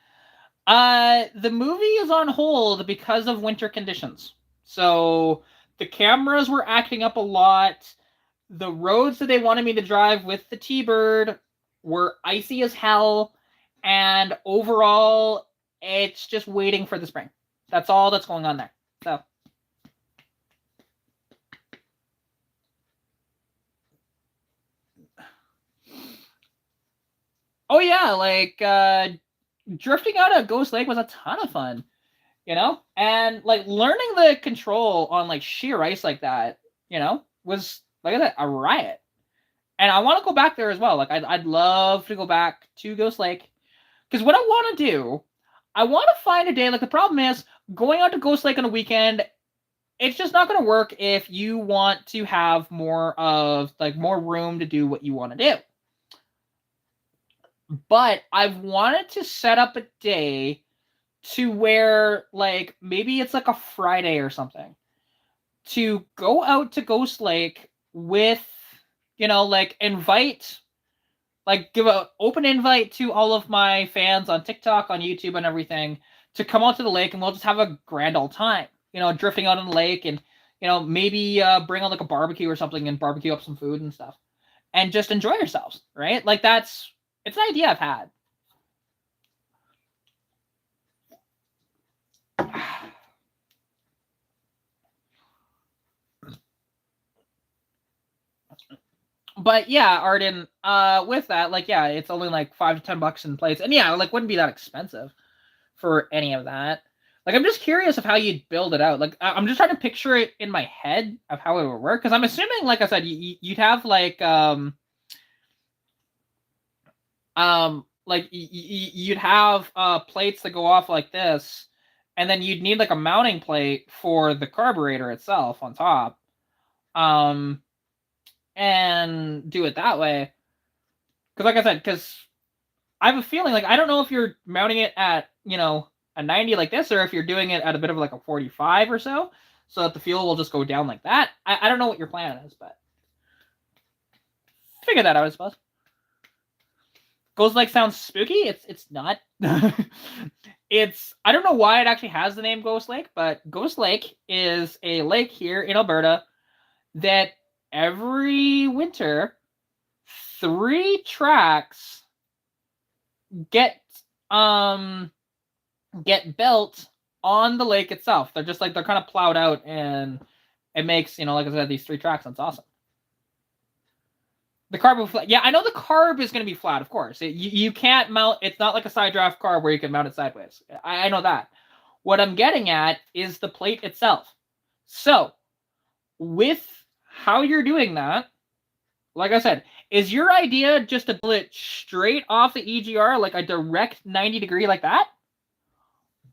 The movie is on hold because of winter conditions. So the cameras were acting up a lot. The roads that they wanted me to drive with the T-Bird were icy as hell. And overall, it's just waiting for the spring. That's all that's going on there. So. Oh yeah, like, drifting out of Ghost Lake was a ton of fun, you know? And, like, learning the control on, like, sheer ice like that, you know, was, like I said, a riot. And I want to go back there as well. Like, I'd love to go back to Ghost Lake. Because what I want to do, I want to find a day. Like, the problem is, going out to Ghost Lake on a weekend, it's just not going to work if you want to have more of, like, more room to do what you want to do. But I've wanted to set up a day to where, like, maybe it's like a Friday or something, to go out to Ghost Lake with, you know, like, invite, like, give an open invite to all of my fans on TikTok, on YouTube, and everything, to come out to the lake, and we'll just have a grand old time, you know, drifting out on the lake, and, you know, maybe bring on, like, a barbecue or something, and barbecue up some food and stuff, and just enjoy yourselves, right? Like, it's an idea I've had. But yeah, Arden, with that, like, yeah, it's only like $5 to $10 in plates, and yeah, like, wouldn't be that expensive for any of that. Like, I'm just curious of how you'd build it out. Like, I'm just trying to picture it in my head of how it would work, because I'm assuming, like I said, you'd have like you'd have plates that go off like this, and then you'd need like a mounting plate for the carburetor itself on top. And do it that way. Because like I said, because I have a feeling, like, I don't know if you're mounting it at, you know, a 90 like this, or if you're doing it at a bit of like a 45 or so that the fuel will just go down like that. I don't know what your plan is, but figure that out, I suppose. Ghost Lake sounds spooky. It's not. I don't know why it actually has the name Ghost Lake, but Ghost Lake is a lake here in Alberta that every winter 3 tracks get built on the lake itself. They're just like, they're kind of plowed out, and it makes, you know, like I said, these 3 tracks. That's awesome. The carb will flat. Yeah, I know the carb is going to be flat, of course. You can't mount. It's not like a side draft carb where you can mount it sideways. I know that. What I'm getting at is the plate itself. So, with how you're doing that, like I said, is your idea just to build it straight off the EGR, like a direct 90 degree like that?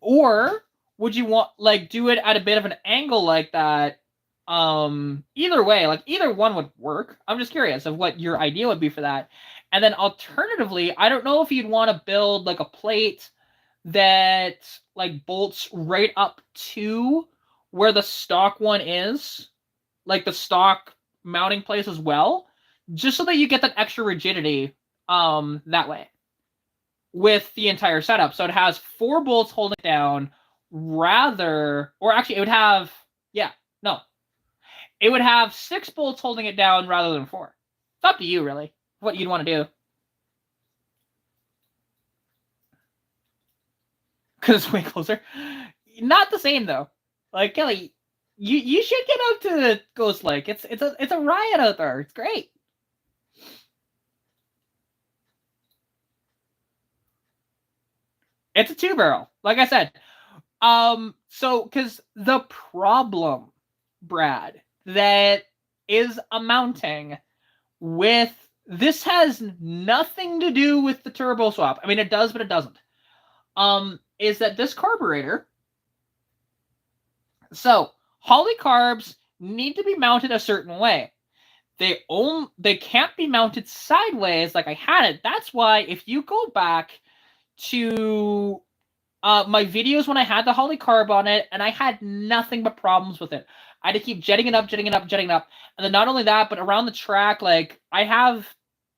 Or would you want, like, do it at a bit of an angle like that? Either way, like, either one would work. I'm just curious of what your idea would be for that. And then alternatively, I don't know if you'd want to build like a plate that like bolts right up to where the stock one is, like the stock mounting place as well, just so that you get that extra rigidity that way with the entire setup. So it has 4 bolts holding it down or actually it would have, it would have 6 bolts holding it down rather than 4. It's up to you, really, what you'd want to do. Because it's way closer. Not the same, though. Like, Kelly, you should get out to Ghost Lake. It's a riot out there. It's great. It's a 2-barrel, like I said. So, because the problem, Brad, that is amounting with this has nothing to do with the turbo swap. I mean, it does, but it doesn't. Is that this carburetor? So, Holley carbs need to be mounted a certain way. They can't be mounted sideways like I had it. That's why if you go back to my videos when I had the Holley carb on it, and I had nothing but problems with it. I had to keep jetting it up, and then not only that, but around the track, like I have,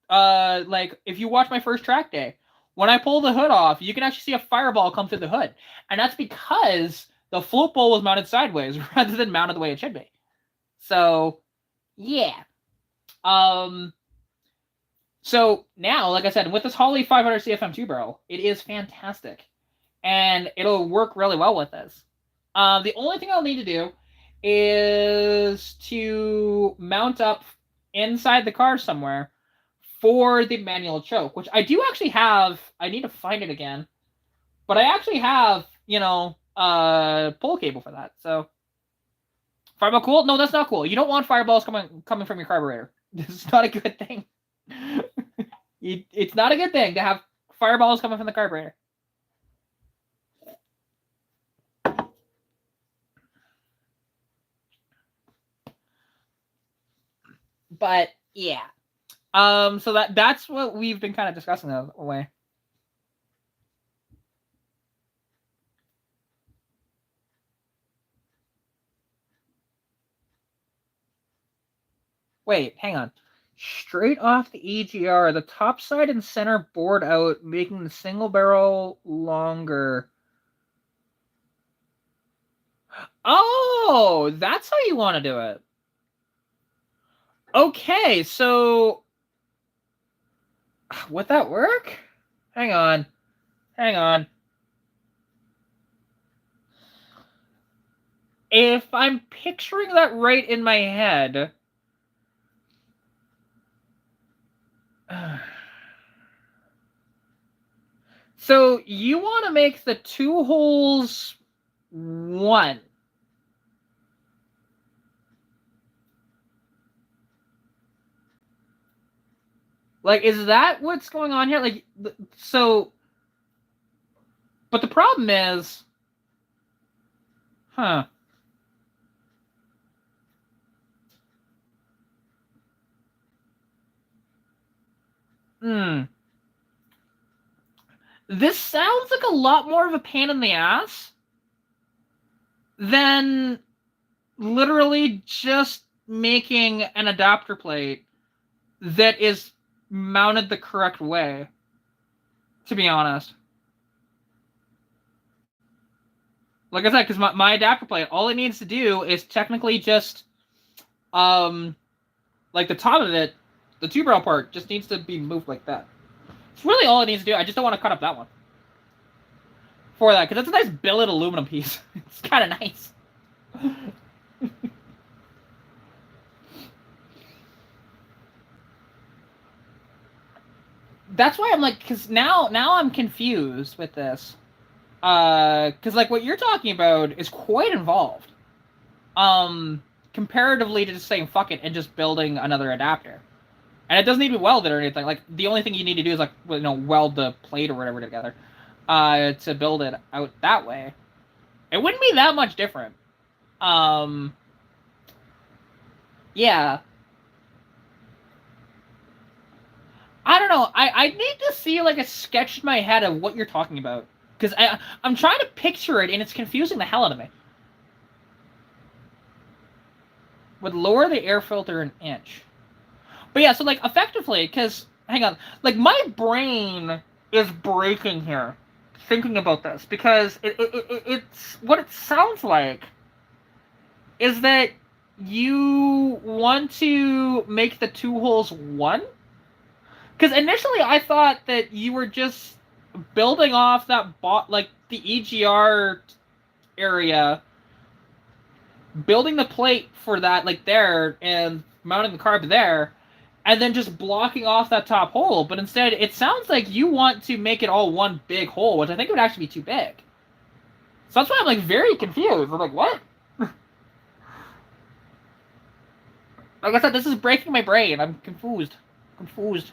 like if you watch my first track day, when I pull the hood off, you can actually see a fireball come through the hood, and that's because the float bowl was mounted sideways rather than mounted the way it should be. So, yeah. So now, like I said, with this Holley 500 CFM 2-barrel, it is fantastic. And it'll work really well with this. The only thing I'll need to do is to mount up inside the car somewhere for the manual choke, which I do actually have. I need to find it again. But I actually have, pull cable for that. So, fireball cool? No, that's not cool. You don't want fireballs coming from your carburetor. This is not a good thing. It's not a good thing to have fireballs coming from the carburetor. But yeah, so that's what we've been kind of discussing that way. Wait, hang on. Straight off the EGR, the top side and center bored out, making the single barrel longer. Oh, that's how you want to do it. Okay, so would that work? Hang on. If I'm picturing that right in my head, so you want to make the 2 holes 1. Like, is that what's going on here? Like, so, but the problem is, This sounds like a lot more of a pain in the ass than literally just making an adapter plate that is mounted the correct way, to be honest. Like I said, because my adapter plate, all it needs to do is technically just, like the top of it, the 2-barrel part, just needs to be moved like that. It's really all it needs to do. I just don't want to cut up that one for that, because that's a nice billet aluminum piece. It's kind of nice. That's why I'm like, because now I'm confused with this. Because like what you're talking about is quite involved. Comparatively to just saying fuck it and just building another adapter. And it doesn't need to be welded or anything. Like, the only thing you need to do is, like, weld the plate or whatever together to build it out that way. It wouldn't be that much different. Yeah. I don't know. I need to see, like, a sketch in my head of what you're talking about. Because I'm trying to picture it, and it's confusing the hell out of me. would lower the air filter an inch. But yeah, so like effectively, because hang on, like my brain is breaking here thinking about this because it's what it sounds like is that you want to make the two holes one. Because initially I thought that you were just building off that like the EGR area, building the plate for that like there and mounting the carb there, and then just blocking off that top hole. But instead, it sounds like you want to make it all one big hole, which I think would actually be too big. So that's why I'm like very confused. I'm like, what? Like I said, this is breaking my brain. I'm confused. Confused.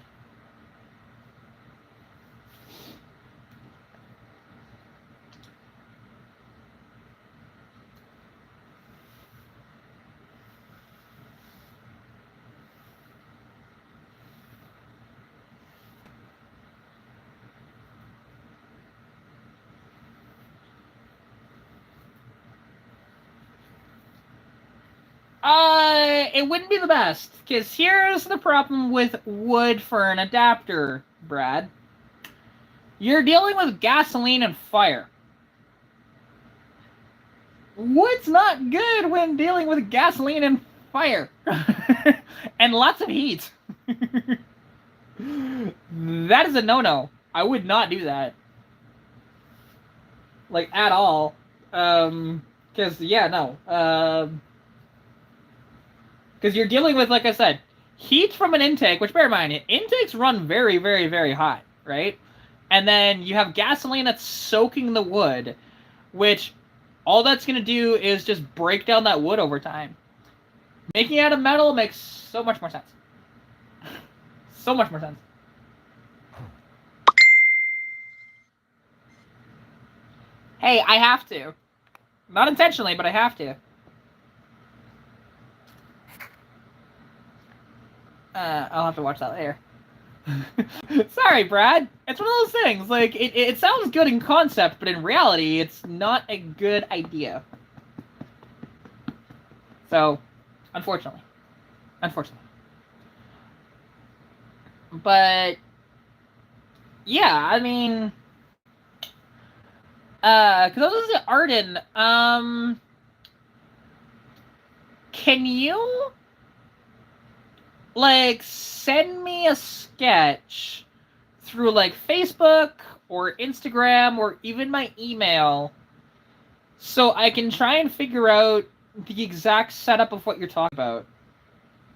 It wouldn't be the best, because here's the problem with wood for an adapter, Brad. You're dealing with gasoline and fire. Wood's not good when dealing with gasoline and fire. And lots of heat. That is a no-no. I would not do that. Like, at all. Because, yeah, no. Because you're dealing with, like I said, heat from an intake, which bear in mind, intakes run very, very, very hot, right? And then you have gasoline that's soaking the wood, which all that's going to do is just break down that wood over time. Making it out of metal makes so much more sense. So much more sense. Hey, I have to. Not intentionally, but I have to. I'll have to watch that later. Sorry, Brad. It's one of those things. Like, it sounds good in concept, but in reality, it's not a good idea. So, unfortunately. Unfortunately. But, yeah, I mean... because I was at Arden, can you... like, send me a sketch through, like, Facebook or Instagram or even my email so I can try and figure out the exact setup of what you're talking about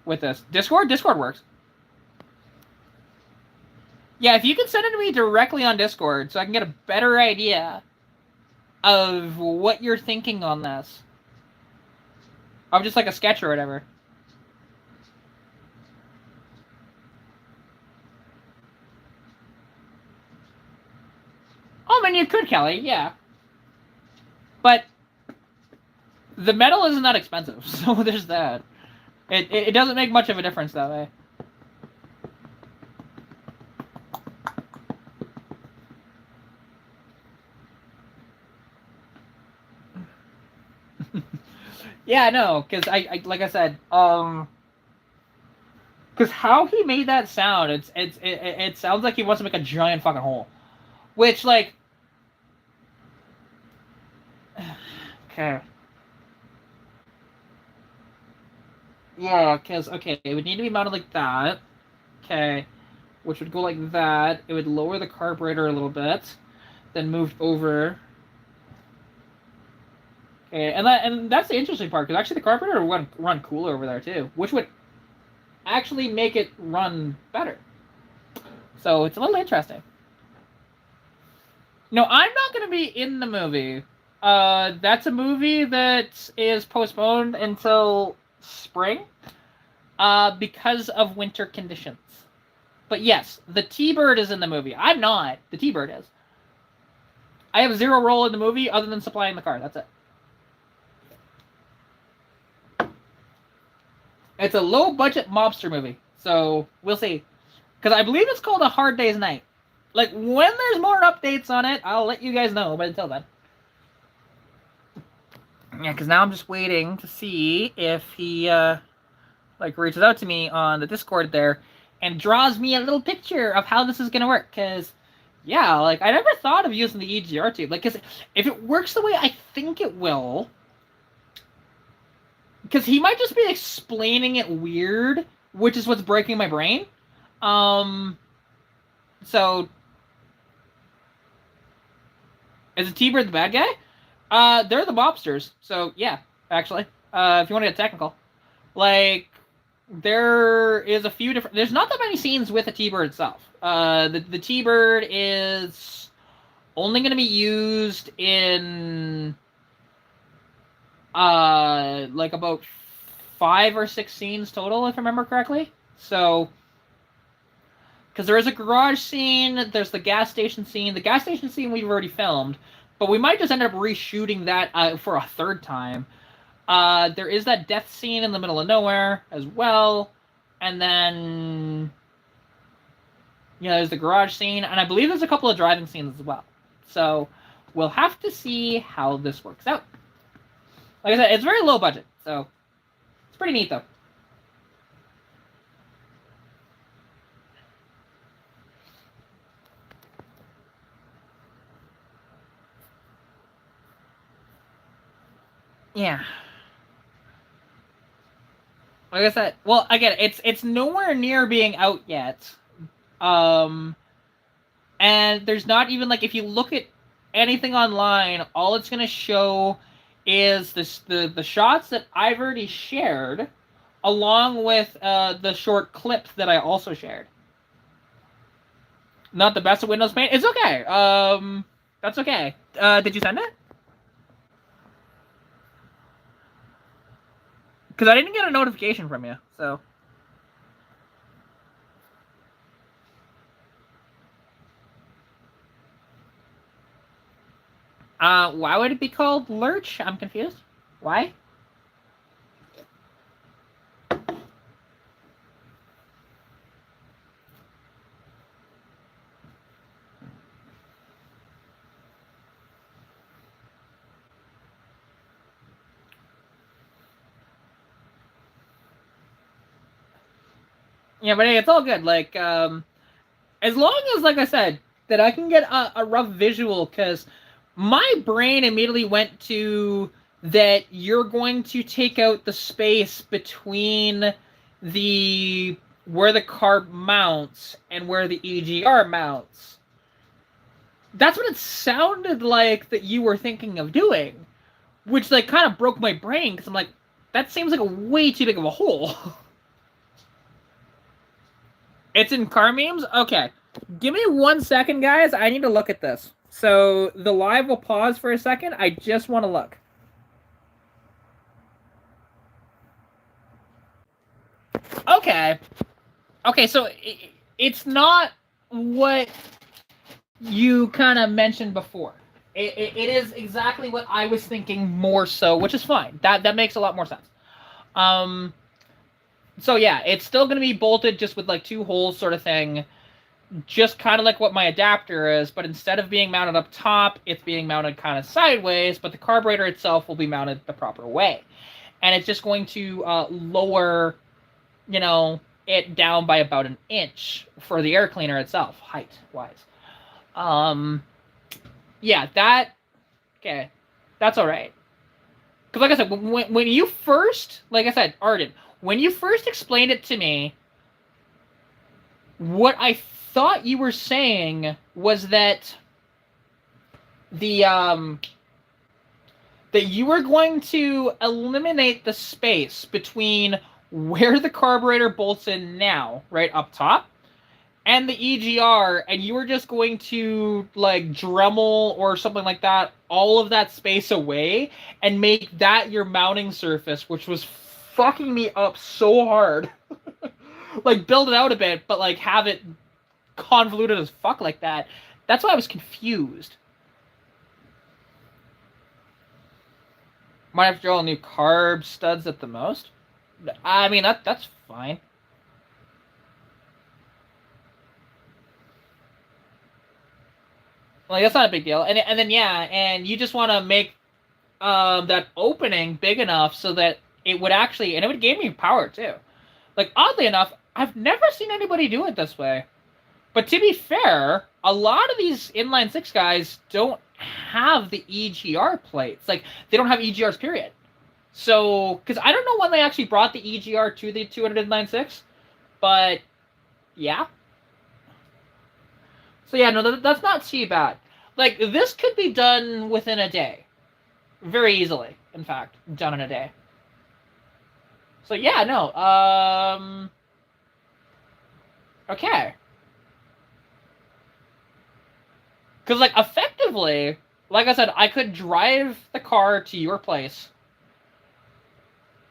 with this. Discord? Discord works. Yeah, if you can send it to me directly on Discord so I can get a better idea of what you're thinking on this. Of just, like, a sketch or whatever. Oh, I mean, you could, Kelly, yeah. But the metal isn't that expensive, so there's that. It doesn't make much of a difference that way. Yeah, no, because I like I said, because how he made that sound, it sounds like he wants to make a giant fucking hole. Which, like... Okay. Yeah, because, okay, it would need to be mounted like that. Okay. Which would go like that. It would lower the carburetor a little bit. Then move over. Okay, and that's the interesting part, because actually the carburetor would run cooler over there, too. Which would actually make it run better. So, it's a little interesting. No, I'm not going to be in the movie. That's a movie that is postponed until spring, because of winter conditions. But yes, the T-Bird is in the movie. I'm not. The T-Bird is. I have zero role in the movie other than supplying the car. That's it. It's a low-budget mobster movie, so we'll see. Because I believe it's called A Hard Day's Night. Like, when there's more updates on it, I'll let you guys know, but until then. Yeah, because now I'm just waiting to see if he like reaches out to me on the Discord there and draws me a little picture of how this is gonna work. Because yeah, like I never thought of using the EGR tube. Like, because if it works the way I think it will, because he might just be explaining it weird, which is what's breaking my brain. So is the T-Bird the bad guy? They're the mobsters. So yeah, actually, if you want to get technical, like there is a few different. There's not that many scenes with the T-Bird itself. The T-Bird is only going to be used in like about 5 or 6 scenes total, if I remember correctly. So, because there is a garage scene, there's the gas station scene. The gas station scene we've already filmed, but we might just end up reshooting that for a third time. There is that death scene in the middle of nowhere as well, and then there's the garage scene, and I believe there's a couple of driving scenes as well. So we'll have to see how this works out. Like I said, it's very low budget, so it's pretty neat though. Yeah. Like I said, well, again, it's nowhere near being out yet. And there's not even, like, if you look at anything online, all it's going to show is the shots that I've already shared, along with the short clips that I also shared. Not the best of Windows Paint. It's okay. That's okay. Did you send it? Because I didn't get a notification from you, so. Why would it be called Lurch? I'm confused. Why? Yeah, but hey, it's all good. Like, as long as, like I said, that I can get a rough visual, because my brain immediately went to that you're going to take out the space between where the carb mounts and where the EGR mounts. That's what it sounded like that you were thinking of doing, which like kind of broke my brain, because I'm like, that seems like a way too big of a hole. It's in car memes? Okay. Give me 1 second, guys. I need to look at this. So the live will pause for a second. I just want to look. Okay. Okay, so it's not what you kind of mentioned before. It is exactly what I was thinking more so, which is fine. That makes a lot more sense. So yeah, it's still going to be bolted just with like 2 holes sort of thing. Just kind of like what my adapter is, but instead of being mounted up top, it's being mounted kind of sideways, but the carburetor itself will be mounted the proper way. And it's just going to lower, it down by about 1 inch for the air cleaner itself, height-wise. Yeah, okay, that's all right. Because like I said, when you first, like I said, Arden, when you first explained it to me, what I thought you were saying was that that you were going to eliminate the space between where the carburetor bolts in now, right up top, and the EGR, and you were just going to like Dremel or something like that all of that space away and make that your mounting surface, which was fucking me up so hard. Like, build it out a bit, but like have it convoluted as fuck like that. That's why I was confused. Might have to drill new carb studs at the most. I mean, that's fine. Like, that's not a big deal. And then yeah, and you just want to make that opening big enough so that it would actually, and it would give me power too. Like, oddly enough, I've never seen anybody do it this way. But to be fair, a lot of these inline six guys don't have the EGR plates. Like, they don't have EGRs, period. So, because I don't know when they actually brought the EGR to the 209.6, but yeah. So yeah, no, that's not too bad. Like, this could be done within a day. Very easily, in fact, done in a day. So yeah, no, okay. Because, like, effectively, like I said, I could drive the car to your place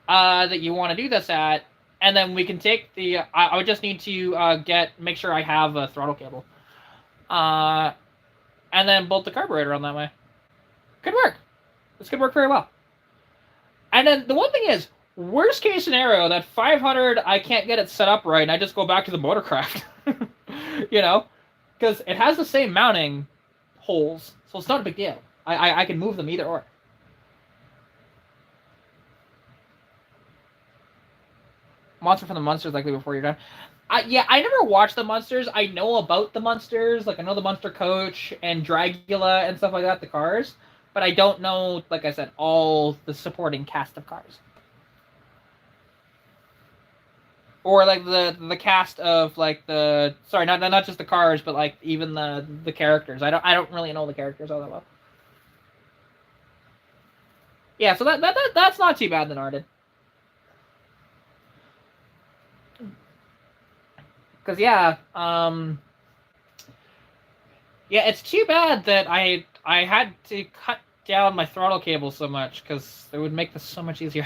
that you want to do this at, and then we can take the... I would just need to make sure I have a throttle cable. And then bolt the carburetor on that way. Could work. This could work very well. And then the one thing is, worst case scenario, that 500, I can't get it set up right, and I just go back to the Motorcraft. You know? Because it has the same mounting holes, so it's not a big deal. I can move them either or. Monster from the Munsters likely before you're done. Yeah, I never watched the Munsters. I know about the Munsters. Like, I know the Munster Coach and Dragula and stuff like that, the cars. But I don't know, like I said, all the supporting cast of cars. Or, like, the cast of, like, the... Sorry, not just the cars, but, like, even the characters. I don't really know the characters all that well. Yeah, so that's not too bad then, Arden. Because, yeah, yeah, it's too bad that I had to cut down my throttle cable so much, because it would make this so much easier.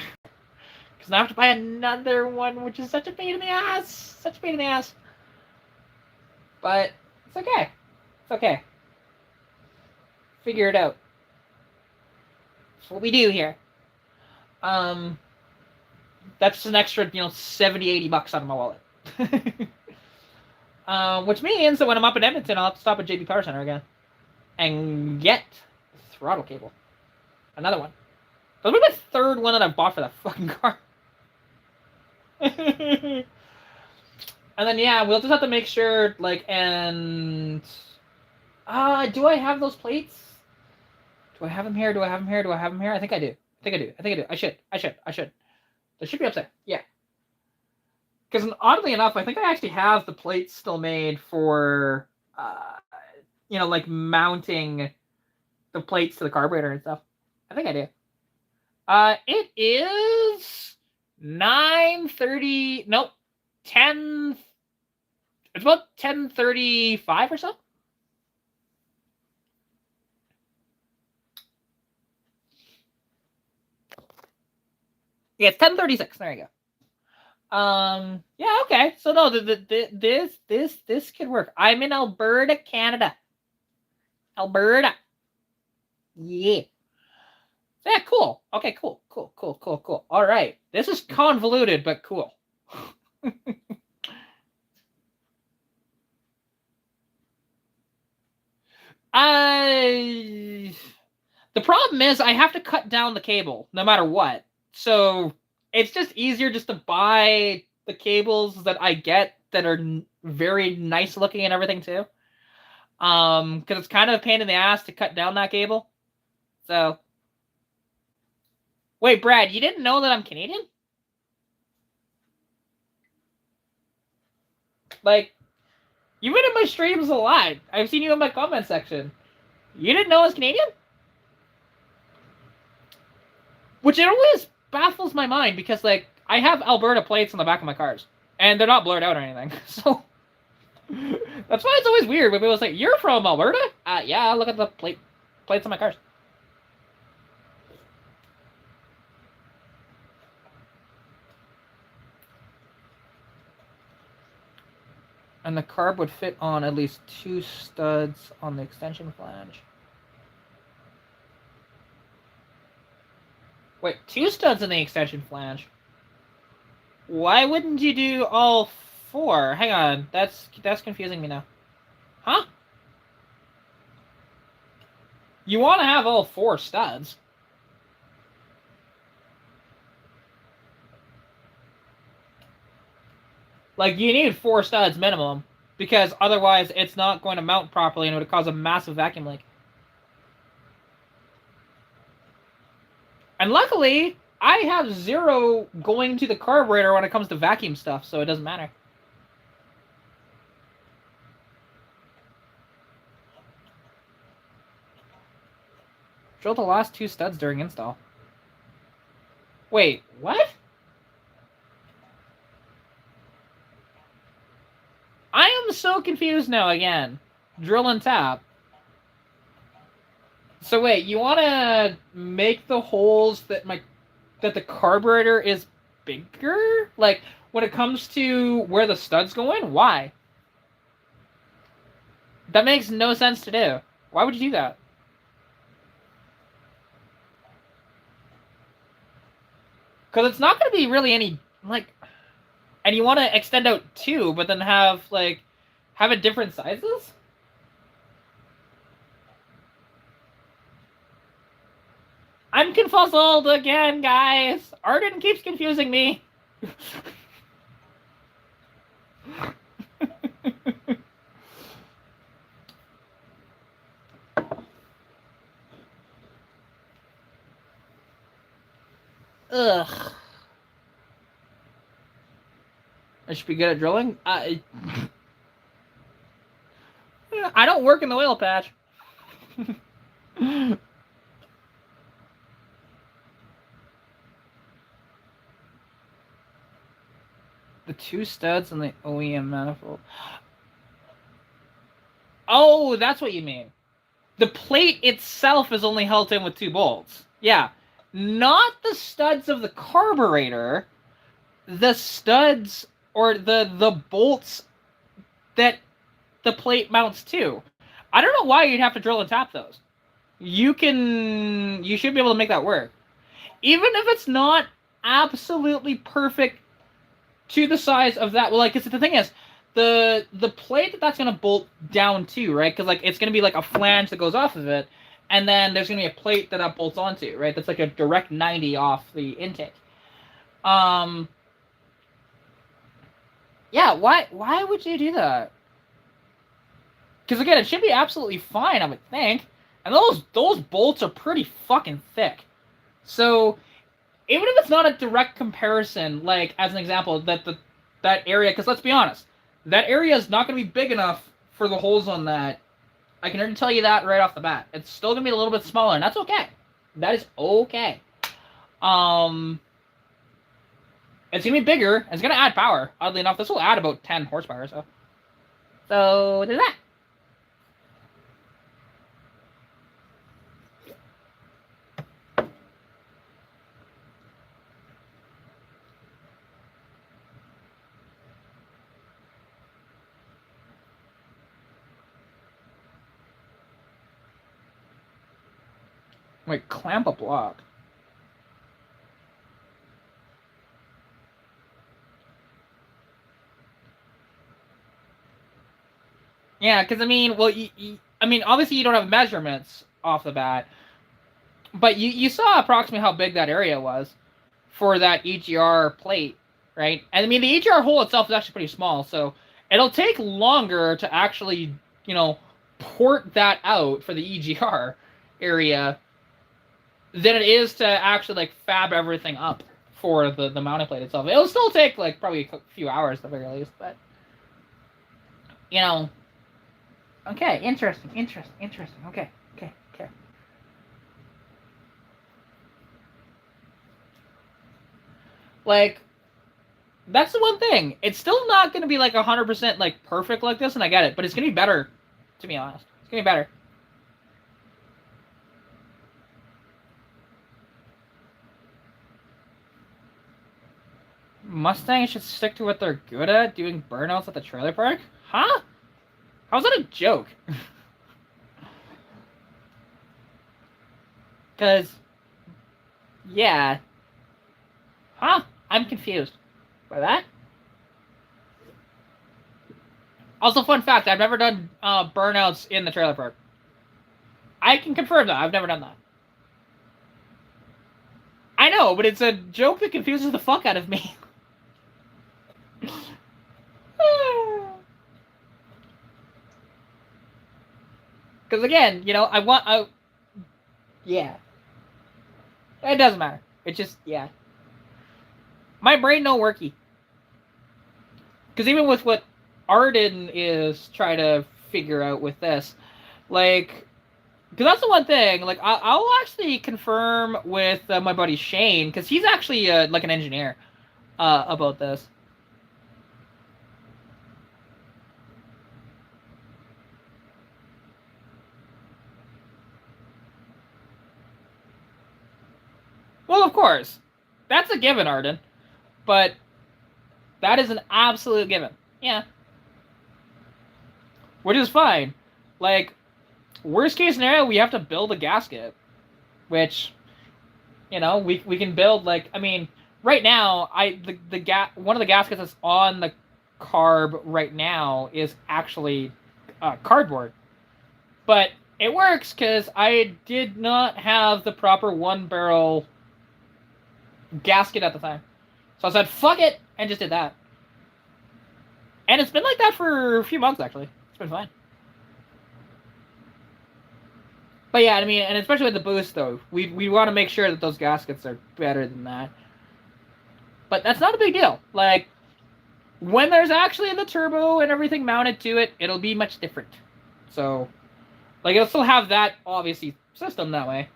Because now I have to buy another one, which is such a pain in the ass. Such a pain in the ass. But it's okay. It's okay. Figure it out. That's what we do here. That's an extra, you know, 70, 80 bucks out of my wallet. Which means that when I'm up in Edmonton, I'll have to stop at JB Power Center again. And get the throttle cable. Another one. That'll be my third one that I've bought for that fucking car. And then, yeah, we'll just have to make sure, like, and... do I have those plates? Do I have them here? Do I have them here? Do I have them here? I think I do. I should. They should be upstairs. Yeah. Because oddly enough, I think I actually have the plates still made for, you know, like mounting the plates to the carburetor and stuff. I think I do. It is 9:30. Nope, 10. It's about 10:35 or so. Yeah, it's 10:36. There you go. Yeah, okay. So no, this could work. I'm in Alberta, Canada. Alberta. Yeah. Yeah, cool. Okay, cool. All right. This is convoluted, but cool. The problem is I have to cut down the cable no matter what. So it's just easier just to buy the cables that I get that are very nice looking and everything too. Because it's kind of a pain in the ass to cut down that cable. So, wait, Brad, you didn't know that I'm Canadian? Like, you've been in my streams a lot. I've seen you in my comment section. You didn't know I was Canadian? Which it always baffles my mind because, like, I have Alberta plates on the back of my cars. And they're not blurred out or anything. So, that's why it's always weird when people say, you're from Alberta? Yeah, look at the plates on my cars. And the carb would fit on at least 2 studs on the extension flange. Wait, 2 studs in the extension flange? Why wouldn't you do all 4? Hang on, that's confusing me now. Huh? You want to have all 4 studs. Like, you need 4 studs minimum, because otherwise it's not going to mount properly and it would cause a massive vacuum leak. And luckily, I have 0 going to the carburetor when it comes to vacuum stuff, so it doesn't matter. Drill the last 2 studs during install. Wait, what? I am so confused now again. Drill and tap. So wait, you want to make the holes that the carburetor is bigger? Like, when it comes to where the studs go in? Why? That makes no sense to do. Why would you do that? Because it's not going to be really any, like... And you want to extend out 2, but then have it different sizes? I'm confuzzled again, guys. Arden keeps confusing me. Ugh. I should be good at drilling. I don't work in the oil patch. The 2 studs and the OEM manifold. Oh, that's what you mean. The plate itself is only held in with 2 bolts. Yeah. Not the studs of the carburetor. The studs or the bolts that the plate mounts to. I don't know why you'd have to drill and tap those. You should be able to make that work. Even if it's not absolutely perfect to the size of that. Well, like, cause the thing is, the plate that's gonna bolt down to, right? Because like it's gonna be like a flange that goes off of it, and then there's gonna be a plate that bolts onto, right? That's like a direct 90 off the intake. Yeah, why would you do that? Because again, it should be absolutely fine, I would think. And those bolts are pretty fucking thick. So even if it's not a direct comparison, like as an example, that area, because let's be honest, that area is not going to be big enough for the holes on that. I can already tell you that right off the bat. It's still going to be a little bit smaller, and that's okay. That is okay. It's going to be bigger, and it's going to add power. Oddly enough, this will add about 10 horsepower, so there's that. Wait, clamp a block. Yeah, because I mean, well, I mean, obviously you don't have measurements off the bat, but you saw approximately how big that area was for that EGR plate, right? And I mean, the EGR hole itself is actually pretty small, so it'll take longer to actually, port that out for the EGR area than it is to actually like fab everything up for the mounting plate itself. It'll still take like probably a few hours at the very least, but okay, interesting. Okay. Like, that's the one thing. It's still not going to be like 100% like perfect like this, and I get it, but it's going to be better, to be honest. It's going to be better. Mustangs should stick to what they're good at, doing burnouts at the trailer park? Huh? How's that a joke? Because, yeah. Huh? I'm confused by that. Also, fun fact, I've never done burnouts in the trailer park. I can confirm that. I've never done that. I know, but it's a joke that confuses the fuck out of me. Because again, yeah. It doesn't matter. It's just, yeah. My brain no worky. Because even with what Arden is trying to figure out with this, like, because that's the one thing, like, I'll actually confirm with my buddy Shane, because he's actually, like, an engineer about this. Well, of course. That's a given, Arden. But that is an absolute given. Yeah. Which is fine. Like, worst case scenario, we have to build a gasket. Which, we can build, like, I mean, right now, one of the gaskets that's on the carb right now is actually cardboard. But it works because I did not have the proper 1-barrel gasket at the time. So I said, fuck it, and just did that. And it's been like that for a few months, actually. It's been fine. But yeah, I mean, and especially with the boost, though, we want to make sure that those gaskets are better than that. But that's not a big deal. Like, when there's actually the turbo and everything mounted to it, it'll be much different. So, like, it'll still have that, obviously, system that way.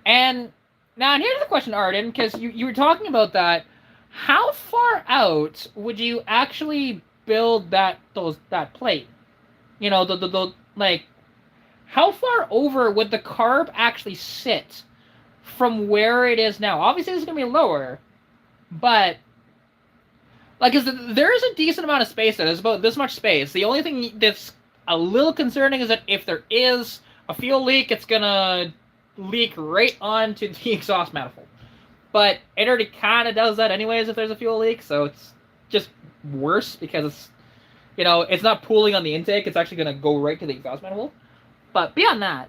And now, and here's the question, Arden, because you were talking about that. How far out would you actually build that plate? Like, how far over would the carb actually sit from where it is now? Obviously, it's going to be lower, but, like, there is a decent amount of space there. There's about this much space. The only thing that's a little concerning is that if there is a fuel leak, it's going to leak right onto the exhaust manifold. But it already kind of does that anyways if there's a fuel leak, so it's just worse because it's, it's not pooling on the intake. It's actually going to go right to the exhaust manifold. But beyond that...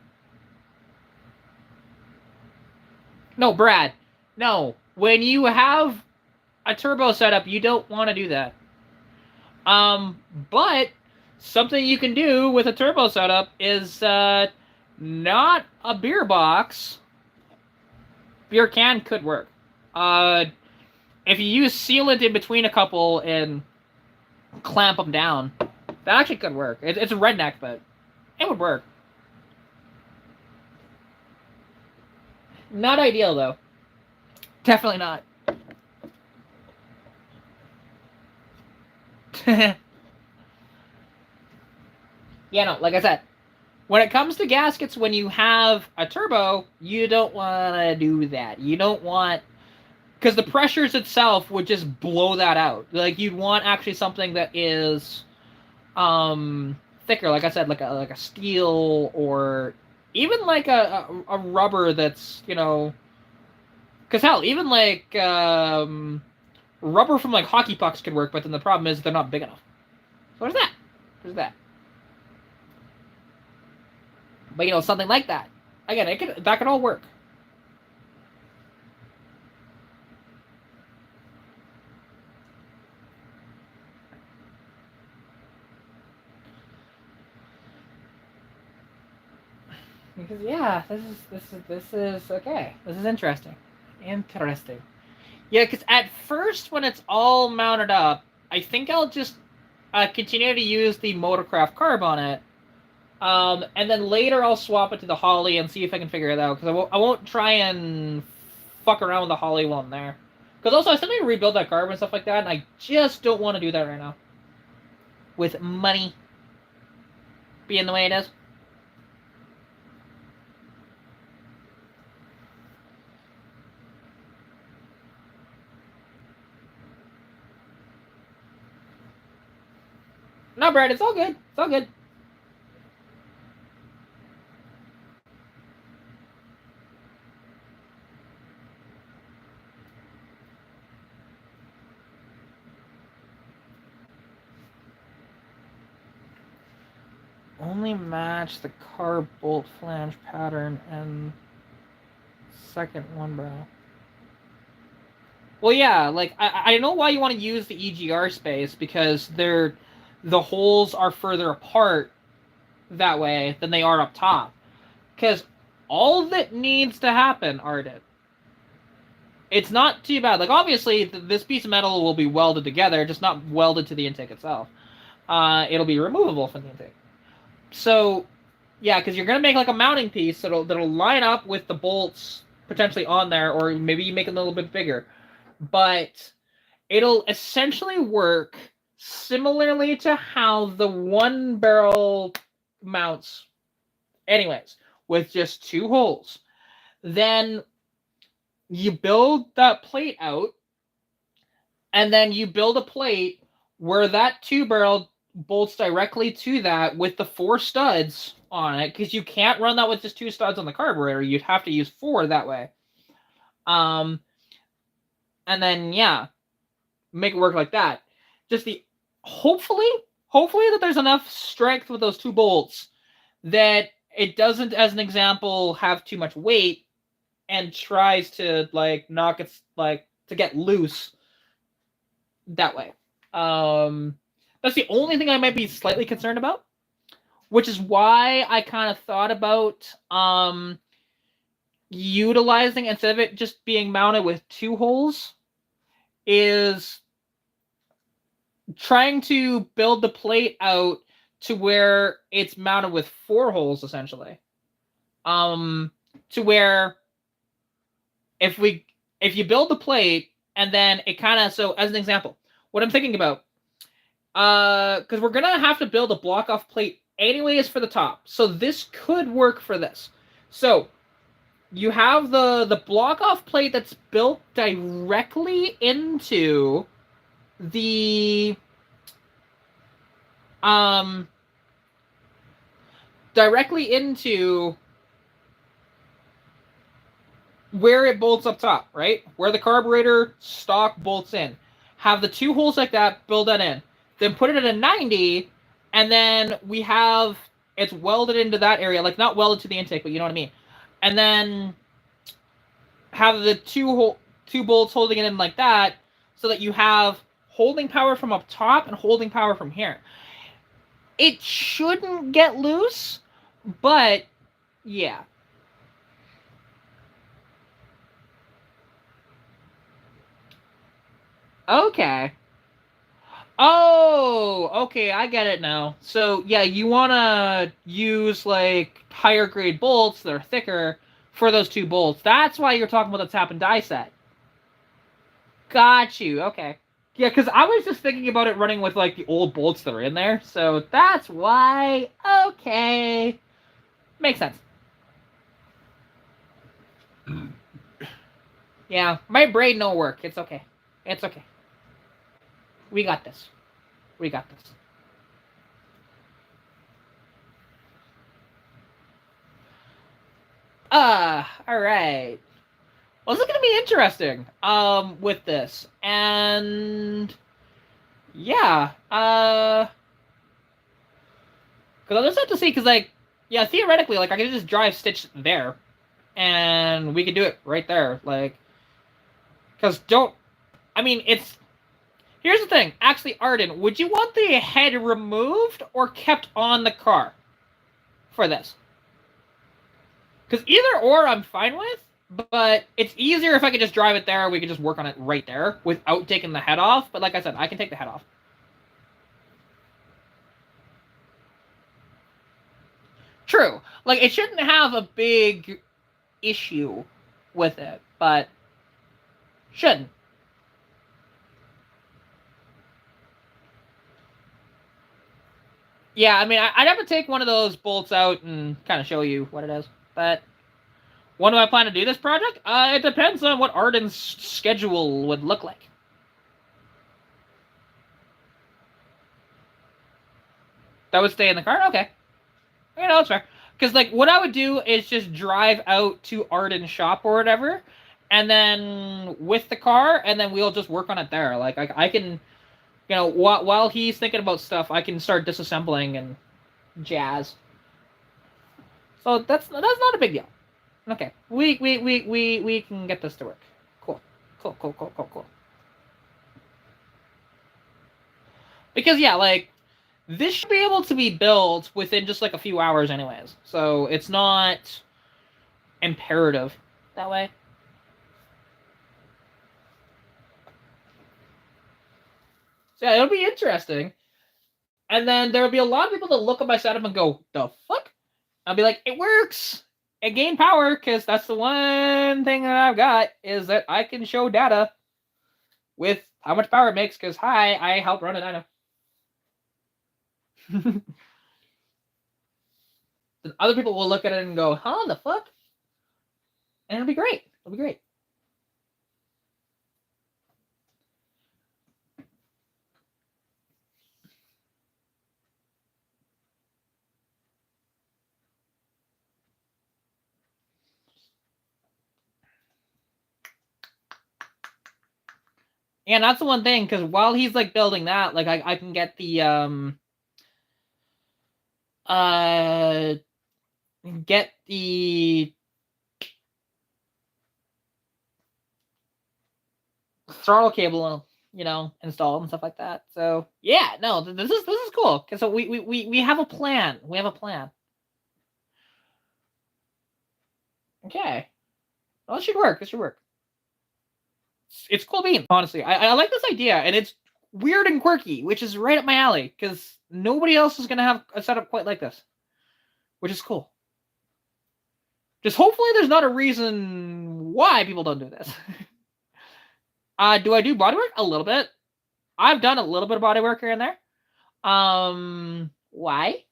No, Brad. No. When you have a turbo setup, you don't want to do that. But something you can do with a turbo setup is not a beer box. Beer can could work. If you use sealant in between a couple and clamp them down, that actually could work. It's a redneck, but it would work. Not ideal, though. Definitely not. Yeah, no, like I said, when it comes to gaskets, when you have a turbo, you don't want to do that. You don't want... Because the pressures itself would just blow that out. Like, you'd want actually something that is thicker, like I said, like a steel, or even like a rubber that's, because hell, even like rubber from like hockey pucks could work, but then the problem is they're not big enough. So there's that. There's that. But something like that. Again, that could all work. Because yeah, this is okay. This is interesting. Interesting. Yeah, because at first when it's all mounted up, I think I'll just continue to use the Motorcraft carb on it. And then later I'll swap it to the Holly and see if I can figure it out. Because I won't try and fuck around with the Holly while I'm there. Because also I still need to rebuild that carb and stuff like that, and I just don't want to do that right now. With money being the way it is. No, Brad, it's all good. It's all good. Only match the carb bolt flange pattern and second one barrel. Well, yeah, like, I know why you want to use the EGR space, because the holes are further apart that way than they are up top. Because all that needs to happen, Arden, it's not too bad. Like, obviously, this piece of metal will be welded together, just not welded to the intake itself. It'll be removable from the intake. So, yeah, because you're going to make, like, a mounting piece that'll line up with the bolts potentially on there, or maybe you make it a little bit bigger. But it'll essentially work similarly to how the one barrel mounts. Anyways, with just 2 holes. Then you build that plate out, and then you build a plate where that 2-barrel bolts directly to that with the 4 studs on it, because you can't run that with just 2 studs on the carburetor. You'd have to use 4 that way. And then, yeah, make it work like that. Just hopefully that there's enough strength with those 2 bolts that it doesn't, as an example, have too much weight and tries to, like, knock its, like, to get loose that way. That's the only thing I might be slightly concerned about, which is why I kind of thought about utilizing, instead of it just being mounted with 2 holes, is trying to build the plate out to where it's mounted with 4 holes, essentially. To where if you build the plate and then it kind of, so as an example, what I'm thinking about, because we're gonna have to build a block off plate anyways for the top, so this could work for this. So you have the block off plate that's built directly into the directly into where it bolts up top, right? Where the carburetor stock bolts in. Have the 2 holes like that, build that in. Then put it at a 90, and then we have it's welded into that area. Like, not welded to the intake, but you know what I mean. And then have the 2 bolts holding it in like that, so that you have holding power from up top and holding power from here. It shouldn't get loose, but yeah. Okay. Oh, okay, I get it now. So, yeah, you want to use, like, higher grade bolts that are thicker for those 2 bolts. That's why you're talking about the tap and die set. Got you, okay. Yeah, because I was just thinking about it running with, like, the old bolts that are in there. So that's why. Okay. Makes sense. Yeah, my brain no work. It's okay. It's okay. We got this. We got this. Alright. Well, this is going to be interesting, with this. And, yeah, because I'll just have to see, because, like, yeah, theoretically, like, I could just drive Stitch there, and we could do it right there, like, because here's the thing, actually, Arden, would you want the head removed or kept on the car for this? Because either or I'm fine with, but it's easier if I could just drive it there, we could just work on it right there without taking the head off, but like I said, I can take the head off. True. Like, it shouldn't have a big issue with it, but shouldn't. Yeah, I mean, I'd have to take one of those bolts out and kind of show you what it is, but when do I plan to do this project? It depends on what Arden's schedule would look like. That would stay in the car? Okay. You know, that's fair. Because, like, what I would do is just drive out to Arden's shop or whatever, and then with the car, and then we'll just work on it there. Like, I can, you know, while he's thinking about stuff, I can start disassembling and jazz. So that's not a big deal. Okay, we can get this to work. Cool. Because, yeah, like, This should be able to be built within just like a few hours anyways. So it's not imperative that way. So yeah, it'll be interesting. And then there'll be a lot of people that look at my setup and go, the fuck? I'll be like, it works. It gained power because that's the one thing that I've got is that I can show data with how much power it makes because, hi, I help run a dyno. Then other people will look at it and go, huh, the fuck? And it'll be great. It'll be great. And that's the one thing, because while he's like building that, like I can get the get the throttle cable, you know, installed and stuff like that. So yeah, no, this is cool. Cause so we have a plan. We have a plan. Okay, well, it should work. It should work. It's cool beans, honestly. I like this idea, and it's weird and quirky, which is right up my alley. Because nobody else is gonna have a setup quite like this, which is cool. Just hopefully there's not a reason why people don't do this. Do I do bodywork? A little bit. I've done a little bit of bodywork here and there. Why?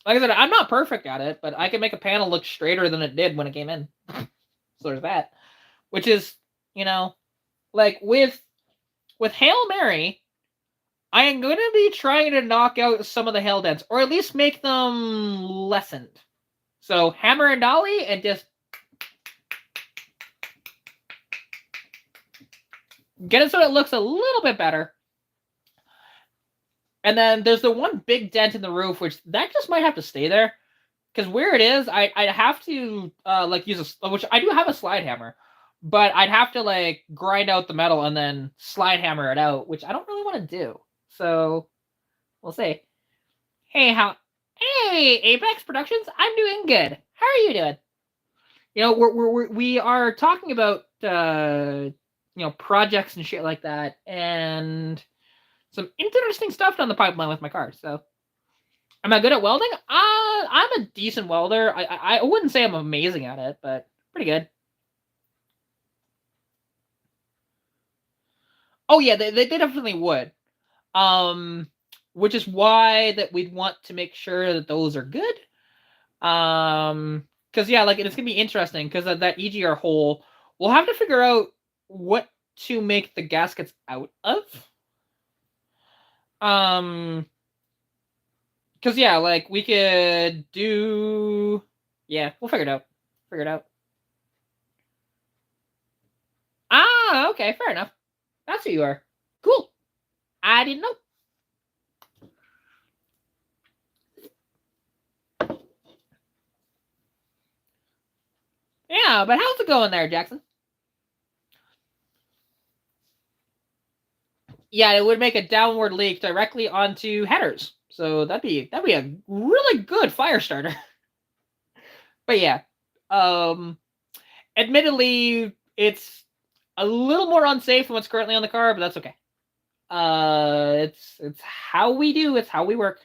Like I said, I'm not perfect at it, but I can make a panel look straighter than it did when it came in. So there's that. Which is, you know, like with Hail Mary, I am going to be trying to knock out some of the hail dents, or at least make them lessened. So hammer and dolly, and just get it so it looks a little bit better. And then there's the one big dent in the roof, which that just might have to stay there. Because where it is, I'd have to like use which I do have a slide hammer, but I'd have to like grind out the metal and then slide hammer it out, which I don't really want to do. So we'll see. Hey, Apex Productions, I'm doing good. How are you doing? You know, we are talking about you know, projects and shit like that, and some interesting stuff down the pipeline with my car. So, am I good at welding? I'm a decent welder. I wouldn't say I'm amazing at it, but pretty good. Oh yeah, they definitely would. Which is why that we'd want to make sure that those are good. Because yeah, like it's gonna be interesting because of that EGR hole. We'll have to figure out what to make the gaskets out of. Because yeah, like we could do. Yeah, we'll figure it out. Figure it out. Ah, okay, fair enough. That's who you are. Cool. I didn't know. Yeah, but how's it going there, Jackson? Yeah, it would make a downward leak directly onto headers. So that'd be a really good fire starter. But yeah, admittedly, it's a little more unsafe than what's currently on the car, but that's okay. It's how we do. It's how we work.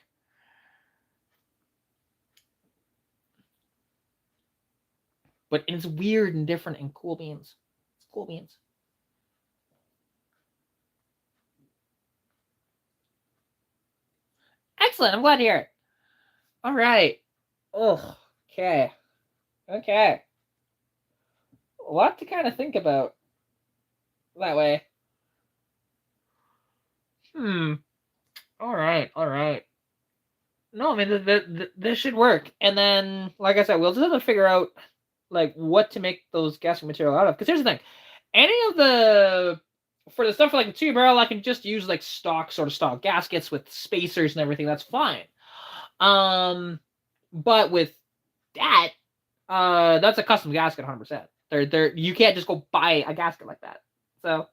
But it's weird and different and cool beans. It's cool beans. Excellent. I'm glad to hear it. All right. Oh, okay. Okay. A lot to kind of think about that way. All right. All right. No, I mean, this should work. And then, like I said, we'll just have to figure out, like, what to make those gasket material out of. Because here's the thing. Any of the... For the stuff like the 2-barrel, I can just use, like, stock gaskets with spacers and everything. That's fine. But with that, That's a custom gasket, 100%. You can't just go buy a gasket like that. So,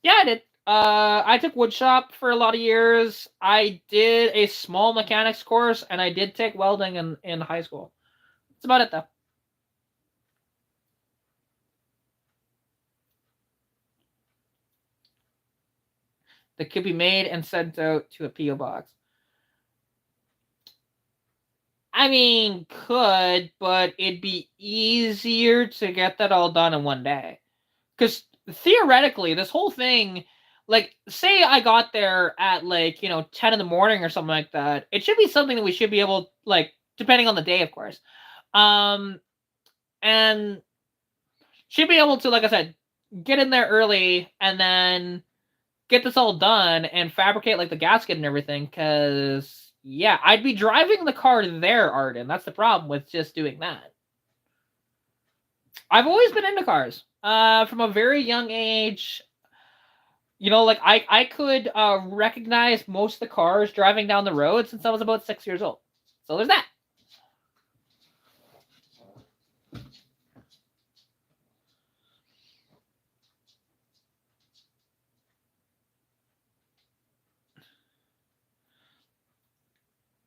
yeah, I did. I took wood shop for a lot of years. I did a small mechanics course, and I did take welding in high school. That's about it, though. That could be made and sent out to a P.O. box. I mean, could, but it'd be easier to get that all done in one day. Because theoretically, this whole thing, like, say I got there at, like, 10 in the morning or something like that, it should be something that we should be able, like, depending on the day, of course. And should be able to, like I said, get in there early and then get this all done and fabricate, like, the gasket and everything, because... yeah, I'd be driving the car there, Arden. That's the problem with just doing that. I've always been into cars. From a very young age, like I could recognize most of the cars driving down the road since I was about 6 years old. So there's that.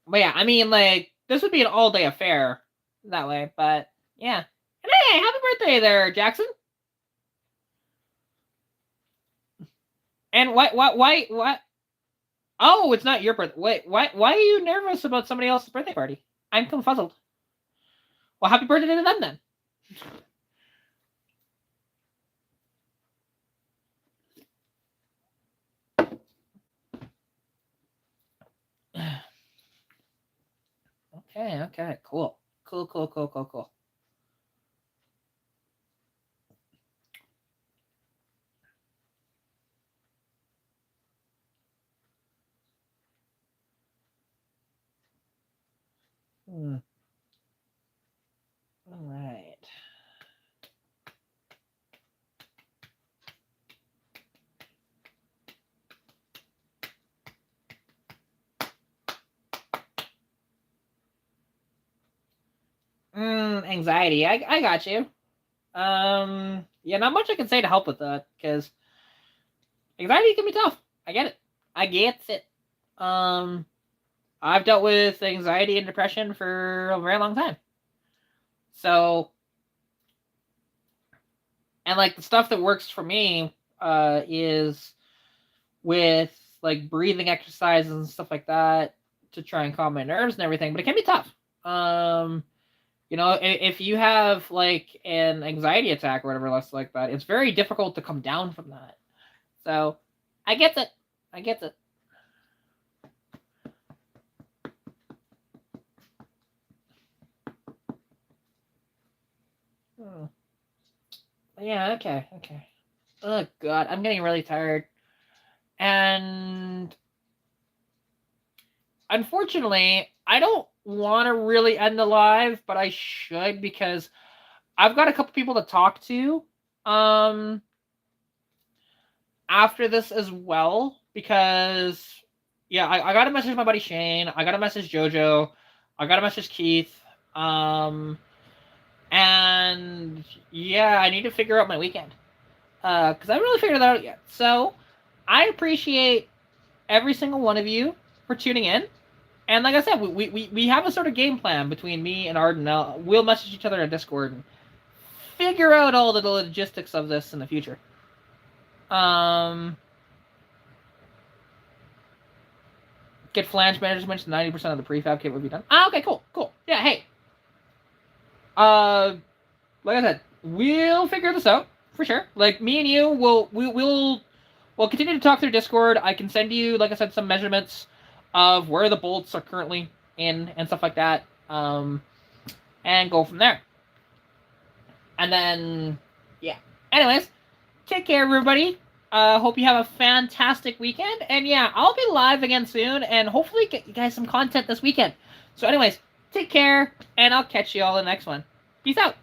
But yeah, I mean, like, this would be an all-day affair that way, but yeah. And hey, happy birthday there, Jackson. And what? Oh, it's not your birthday. Wait, why are you nervous about somebody else's birthday party? I'm confuzzled. Well, happy birthday to them then. Okay, cool. Cool. All right. Anxiety. I got you. Yeah, not much I can say to help with that, because anxiety can be tough. I get it. I get it. I've dealt with anxiety and depression for a very long time. So, and like the stuff that works for me is with like breathing exercises and stuff like that to try and calm my nerves and everything, but it can be tough. If you have like an anxiety attack or whatever else like that, it's very difficult to come down from that. So, I get it. Yeah, okay. Oh, God, I'm getting really tired. And unfortunately, I don't want to really end the live, but I should, because I've got a couple people to talk to after this as well, because yeah, I got to message my buddy Shane, I got to message Jojo, I got to message Keith, and yeah, I need to figure out my weekend, because I haven't really figured that out yet. So I appreciate every single one of you for tuning in. And like I said, we have a sort of game plan between me and Arden. Now, we'll message each other on Discord and figure out all the logistics of this in the future. Get flange management to 90% of the prefab kit would be done. Okay, cool. Yeah, hey. Like I said, we'll figure this out for sure. Like, me and you we'll continue to talk through Discord. I can send you, like I said, some measurements of where the bolts are currently in and stuff like that, and go from there. And then, yeah. Anyways, take care, everybody. Hope you have a fantastic weekend. And yeah, I'll be live again soon, and hopefully get you guys some content this weekend. So anyways, take care, and I'll catch you all in the next one. Peace out.